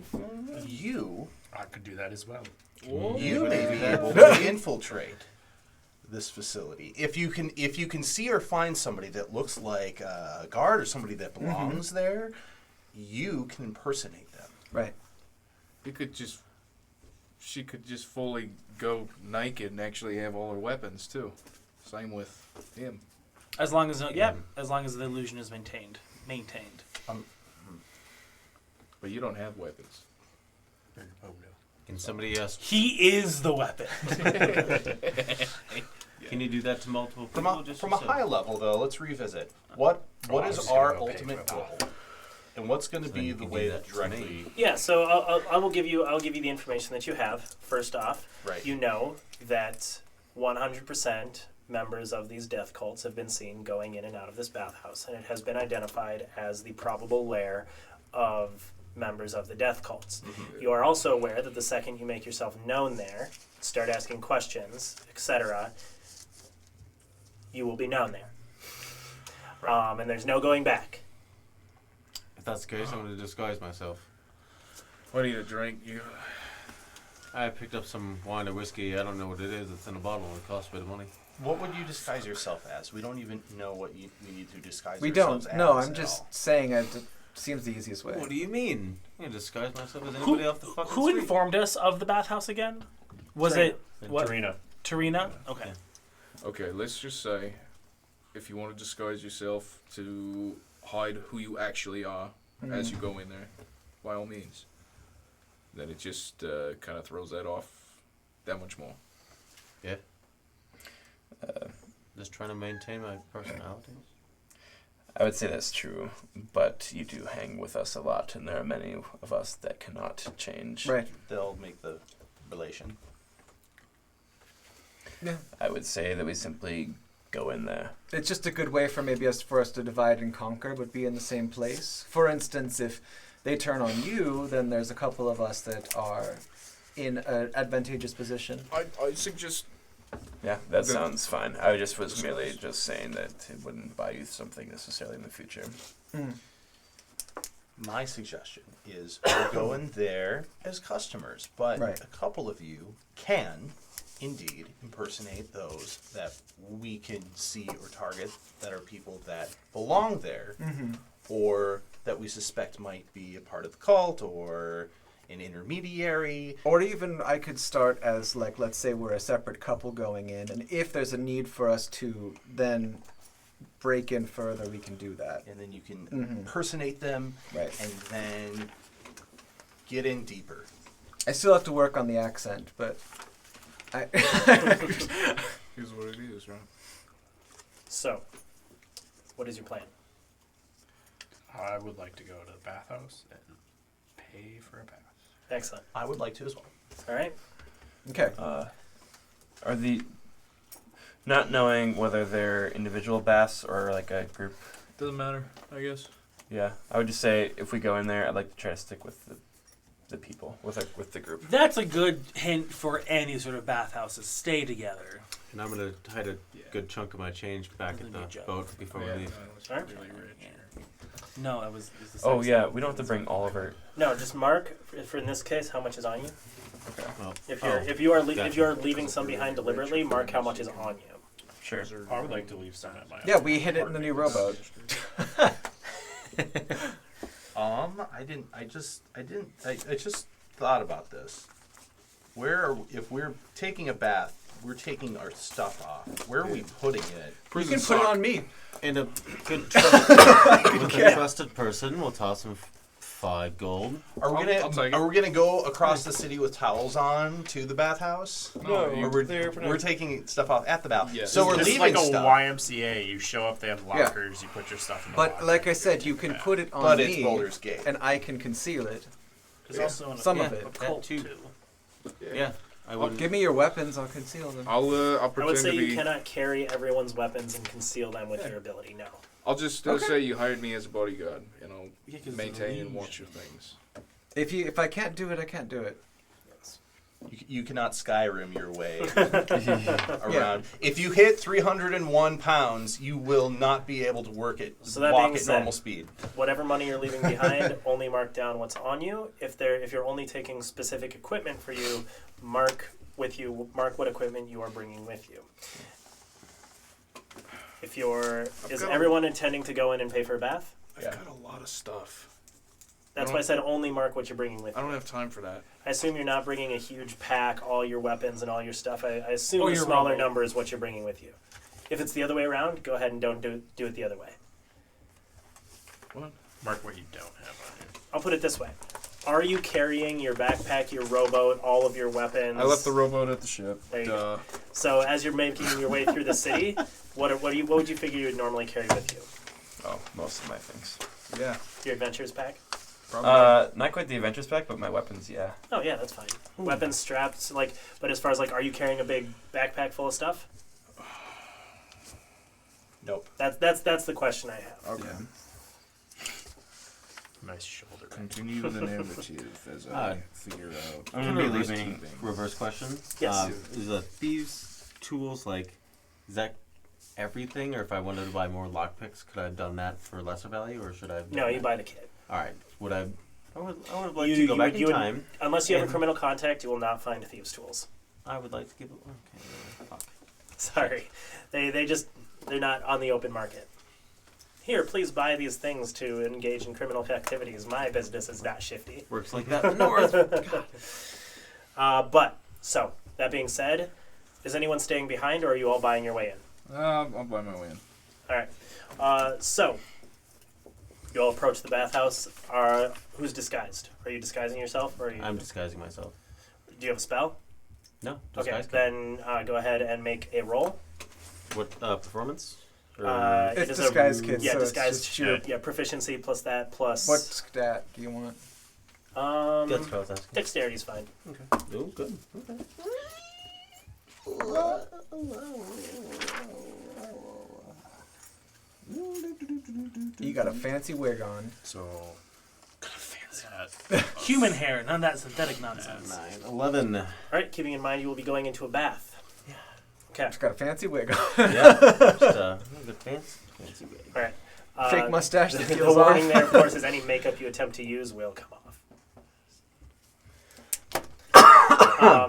You I could do that as well. You may be able to infiltrate this facility if you can see or find somebody that looks like a guard or somebody that belongs there. You can impersonate them. Right. She could just fully go naked and actually have all her weapons too. Same with him. As long as as long as the illusion is maintained. But you don't have weapons. Oh no. Can somebody ask? He is the weapon. Can you do that to multiple people? From a, just from a yourself? high level, though, let's revisit. What is our ultimate goal? And what's going to be the way that directly... Yeah, so I'll give you the information that you have. First off, Right. you know that 100% members of these death cults have been seen going in and out of this bathhouse, and it has been identified as the probable lair of members of the death cults. You are also aware that the second you make yourself known there, start asking questions, etc., you will be known there. And there's no going back. If that's the case, I'm going to disguise myself. What do you drink? You. I picked up some wine or whiskey. I don't know what it is. It's in a bottle. It costs a bit of money. What would you disguise yourself as? We don't even know what we need to disguise We ourselves don't. as. No, I'm at just all. saying it seems the easiest way. What do you mean? I'm going to disguise myself as anybody off the fucking Who street. informed us of the bathhouse again? Was Tarina. it what? Tarina. Tarina? Okay. Okay, let's just say, if you want to disguise yourself to hide who you actually are as you go in there, by all means. Then it just kind of throws that off that much more. Yeah. Just trying to maintain my personality. I would say that's true, but you do hang with us a lot, and there are many of us that cannot change. Right. They'll make the relation. Yeah. I would say that we simply go in there. It's just a good way for maybe for us to divide and conquer, but be in the same place. For instance, if they turn on you, then there's a couple of us that are in an advantageous position. I suggest... Yeah, that sounds fine. I just was merely just saying that it wouldn't buy you something necessarily in the future. My suggestion is we go in there as customers, but Right. a couple of you can indeed impersonate those that we can see or target that are people that belong there, or that we suspect might be a part of the cult or an intermediary. Or even I could start as, like, let's say we're a separate couple going in, and if there's a need for us to then break in further, we can do that. And then you can Mhm. impersonate them Right. and then get in deeper. I still have to work on the accent, but I Here's what it is, right? So, what is your plan? I would like to go to the bathhouse and pay for a bath. Excellent. I would like to as well. All right. okay. Are the not knowing whether they're individual baths or like a group? Doesn't matter, I guess. Yeah, I would just say if we go in there, I'd like to try to stick with the people, with the group. That's a good hint for any sort of bathhouse is stay together. And I'm going to hide a good chunk of my change back at Really the good job. boat before we leave. Alright. Really rich. No, it was the Oh sex yeah, thing. we don't have to bring all of our. No, just mark for in this case how much is on you. Well, If you're if you're leaving some behind deliberately, mark how much is on you. Sure. I would like to leave some at my Yeah, we hid it in the new rowboat. I just thought about this. If we're taking a bath, we're taking our stuff off. Where are we putting it? You can put it on me. And a good trusted person will toss him 5 gold. Are we I'll take it. gonna go across the city with towels on to the bathhouse? No, Or we're taking stuff off at the bath. Yes. So we're It's leaving like a stuff. YMCA. You show up, they have lockers. You put your stuff in the But locker. like I said, you can put it on But me, it's Boulder's Gate. and I can conceal it. There's also Some of a it. cult That too. too. Yeah, I wouldn't. Give me your weapons, I'll conceal them. I'll I would pretend say to you be. cannot carry everyone's weapons and conceal them with your ability. No. I'll just say you hired me as a bodyguard, and I'll Yeah, 'cause maintain and illusion. watch your things. If I can't do it, I can't do it. You cannot Skyrim your way around. If you hit 301 pounds, you will not be able to walk So that at being said- normal speed. Whatever money you're leaving behind, only mark down what's on you. If you're only taking specific equipment for you, mark what equipment you are bringing with you. Is got a- everyone intending to go in and pay for a bath? I've got a lot of stuff. That's why I said only mark what you're bringing with I you. don't have time for that. I assume you're not bringing a huge pack, all your weapons and all your stuff. I assume Or a your smaller rowboat. number is what you're bringing with you. If it's the other way around, go ahead and don't do it the other way. What? Mark what you don't have on you. I'll put it this way. Are you carrying your backpack, your rowboat, all of your weapons? I left the rowboat at the ship. There you go. So as you're making your way through the city, what would you figure you would normally carry with you? Oh, most of my things. Yeah. Your adventurers pack? Not quite the adventures pack, but my weapons, yeah. Oh yeah, that's fine. Weapons, straps, but as far as are you carrying a big backpack full of stuff? Nope. That's the question I have. Okay. Nice shoulder. Continue the narrative as I figure out. I'm gonna be Reverse leaving. keeping. Reverse question. Yes. Is the thieves' tools is that everything, or if I wanted to buy more lockpicks, could I have done that for lesser value, or should I? Have No, done you that? buy the kit. All right. I would like You- to go you back would- in you would- time. Unless you have a And- criminal contact, you will not find thieves' tools. I would like to give it. Okay. Fuck. Sorry, they're not on the open market. Here, please buy these things to engage in criminal activities. My business is not shifty. Works like that in the north. So that being said, is anyone staying behind, or are you all buying your way in? I'll buy my way in. All right. So you all approach the bathhouse. Who's disguised? Are you disguising yourself, or are you? I'm disguising myself. Do you have a spell? No. Okay, Disguise. then go ahead and make a roll. What performance? Or- It It's is disguise kit, Yeah, so it's disguise. just your- Yeah, proficiency plus that plus. What stat do you want? That's what I was asking. Dexterity's fine. Oh, good. Okay. You got a fancy wig on. So Human hair, none of that synthetic nonsense. 9, 11. All right, keeping in mind you will be going into a bath. Yeah. Okay. She's got a fancy wig on. Yeah. Just a good fancy way. All right. Fake mustache that The peels warning off. there, of course, is any makeup you attempt to use will come off.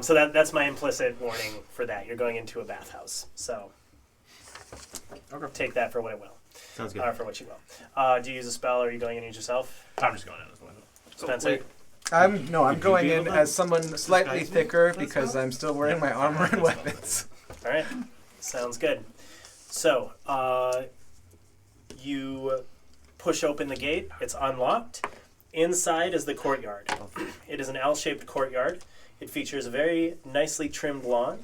So that's my implicit warning for that. You're going into a bathhouse, so take that for what it will, Sounds good. or for what you will. Do you use a spell, or are you going in yourself, I'm just going in as well. Spencer? I'm Would you going be in able to as someone slightly disguise me? thicker because I'm still wearing my armor and weapons. All right, sounds good. So you push open the gate. It's unlocked. Inside is the courtyard. It is an L-shaped courtyard. It features a very nicely trimmed lawn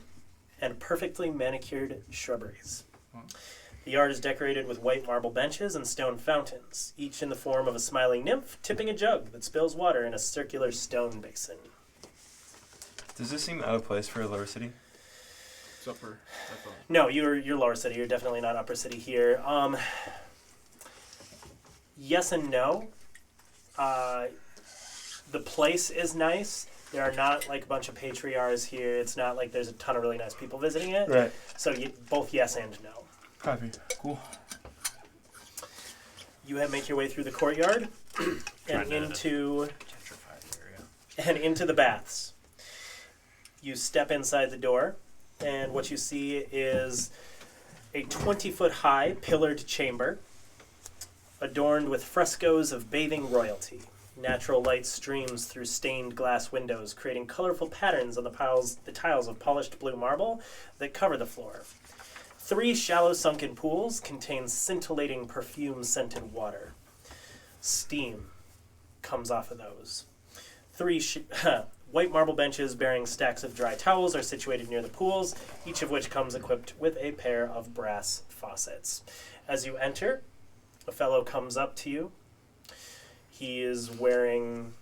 and perfectly manicured shrubberies. The yard is decorated with white marble benches and stone fountains, each in the form of a smiling nymph tipping a jug that spills water in a circular stone basin. Does this seem out of place for a lower city? it's upper. I thought. No, you're lower city. You're definitely not upper city here. Yes and no. The place is nice. There are not a bunch of patriarchs here. It's not like there's a ton of really nice people visiting it. Right. So both yes and no. Copy. Cool. You make your way through the courtyard and into the baths. You step inside the door, and what you see is a 20-foot-high pillared chamber adorned with frescoes of bathing royalty. Natural light streams through stained glass windows, creating colorful patterns on the tiles of polished blue marble that cover the floor. 3 shallow sunken pools contain scintillating perfume-scented water. Steam comes off of those. 3 white marble benches bearing stacks of dry towels are situated near the pools, each of which comes equipped with a pair of brass faucets. As you enter, a fellow comes up to you. He is wearing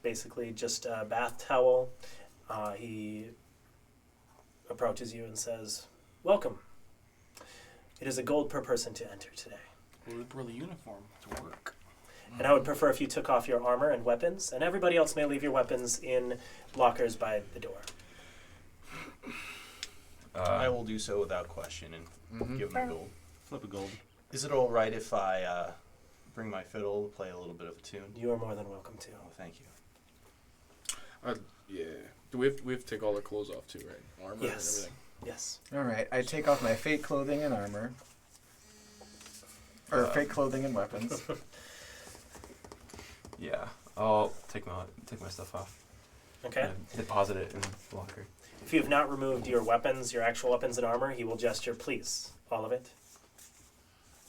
basically just a bath towel. He approaches you and says, "Welcome. It is a gold per person to enter today. Wear the uniform to work. And I would prefer if you took off your armor and weapons, and everybody else may leave your weapons in lockers by the door." I will do so without question and give him gold. Flip a gold. Is it all right if I bring my fiddle to play a little bit of a tune? You are more than welcome to. Oh, thank you. Yeah. Do we have to take all our clothes off too, right? Armor Yes. and everything. Yes. Alright, I take off my fake clothing and armor. Or fake clothing and weapons. Yeah. I'll take my stuff off. Okay. And deposit it in the locker. If you have not removed your weapons, your actual weapons and armor, he will gesture, "Please, all of it."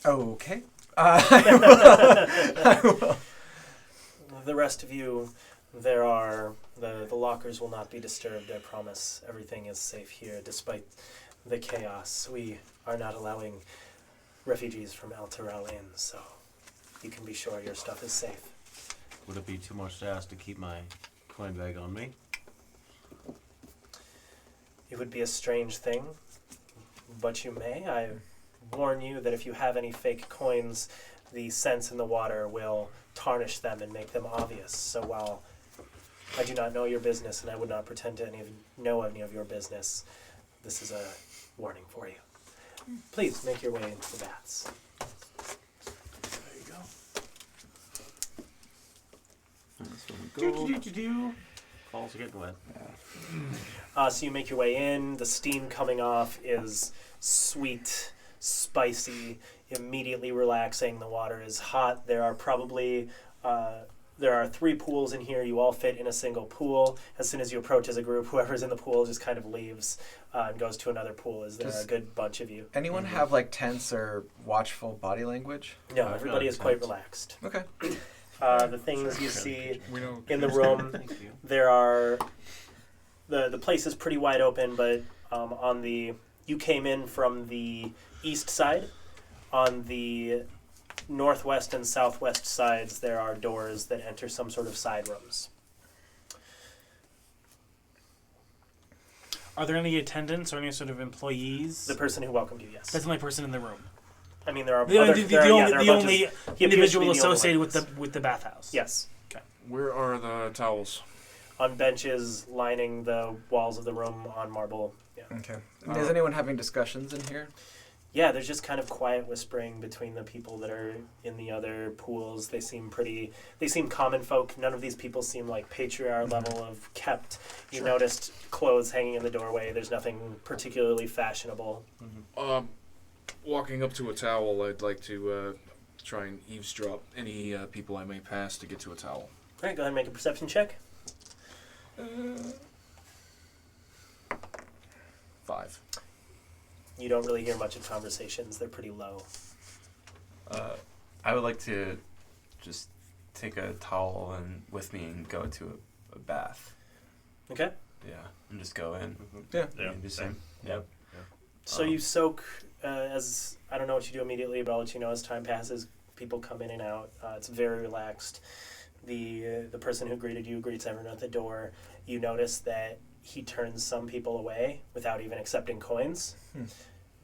Okay. The rest of you, the lockers will not be disturbed, I promise. Everything is safe here, despite the chaos. We are not allowing refugees from El Terrell in, so you can be sure your stuff is safe. Would it be too much to ask to keep my coin bag on me? It would be a strange thing, but you may. I warn you that if you have any fake coins, the scents in the water will tarnish them and make them obvious. So while I do not know your business and I would not pretend to know any of your business, this is a warning for you. Please make your way into the baths. There you go. That's where we go. Balls are getting wet. So you make your way in. The steam coming off is sweet, spicy, immediately relaxing. The water is hot. There are probably there are 3 pools in here. You all fit in a single pool. As soon as you approach as a group, whoever's in the pool just kind of leaves and goes to another pool. Is there a good bunch of you? Anyone have like tense or watchful body language? No, everybody is quite relaxed. Okay. The things you see We know. in the room, Thank you. there are the place is pretty wide open, but you came in from the east side. On the northwest and southwest sides, there are doors that enter some sort of side rooms. Are there any attendants or any sort of employees? The person who welcomed you, yes. That's the only person in the room. I mean, there are The other, only, there are- yeah, there are the bunches- only he appears to be individual the only associated one. with the bathhouse. Yes. Where are the towels? On benches lining the walls of the room on marble. Yeah. Okay. Is anyone having discussions in here? Yeah, there's just kind of quiet whispering between the people that are in the other pools. They seem common folk. None of these people seem like patriarch level of kept. You noticed clothes hanging in the doorway. There's nothing particularly fashionable. Walking up to a towel, I'd like to try and eavesdrop any people I may pass to get to a towel. All right, go ahead and make a perception check. 5. You don't really hear much of conversations. They're pretty low. I would like to just take a towel and with me and go to a bath. Okay. Yeah, and just go in. Yeah. Yeah. And do same. Yep. So you soak, as I don't know what you do immediately, but I'll let you know as time passes. People come in and out. It's very relaxed. The person who greeted you greets everyone at the door. You notice that he turns some people away without even accepting coins.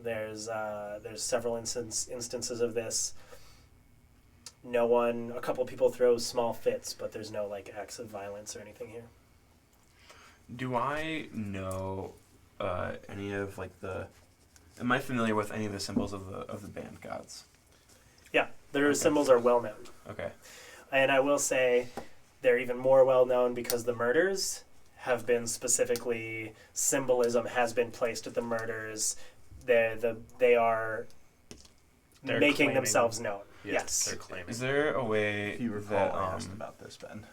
There's several instances of this. A couple people throw small fits, but there's no like acts of violence or anything here. Do I know any of like am I familiar with any of the symbols of the band gods? Yeah, their symbols are well known. Okay. And I will say they're even more well known because the murders have been symbolism has been placed at the murders. They are They're making claiming- themselves known. Yeah, Yes. they're claiming. Is there a way If you recall, that I asked about this, Ben.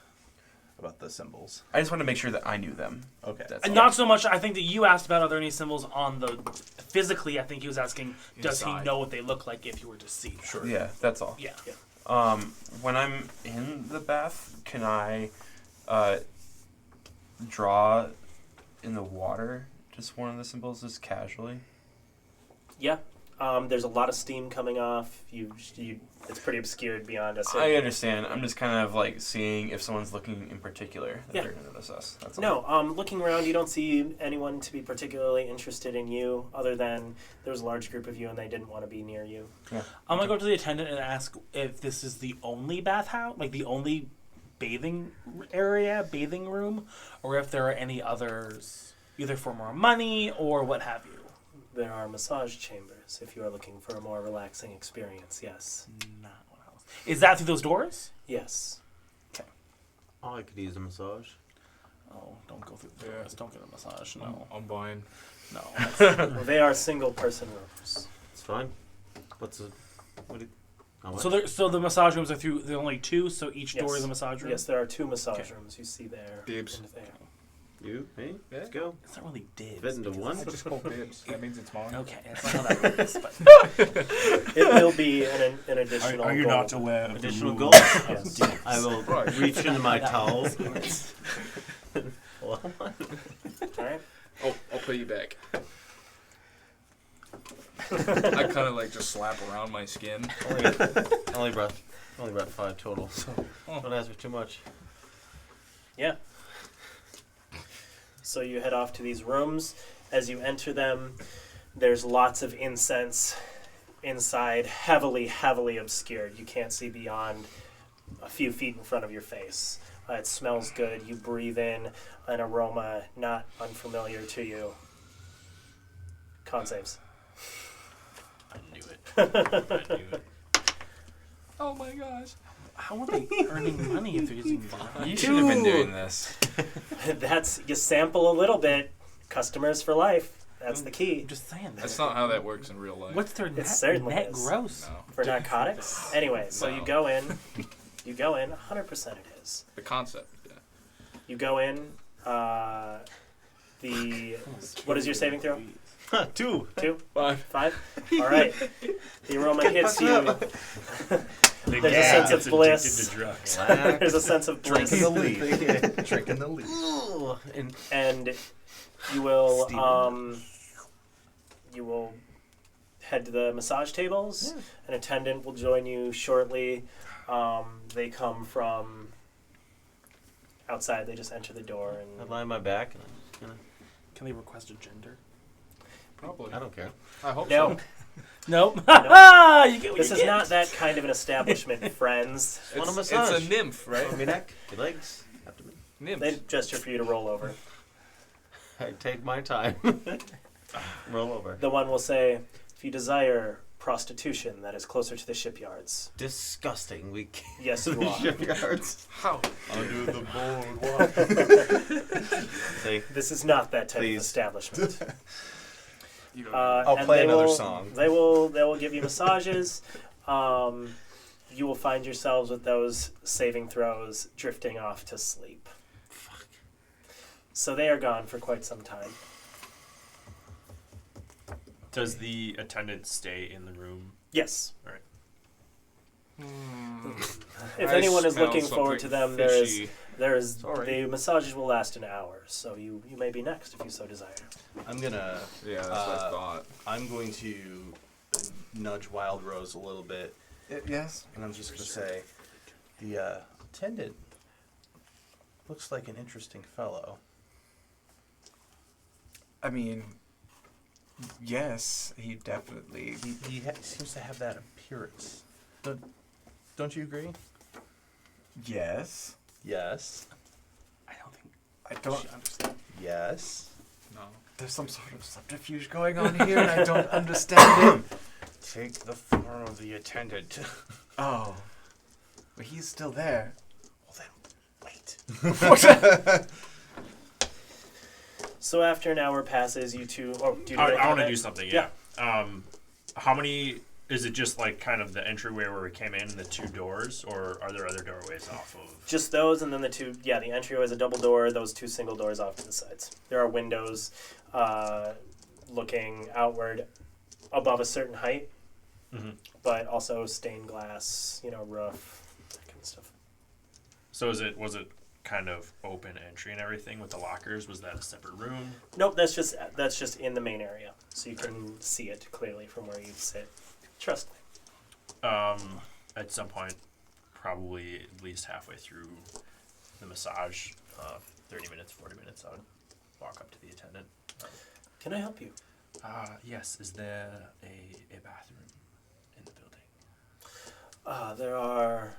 About the symbols. I just want to make sure that I knew them. Okay. That's And all. not so much. I think that you asked about are there any symbols on the physically. I think he was asking, does he Inside. know what they look like if you were to see them? Sure. Yeah, that's all. Yeah. When I'm in the bath, can I draw in the water just one of the symbols just casually? Yeah. There's a lot of steam coming off. It's pretty obscured beyond us. I understand. I'm just kind of like seeing if someone's looking in particular that Yeah. they're going to notice us. That's all. No, looking around, you don't see anyone to be particularly interested in you, other than there was a large group of you and they didn't want to be near you. I'm gonna go to the attendant and ask if this is the only bathhouse, like the only bathing room, or if there are any others, either for more money or what have you. There are massage chambers if you are looking for a more relaxing experience. Yes. Not what else. Is that through those doors? Yes. Oh, I could use a massage. Oh, don't go through the Yeah. doors. Don't get a massage. No, I'm buying. no. Well, they are single-person rooms. It's fine. What how much? So the massage rooms are through. There are only 2, so each door Yes. is a massage room. Yes, there are 2 massage Okay. rooms you see there. Dibs. and there. You, me, let's go. It's not really dibs. Fit into one. I just spoke dibs. That means it's mine. Okay, that's not how that works. But It will be an additional. Are you goal. not aware of Additional the gold. Yes. I will Right. reach into my towels. All right. I'll pay you back. I kind of like just slap around my skin. Only brought 5 total, so don't ask for too much. Yeah. So you head off to these rooms. As you enter them, there's lots of incense inside, heavily obscured. You can't see beyond a few feet in front of your face. It smells good. You breathe in an aroma not unfamiliar to you. Con saves. I knew it. Oh my gosh. How are they earning money if they're using You should have been doing this. That's, you sample a little bit. Customers for life. That's the key. I'm just saying that. That's not how that works in real life. What's their net, certainly net is. gross? No. For narcotics. Anyway, so you Wow. go in. 100% it is. The concept. Yeah. You go in. What is your saving throw? 2. 2? Fine. 5? All right. The aroma hits you. The There's a gang sense of gets bliss. addicted to drugs. There's a sense of bliss. Drinking the leaf. Drinking the leaf. And you will head to the massage tables. Yeah. An attendant will join you shortly. They come from outside. They just enter the door I and lie on my back and I'm just gonna. Can they request a gender? Probably. I don't care. I hope no. so. Nope. No. You get what This you is get. not that kind of an establishment, friends. Want a It's massage? a nymph, right? On your neck, your legs, abdomen. Nymphs. They gesture for you to roll over. I take my time. Roll over. The one will say, if you desire prostitution that is closer to the shipyards. Disgusting. We can't. Yes, you are. Shipyards. How? Under the boardwalk. See, This is not that type Please. of establishment. You don't I'll and play they another will- song. They will give you massages. You will find yourselves with those saving throws drifting off to sleep. So they are gone for quite some time. Does the attendant stay in the room? Yes. If I anyone is smell looking forward to them, something fishy. there is Sorry. the massages will last an hour, so you may be next if you so desire. I'm gonna. Yeah, that's what I thought. I'm going to nudge Wild Rose a little bit, Yes. and I'm just gonna say, the attendant looks like an interesting fellow. I mean, yes, he definitely. He seems to have that appearance. Don't you agree? Yes. Yes. I don't think I don't. she understands. Yes. No. There's some sort of subterfuge going on here, and I don't understand it. Take the form of the attendant. Oh, but he's still there. Well then, wait. So after an hour passes, you two. Oh, do you I want to comment? do something. Yeah. How many? Is it just like kind of the entryway where we came in, the 2 doors, or are there other doorways off of? Just those, and then the 2. Yeah, the entryway is a double door. Those 2 single doors off to the sides. There are windows, looking outward, above a certain height, but also stained glass. Roof, that kind of stuff. So was it kind of open entry and everything with the lockers? Was that a separate room? Nope, that's just in the main area, so you can see it clearly from where you sit. Trust me. At some point, probably at least halfway through the massage, 30 minutes, 40 minutes, I would walk up to the attendant. Can I help you? Yes, is there a bathroom in the building? There are.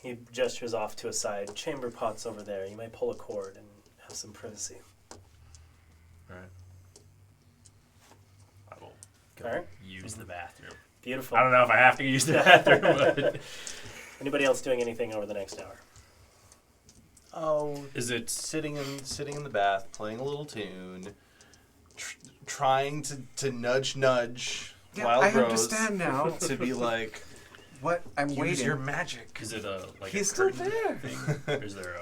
He gestures off to a side. Chamber pots over there. You may pull a cord and have some privacy. Alright. I will go Alright. use the bathroom. Beautiful. I don't know if I have to use the bathroom, but Anybody else doing anything over the next hour? Oh, is it sitting in the bath, playing a little tune, trying to nudge Yeah, Wild I Rose understand now. to be like, What I'm use waiting. your magic. is it a He's a still curtain there. thing? Or is there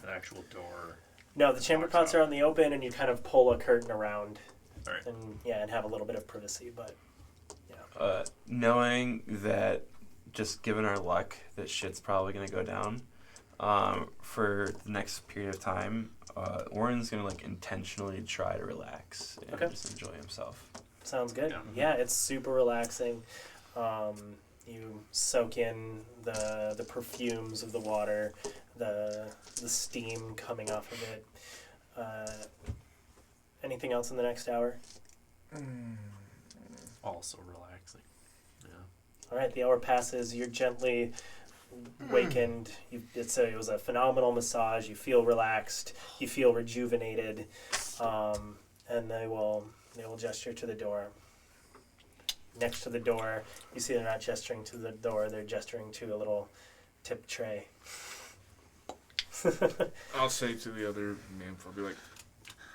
an actual door? No, the chamber pots are on the open, and you kind of pull a curtain around, Alright. and have a little bit of privacy. But Knowing that, just given our luck, that shit's probably gonna go down, for the next period of time, Warren's gonna intentionally try to relax and Okay. just enjoy himself. Sounds good. Yeah. Yeah, it's super relaxing. You soak in the perfumes of the water, the steam coming off of it. Anything else in the next hour? Also relaxing. Yeah. All right, the hour passes. You're gently wakened. It was a phenomenal massage. You feel relaxed. You feel rejuvenated. And they will gesture to the door. Next to the door, you see they're not gesturing to the door. They're gesturing to a little tip tray. I'll say to the other nymph, I'll be like,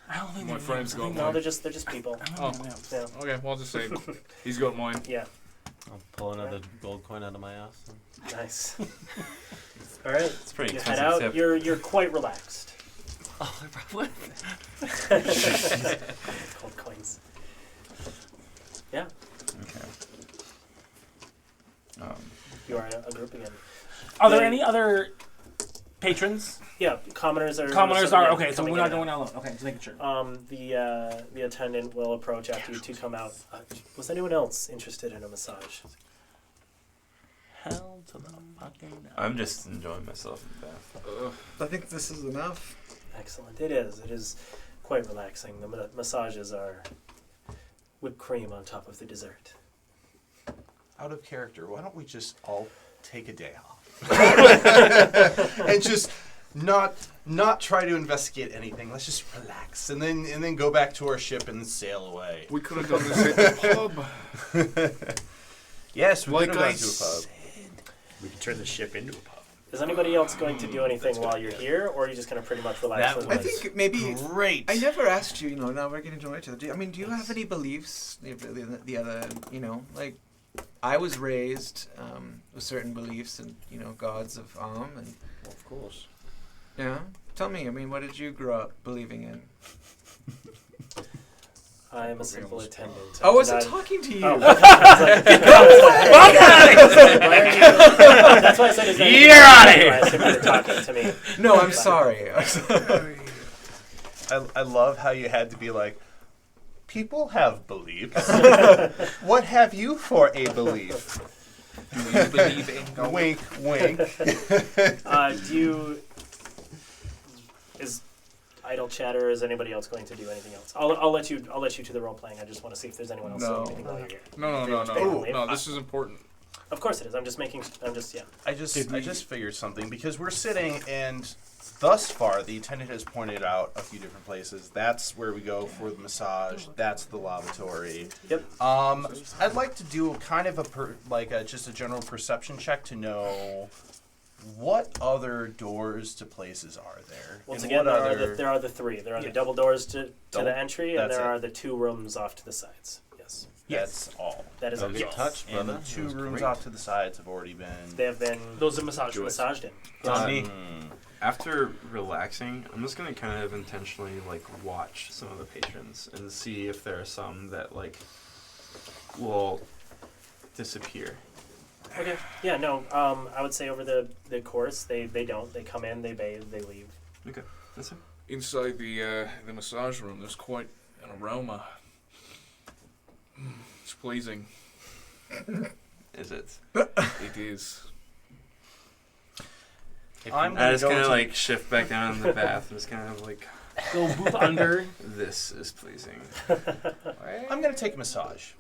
I don't think my they're friend's nymphs. I got think No, mine. they're just people. I don't Oh. think they're nymphs. Yeah. Okay, well, I'll just say, he's got mine. Yeah. I'll pull another gold coin out of my ass. Nice. All right. It's pretty You head expensive out. tip. You're quite relaxed. Oh, what? Gold coins. Yeah, Okay. you are a group again. Are there Yeah. any other patrons? Yeah, commoners are. Commoners are yeah, okay, so coming we're not in and going out alone. Okay, just making sure. out. The attendant will approach after you two come out. Was anyone else interested in a massage? Hell to the fucking no. I'm just enjoying myself in the bath. I think this is enough. Excellent. It is. It is quite relaxing. The massages are whipped cream on top of the dessert. Out of character, why don't we just all take a day off and just not try to investigate anything? Let's just relax and then go back to our ship and sail away. We could have done this at the pub. Yes, we Like could have I gone to a pub. We can turn the ship into a pub. Is anybody else going to do anything while you're here, or are you just going to pretty much relax? That for the I night? think maybe Great. I never asked you. Now we're getting to know each other. Do you have any beliefs? The other, like I was raised with certain beliefs and gods of and Well, of course. yeah. Tell me. I mean, what did you grow up believing in? I am a simple attendant. I do wasn't not- talking to you. Oh, okay. I was like, that's why I said his name. You're outta here. I assumed you were talking to me. No, I'm sorry. I love how you had to be like, people have beliefs. What have you for a belief? Do you believe in God? Wink, wink. Do you? Is idle chatter? Or is anybody else going to do anything else? I'll let you to the role playing. I just want to see if there's anyone else No. doing anything while you're here. No, this is important. Of course it is. I'm just yeah. I just figured something because we're sitting and thus far the attendant has pointed out a few different places. That's where we go for the massage. That's the lavatory. Yep. I'd like to do kind of just a general perception check to know what other doors to places are there. Once And again, what there are the three. There are the Yeah. double doors to Double- the entry, and that's there it. are the two rooms off to the sides. Yes, That's all. that is Don't get all. touched, And brother. the two That was rooms great. off to the sides have already been. They have been Those are massage rooms. massaged in. On me. Mm. After relaxing, I'm just gonna kind of intentionally watch some of the patrons and see if there are some that will disappear. Okay. Yeah. No. I would say over the course, they don't. They come in, they bathe, they leave. Okay, that's it. Inside the massage room, there's quite an aroma. It's pleasing. Is it? It is. I'm I gonna just go kind of to- shift back down in the bath and just kind of Go boop under. this is pleasing. I'm going to take a massage,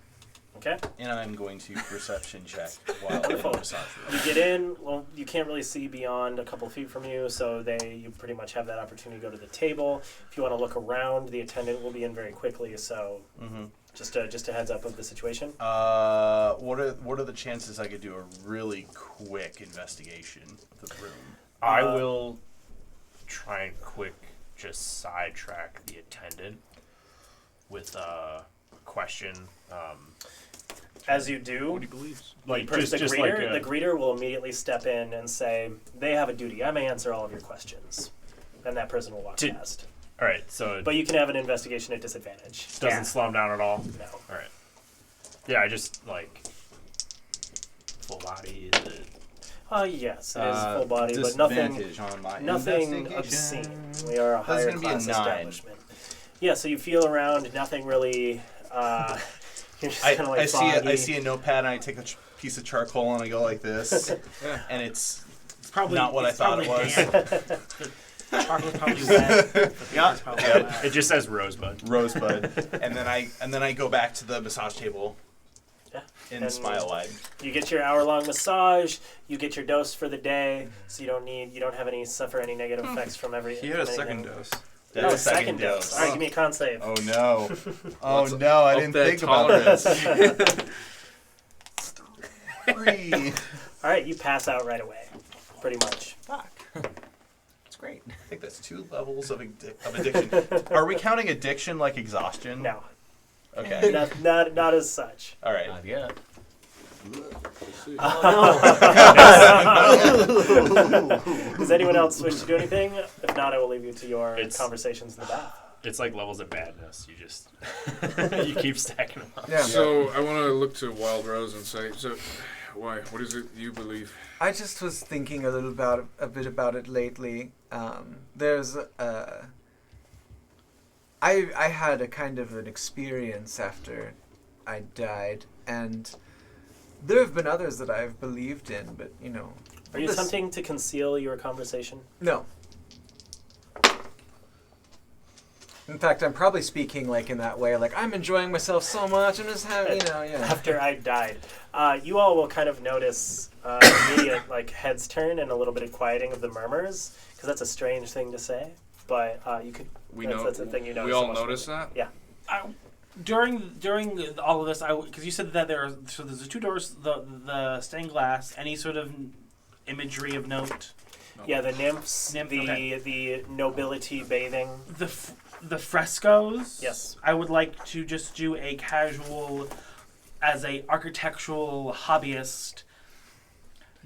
Okay. and I'm going to perception check while in the Wonderful. massage room. You get in. Well, you can't really see beyond a couple feet from you, so you pretty much have that opportunity to go to the table. If you want to look around, the attendant will be in very quickly. So Mm-hmm. just a heads up of the situation. What are the chances I could do a really quick investigation of the room? I will try and just sidetrack the attendant with a question. As you do, What he believes. Like the just greeter, like the greeter will immediately step in and say, "They have a duty. I may answer all of your questions," and that person will walk Did- past. all right. So it But you can have an investigation at disadvantage. doesn't slow him down at all. No. All right. Yeah, I just full body. Is it? Yes, it is full body, but nothing. Disadvantage on my Nothing investigation. obscene. We are a higher gonna be a class 9. establishment. Yeah, so you feel around, nothing really You're just kind of like I foggy. see a notepad and I take a piece of charcoal and I go like this, and it's Probably not what I thought it was. Chocolate's probably wet. The paper's probably wet. It just says Rosebud. Rosebud, and then I go back to the massage table. Yeah. In And Smile Wide. You get your hour-long massage. You get your dose for the day, so you don't have any suffer any negative effects from every. He had a from second anything. dose. Oh, second dose. All right, give me a con save. Oh no! Oh What's no! I up didn't that think about this. 3. All right, you pass out right away, pretty much. Fuck. It's great. I think that's 2 levels of addiction. Are we counting addiction like exhaustion? No, Okay. not as such. All right. Not yet. Does anyone else wish to do anything? If not, I will leave you to your It's- conversations in the bath. It's like levels of badness. You just you keep stacking them up. Yeah. So I want to look to Wild Rose and say, so why? What is it you believe? I just was thinking a bit about it lately. There's I had a kind of an experience after I died, and there have been others that I've believed in, but Are you this- attempting to conceal your conversation? No. In fact, I'm probably speaking like in that way, like I'm enjoying myself so much. I'm just having, yeah. After I died, you all will kind of notice immediate like heads turn and a little bit of quieting of the murmurs, because that's a strange thing to say. But you could. That's a thing you notice. We all so much notice more. that. Yeah. During all of this, because you said that there's the 2 doors, the stained glass, any sort of imagery of note, Yeah, the nymphs, okay. the nobility bathing. the frescoes. Yes. I would like to just do a casual, as a architectural hobbyist,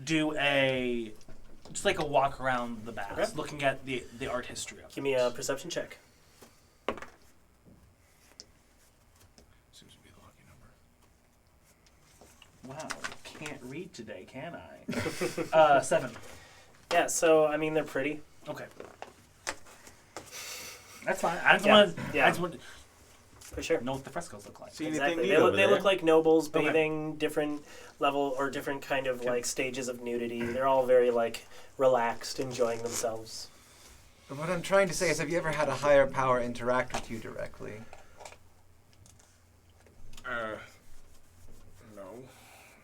do just like a walk around the baths, Okay. looking at the art history of it. Give me a perception check. Seems to be the lucky number. Wow, can't read today, can I? 7. Yeah, so I mean they're pretty. Okay. That's fine. I just Yeah, want yeah. to For sure. know what the frescoes look like. See Exactly. anything They neat look, over they there? look like nobles Okay. bathing, different level or different kind of like stages of nudity. They're all very like relaxed, enjoying themselves. But what I'm trying to say is, have you ever had a higher power interact with you directly? No.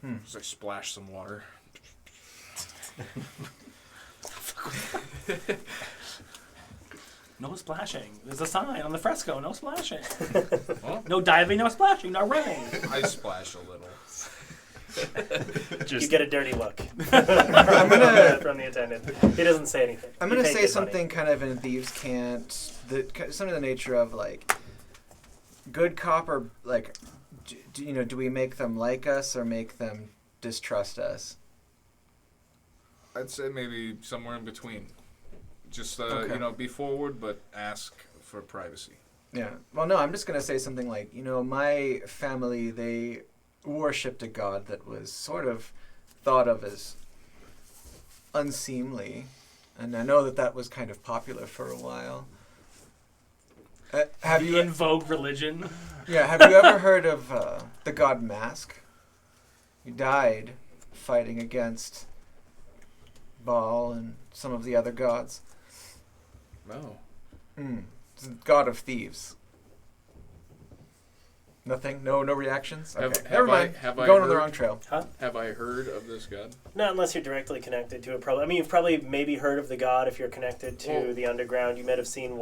Hmm. Just I splash some water. No splashing. There's a sign on the fresco. No splashing. Well, No diving. No splashing. No running. I splash a little. You get a dirty look I'm gonna from the attendant. He doesn't say anything. I'm You gonna pay say good something money. kind of in Thieves' Cant, something of the nature of like, good cop or like, do we make them like us or make them distrust us? I'd say maybe somewhere in between. Just Okay. be forward, but ask for privacy. Yeah. Well, no, I'm just gonna say something like, my family, they worshipped a god that was sort of thought of as unseemly, and I know that was kind of popular for a while. Have you? In vogue religion. Yeah. Have you ever heard of the god Mask? He died fighting against Baal and some of the other gods. No. It's the god of thieves. Nothing? No reactions? Have- Okay. have Never I- mind. have I Going on the heard- wrong trail. Have I heard of this god? Not unless you're directly connected to it. Probably. I mean, you've probably maybe heard of the god if you're connected to Well- the underground. You might have seen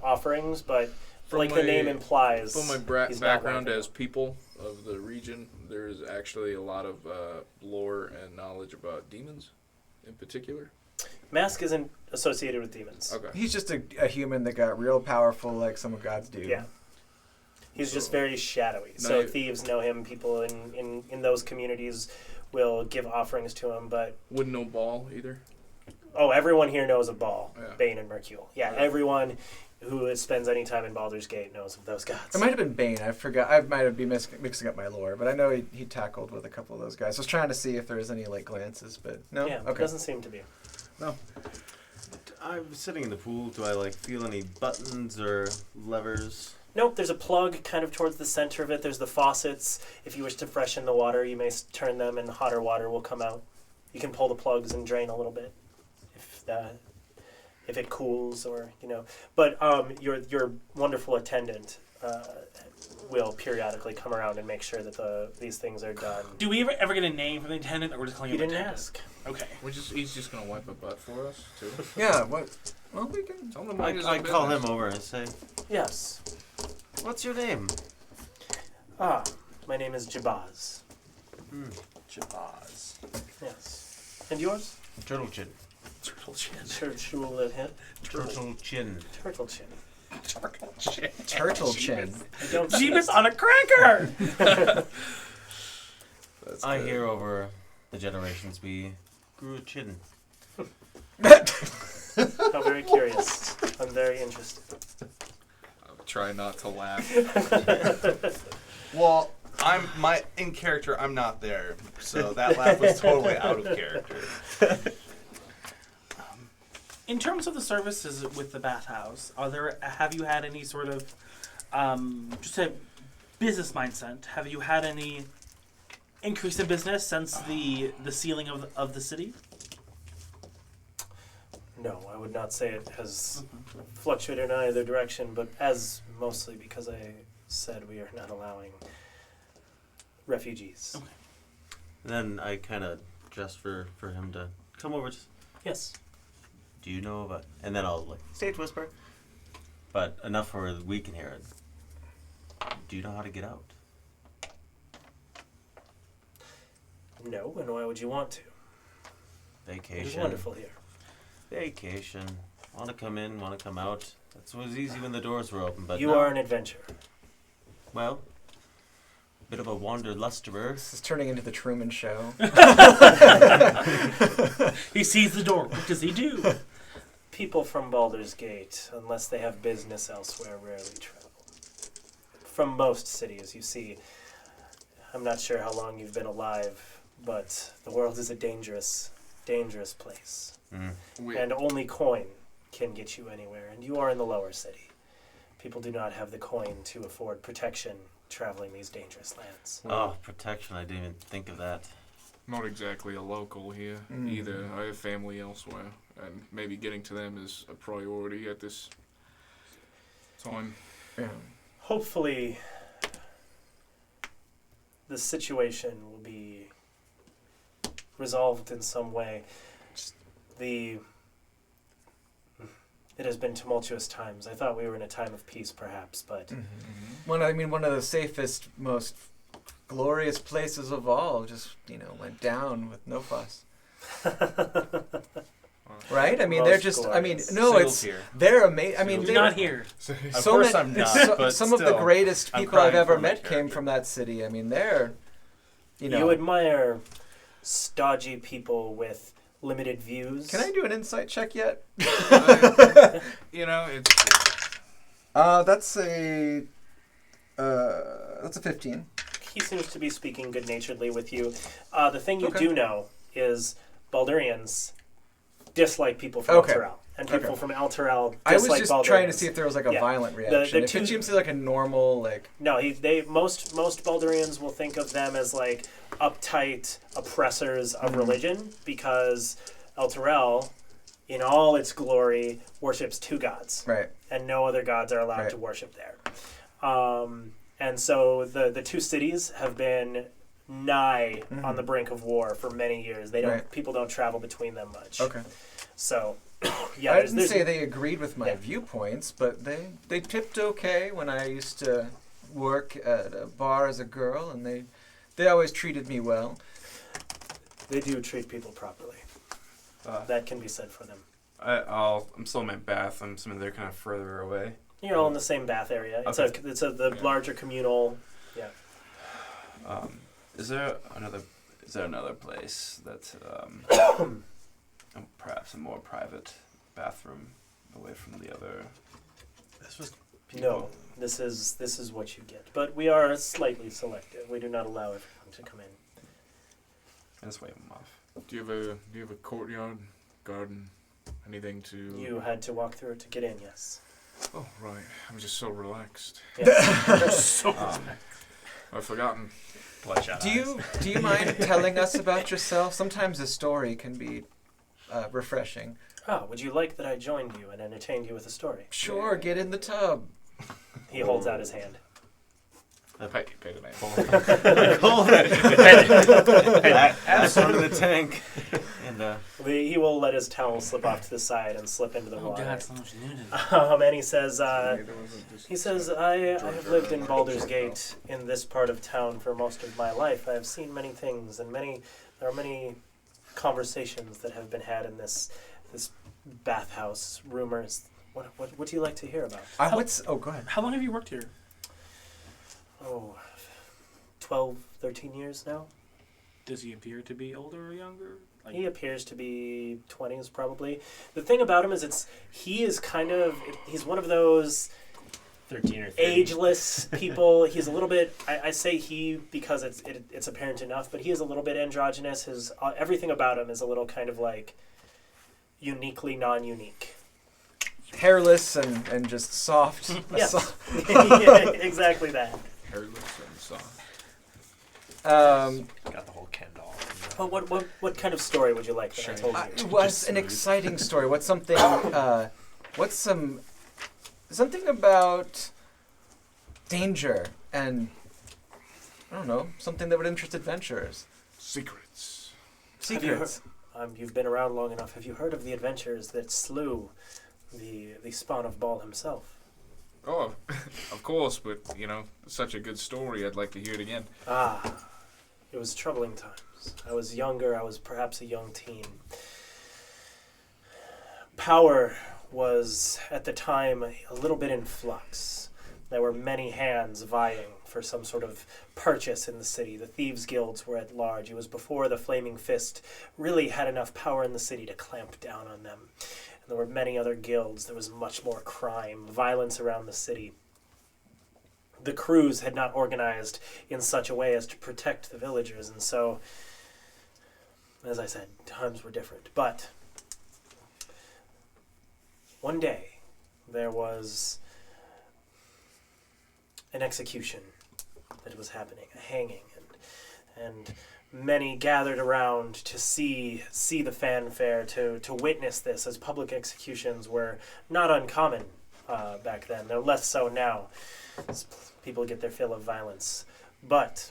offerings, but From like the my- name implies, From my he's not background one of as people of the region, there's actually a lot of lore and knowledge about demons, in particular. Mask isn't associated with demons. Okay. He's just a human that got real powerful like some of God's do. Yeah. He's just So- very shadowy. No, So you- thieves know him. People in those communities will give offerings to him. But Wouldn't know Baal either. everyone here knows of Baal, Yeah. Bane, and Mercule. Yeah, everyone who spends any time in Baldur's Gate knows of those gods. It might have been Bane. I forgot. I might have been mixing up my lore, but I know he tackled with a couple of those guys. I was trying to see if there was any like glances, but no. Yeah, it Okay. doesn't seem to be. I'm sitting in the pool. Do I feel any buttons or levers? Nope, there's a plug kind of towards the center of it. There's the faucets. If you wish to freshen the water, you may turn them and hotter water will come out. You can pull the plugs and drain a little bit if it cools or, But your wonderful attendant will periodically come around and make sure that these things are done. Do we ever get a name from the attendant, or we're just calling You him didn't attendant? ask. Okay. He's just gonna wipe a butt for us too. Yeah. What? Well, we can. Tell him to mind his I own call business. him over and say, Yes. "What's your name?" My name is Jabaz. Jabaz. Yes. And yours? Turtle Chin. Turtle chin. Turtle Chin. Turtle Chin. Turtle Chin. Turtle chin. Turtle chin. I don't see Jeebus it. on a cracker! That's I good. hear over the generations we grew a chin. I'm very curious. I'm very interested. I'm trying not to laugh. Well, in character. I'm not there, so that laugh was totally out of character. In terms of the services with the bathhouse, have you had any sort of just a business mindset? Have you had any increase in business since the sealing of the city? No, I would not say it has fluctuated in either direction, but mostly because I said we are not allowing refugees. Okay. Then I kind of just for him to come over. Yes. Do you know about? And then I'll stage whisper, but enough where we can hear it. Do you know how to get out? No, and why would you want to? Vacation. It is wonderful here. Vacation. Want to come in, want to come out. That was easy when the doors were open, but You now, are an adventurer. well, bit of a wanderlusterer. This is turning into the Truman Show. He sees the door. What does he do? People from Baldur's Gate, unless they have business elsewhere, rarely travel. From most cities, you see. I'm not sure how long you've been alive, but the world is a dangerous, dangerous place. We, And only coin can get you anywhere, and you are in the lower city. People do not have the coin to afford protection traveling these dangerous lands. Oh, protection. I didn't even think of that. not exactly a local here either. I have family elsewhere, and maybe getting to them is a priority at this time. Yeah. Hopefully, the situation will be resolved in some way. It has been tumultuous times. I thought we were in a time of peace, perhaps, but One of the safest, most glorious places of all just, went down with no fuss. Right? I mean, they're Most just. glorious. It's here. they're amazing. I mean, You're they not here. Of course I'm not, some but of the greatest I'm people I've crying ever for my met came character. from that city. I mean, they're, you admire stodgy people with limited views. Can I do an insight check yet? It's That's a 15. He seems to be speaking good-naturedly with you. The thing you Okay. do know is Baldurians dislike people from Okay. Elturel, and people Okay. from Elturel dislike I was just Baldurians. trying to see if there was like a Yeah. violent The reaction. If two- it seems like a normal, like. No, most Baldurians will think of them as like uptight oppressors of religion, because Elturel, in all its glory, worships two gods, Right. and no other gods are allowed Right. to worship there. And so the two cities have been nigh on the brink of war for many years. Right. People don't travel between them much. Okay. So, yeah, I didn't there's say they agreed with my Yeah. viewpoints, but they tipped okay when I used to work at a bar as a girl, and they always treated me well. they do treat people properly. That can be said for them. I'm still in my bath. I'm assuming they're kind of further away. You're all in the same bath area. It's Okay. the larger communal. Yeah. Is there another place that perhaps a more private bathroom away from the other? This was No, this is what you get. But we are slightly selective. We do not allow everyone to come in. I just wave them off. do you have a courtyard, garden, anything to? You had to walk through it to get in. Yes. Oh, right. I'm just so relaxed. Yes. I've forgotten. Bloodshot Do you mind telling us about yourself? Sometimes a story can be refreshing. Would you like that I joined you and entertained you with a story? Sure, get in the tub. He holds out his hand. Pay the man. Add some in the tank. And He will let his towel slip off to the side and slip into the Oh water. god, so much nudity. And he says, I have lived in Baldur's Gate in this part of town for most of my life. I have seen many things, and there are many conversations that have been had in this bathhouse. Rumors. What do you like to hear about? Go ahead. How long have you worked here? 12, 13 years now. Does he appear to be older or younger? He appears to be 20s probably. The thing about him is he's one of those 13 or 30. ageless people. He's a little bit, I say he because it's apparent enough, but he is a little bit androgynous. His everything about him is a little kind of like uniquely non-unique. Hairless and just soft. Yes, yeah, exactly that. Hairless and soft. Got the whole Ken doll. Well, what kind of story would you like that I told you? It was an exciting story. What's something? Something about danger and I don't know, something that would interest adventurers. Secrets. Secrets. You've been around long enough. Have you heard of the adventures that slew the spawn of Baal himself? Oh, of course, but, such a good story, I'd like to hear it again. It was troubling times. I was younger. I was perhaps a young teen. Power was, at the time, a little bit in flux. There were many hands vying for some sort of purchase in the city. The thieves' guilds were at large. It was before the Flaming Fist really had enough power in the city to clamp down on them. And there were many other guilds. There was much more crime, violence around the city. The crews had not organized in such a way as to protect the villagers, and so, as I said, times were different. But one day, there was an execution that was happening, a hanging, and many gathered around to see the fanfare, to witness this, as public executions were not uncommon back then. They're less so now. People get their fill of violence. But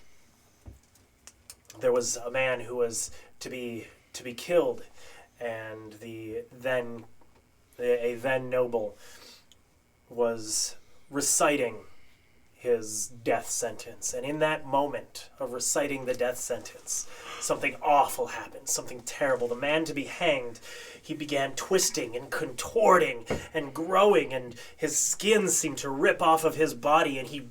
there was a man who was to be killed, and a then noble was reciting his death sentence. And in that moment of reciting the death sentence, something awful happened, something terrible. The man to be hanged, he began twisting and contorting and growing, and his skin seemed to rip off of his body, and he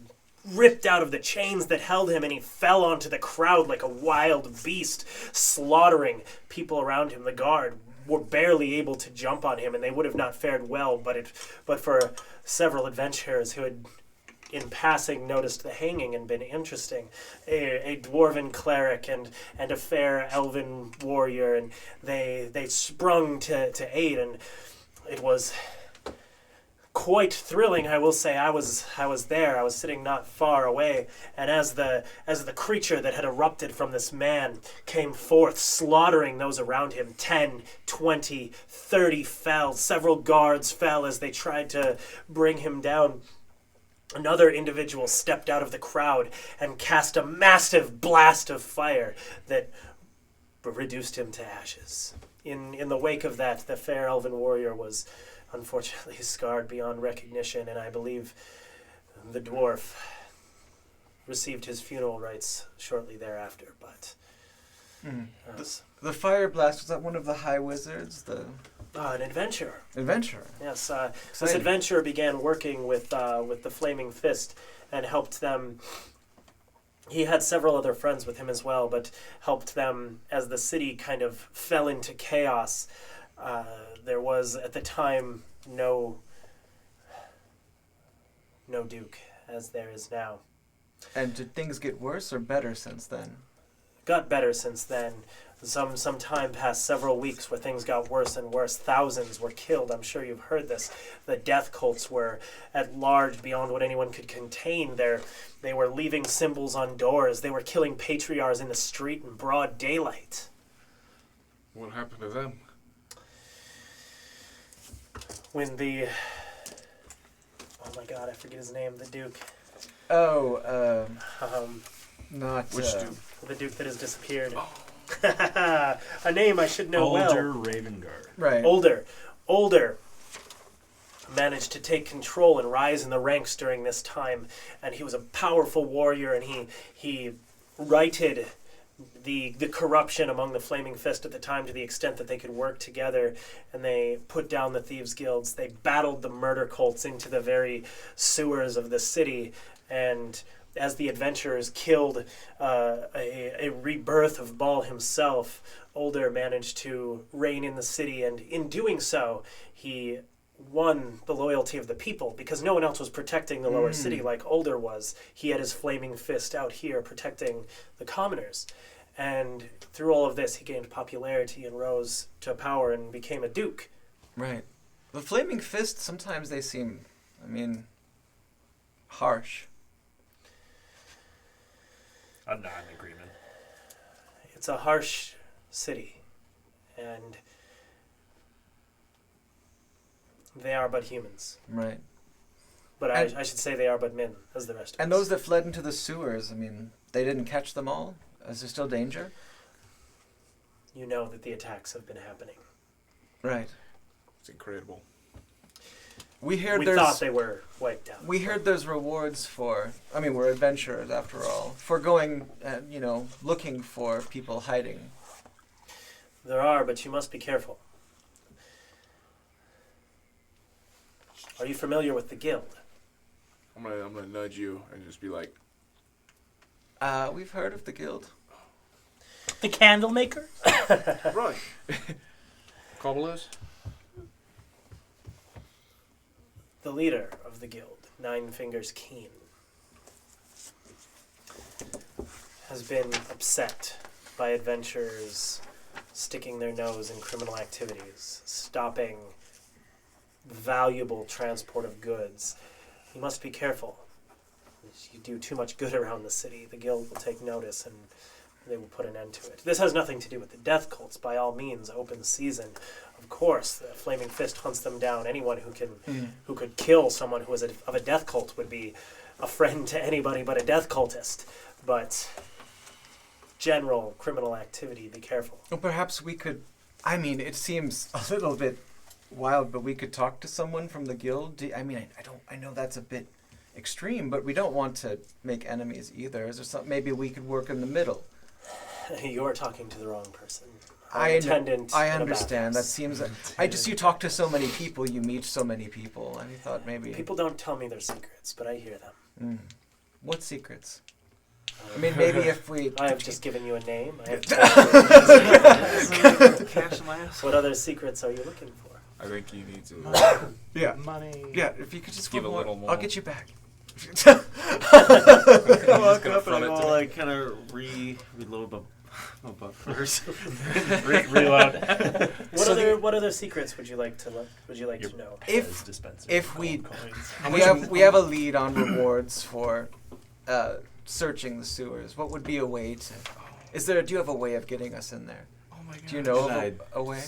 ripped out of the chains that held him, and he fell onto the crowd like a wild beast, slaughtering people around him. The guard were barely able to jump on him, and they would have not fared well, but for several adventurers who had in passing noticed the hanging and been interesting, a dwarven cleric and a fair elven warrior, and they sprung to aid, and it was quite thrilling, I will say. I was there. I was sitting not far away, and as the creature that had erupted from this man came forth, slaughtering those around him, 10, 20, 30 fell. Several guards fell as they tried to bring him down. Another individual stepped out of the crowd and cast a massive blast of fire that reduced him to ashes. In the wake of that, the fair elven warrior was unfortunately scarred beyond recognition, and I believe the dwarf received his funeral rites shortly thereafter. But the fire blast, was that one of the high wizards? an adventurer. Adventurer. Yes, this adventurer began working with the Flaming Fist and helped them. He had several other friends with him as well, but helped them as the city kind of fell into chaos. There was, at the time, no Duke, as there is now. And did things get worse or better since then? Got better since then. Some time passed, several weeks, where things got worse and worse. Thousands were killed. I'm sure you've heard this. The death cults were at large beyond what anyone could contain. They were leaving symbols on doors. They were killing patriarchs in the street in broad daylight. What happened to them? When the... Oh my god, I forget his name. The Duke. Oh, Um, not... Which Duke? the Duke that has disappeared. A name I should know well. Older Ravengard. Right. Older managed to take control and rise in the ranks during this time, and he was a powerful warrior, and he righted the corruption among the Flaming Fist at the time to the extent that they could work together, and they put down the Thieves' Guilds. They battled the murder cults into the very sewers of the city, and as the adventurers killed a rebirth of Baal himself, Older managed to reign in the city, and in doing so, he won the loyalty of the people because no one else was protecting the lower city like Older was. He had his flaming fist out here protecting the commoners. And through all of this, he gained popularity and rose to power and became a duke. Right. The Flaming Fist, sometimes they seem, harsh. I'm not in agreement. It's a harsh city, and they are but humans. Right. But And- I should say they are but men, as the rest of And us. those that fled into the sewers, they didn't catch them all? Is there still danger? You know that the attacks have been happening. Right. It's incredible. We heard We there's... thought they were wiped out. We heard there's rewards for... we're adventurers, after all. For going, looking for people hiding. There are, but you must be careful. Are you familiar with the guild? I'm gonna nudge you and just be like, We've heard of the guild. The candle maker? right. Cobblers? The leader of the guild, Nine Fingers Keen, has been upset by adventurers sticking their nose in criminal activities, stopping valuable transport of goods. You must be careful. If you do too much good around the city, the guild will take notice and they will put an end to it. This has nothing to do with the death cults. By all means, open season. Of course, the Flaming Fist hunts them down. Anyone who could kill someone who was of a death cult would be a friend to anybody but a death cultist. But general criminal activity, be careful. Well, perhaps we could... it seems a little bit wild, but we could talk to someone from the guild. I know that's a bit extreme, but we don't want to make enemies either. Is there something maybe we could work in the middle? You're talking to the wrong person. I understand. That Bathhouse. seems... you talk to so many people, you meet so many people. I thought maybe... People don't tell me their secrets, but I hear them. What secrets? Maybe if we... I have just given you a name. I have Cash in my ass. What other secrets are you looking for? I think you need to Yeah. Money. Yeah, if you could just Give give a little more. I'll get you back. I walk gonna up and front it I'll to like kind of reload my butt first. Reload. What other secrets would you like to know? If we have a lead on rewards for searching the sewers, what would be a way to... do you have a way of getting us in there? Oh my god. Do you know of a way?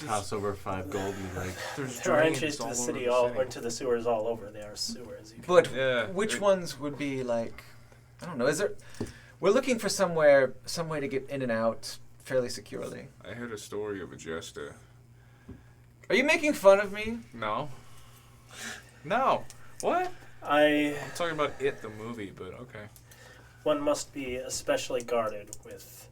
Toss over 5 gold and like... There's There are dragons entries to all the over city, the or city. to the sewers all over. They are sewers. But Yeah, which it- ones would be like... I don't know. Is there... We're looking for some way to get in and out fairly securely. I heard a story of a jester. Are you making fun of me? No. No. What? I'm talking about It, the movie, but okay. One must be especially guarded with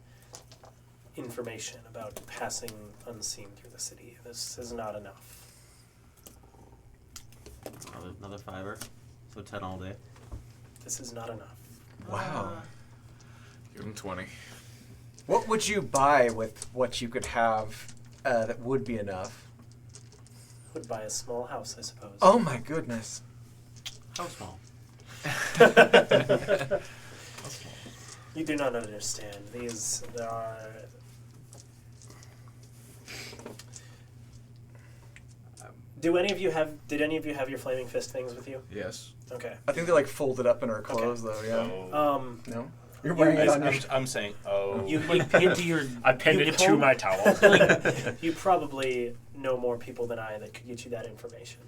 information about passing unseen through the city. This is not enough. Another $5, so 10 all day. This is not enough. Wow. Give him 20. What would you buy with what you could have that would be enough? Would buy a small house, I suppose. Oh my goodness. How small? You do not understand. There are Did any of you have your flaming fist things with you? Yes. Okay. I think they like folded up in our clothes though. Yeah. No. You're wearing it on your. I'm saying, oh. You pinned to your. I pinned you it to pulled- my towel. You probably know more people than I that could get you that information.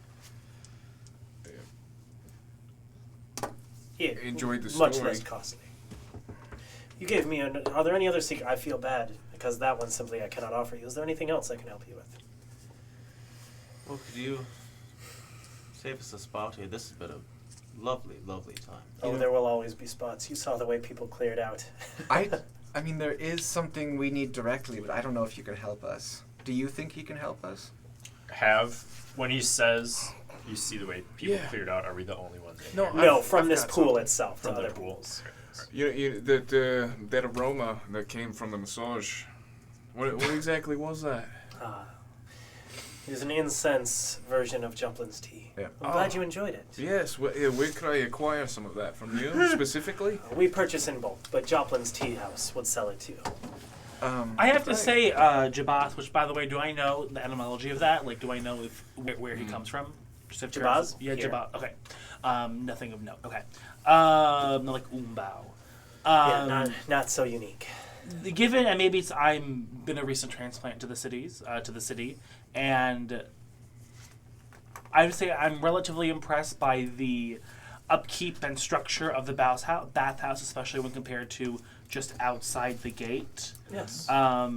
Yeah. Enjoyed the Much story. less costly. You gave me are there any other secret? I feel bad because that one's simply I cannot offer you. Is there anything else I can help you with? Well, could you save us a spot here? This has been a lovely, lovely time. Oh, there will always be spots. You saw the way people cleared out. I mean, there is something we need directly, but I don't know if you can help us. Do you think he can help us? When he says, you see the way people Yeah. cleared out, are we the only ones in No, here? No, I've from this got pool something. itself. From to the other pool. pools. That aroma that came from the massage. What exactly was that? It is an incense version of Jumplin's tea. Yeah. I'm glad you enjoyed it. Yes. Where could I acquire some of that from you specifically? We purchase in bulk, but Joplin's Tea House would sell it to you. I have to say, Jabaz, which, by the way, do I know the etymology of that? Like, do I know where he comes from? Just if Jabaz? Yeah, Here. Jabaz. Okay. Nothing of note. Okay. Not like Umbao. Yeah, not so unique. Given, and maybe I'm been a recent transplant to the city, and I would say I'm relatively impressed by the upkeep and structure of the bathhouse, especially when compared to just outside the gate. Yes. Are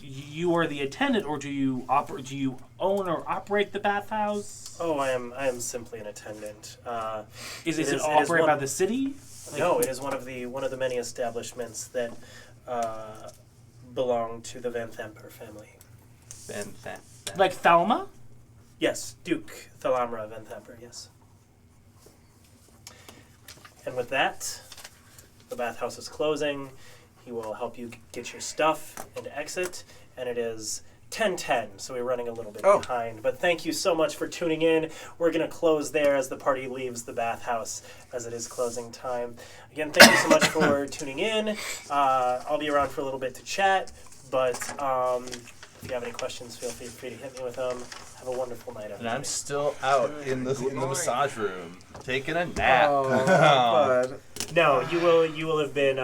you the attendant, or do you own or operate the bathhouse? Oh, I am simply an attendant. Is it it is operated one- by the city? No, it is one of the many establishments that belong to the Van Thamper family. Like Thelma? Yes, Duke Thalamra Van Thamper, yes. And with that, the bathhouse is closing. He will help you get your stuff and exit, and it is 10:10, so we're running a little bit behind. But thank you so much for tuning in. We're going to close there as the party leaves the bathhouse, as it is closing time. Again, thank you so much for tuning in. I'll be around for a little bit to chat, but if you have any questions, feel free to hit me with them. Have a wonderful night, everybody. And I'm still out in the massage room taking a nap. Oh, bud. No, you will have been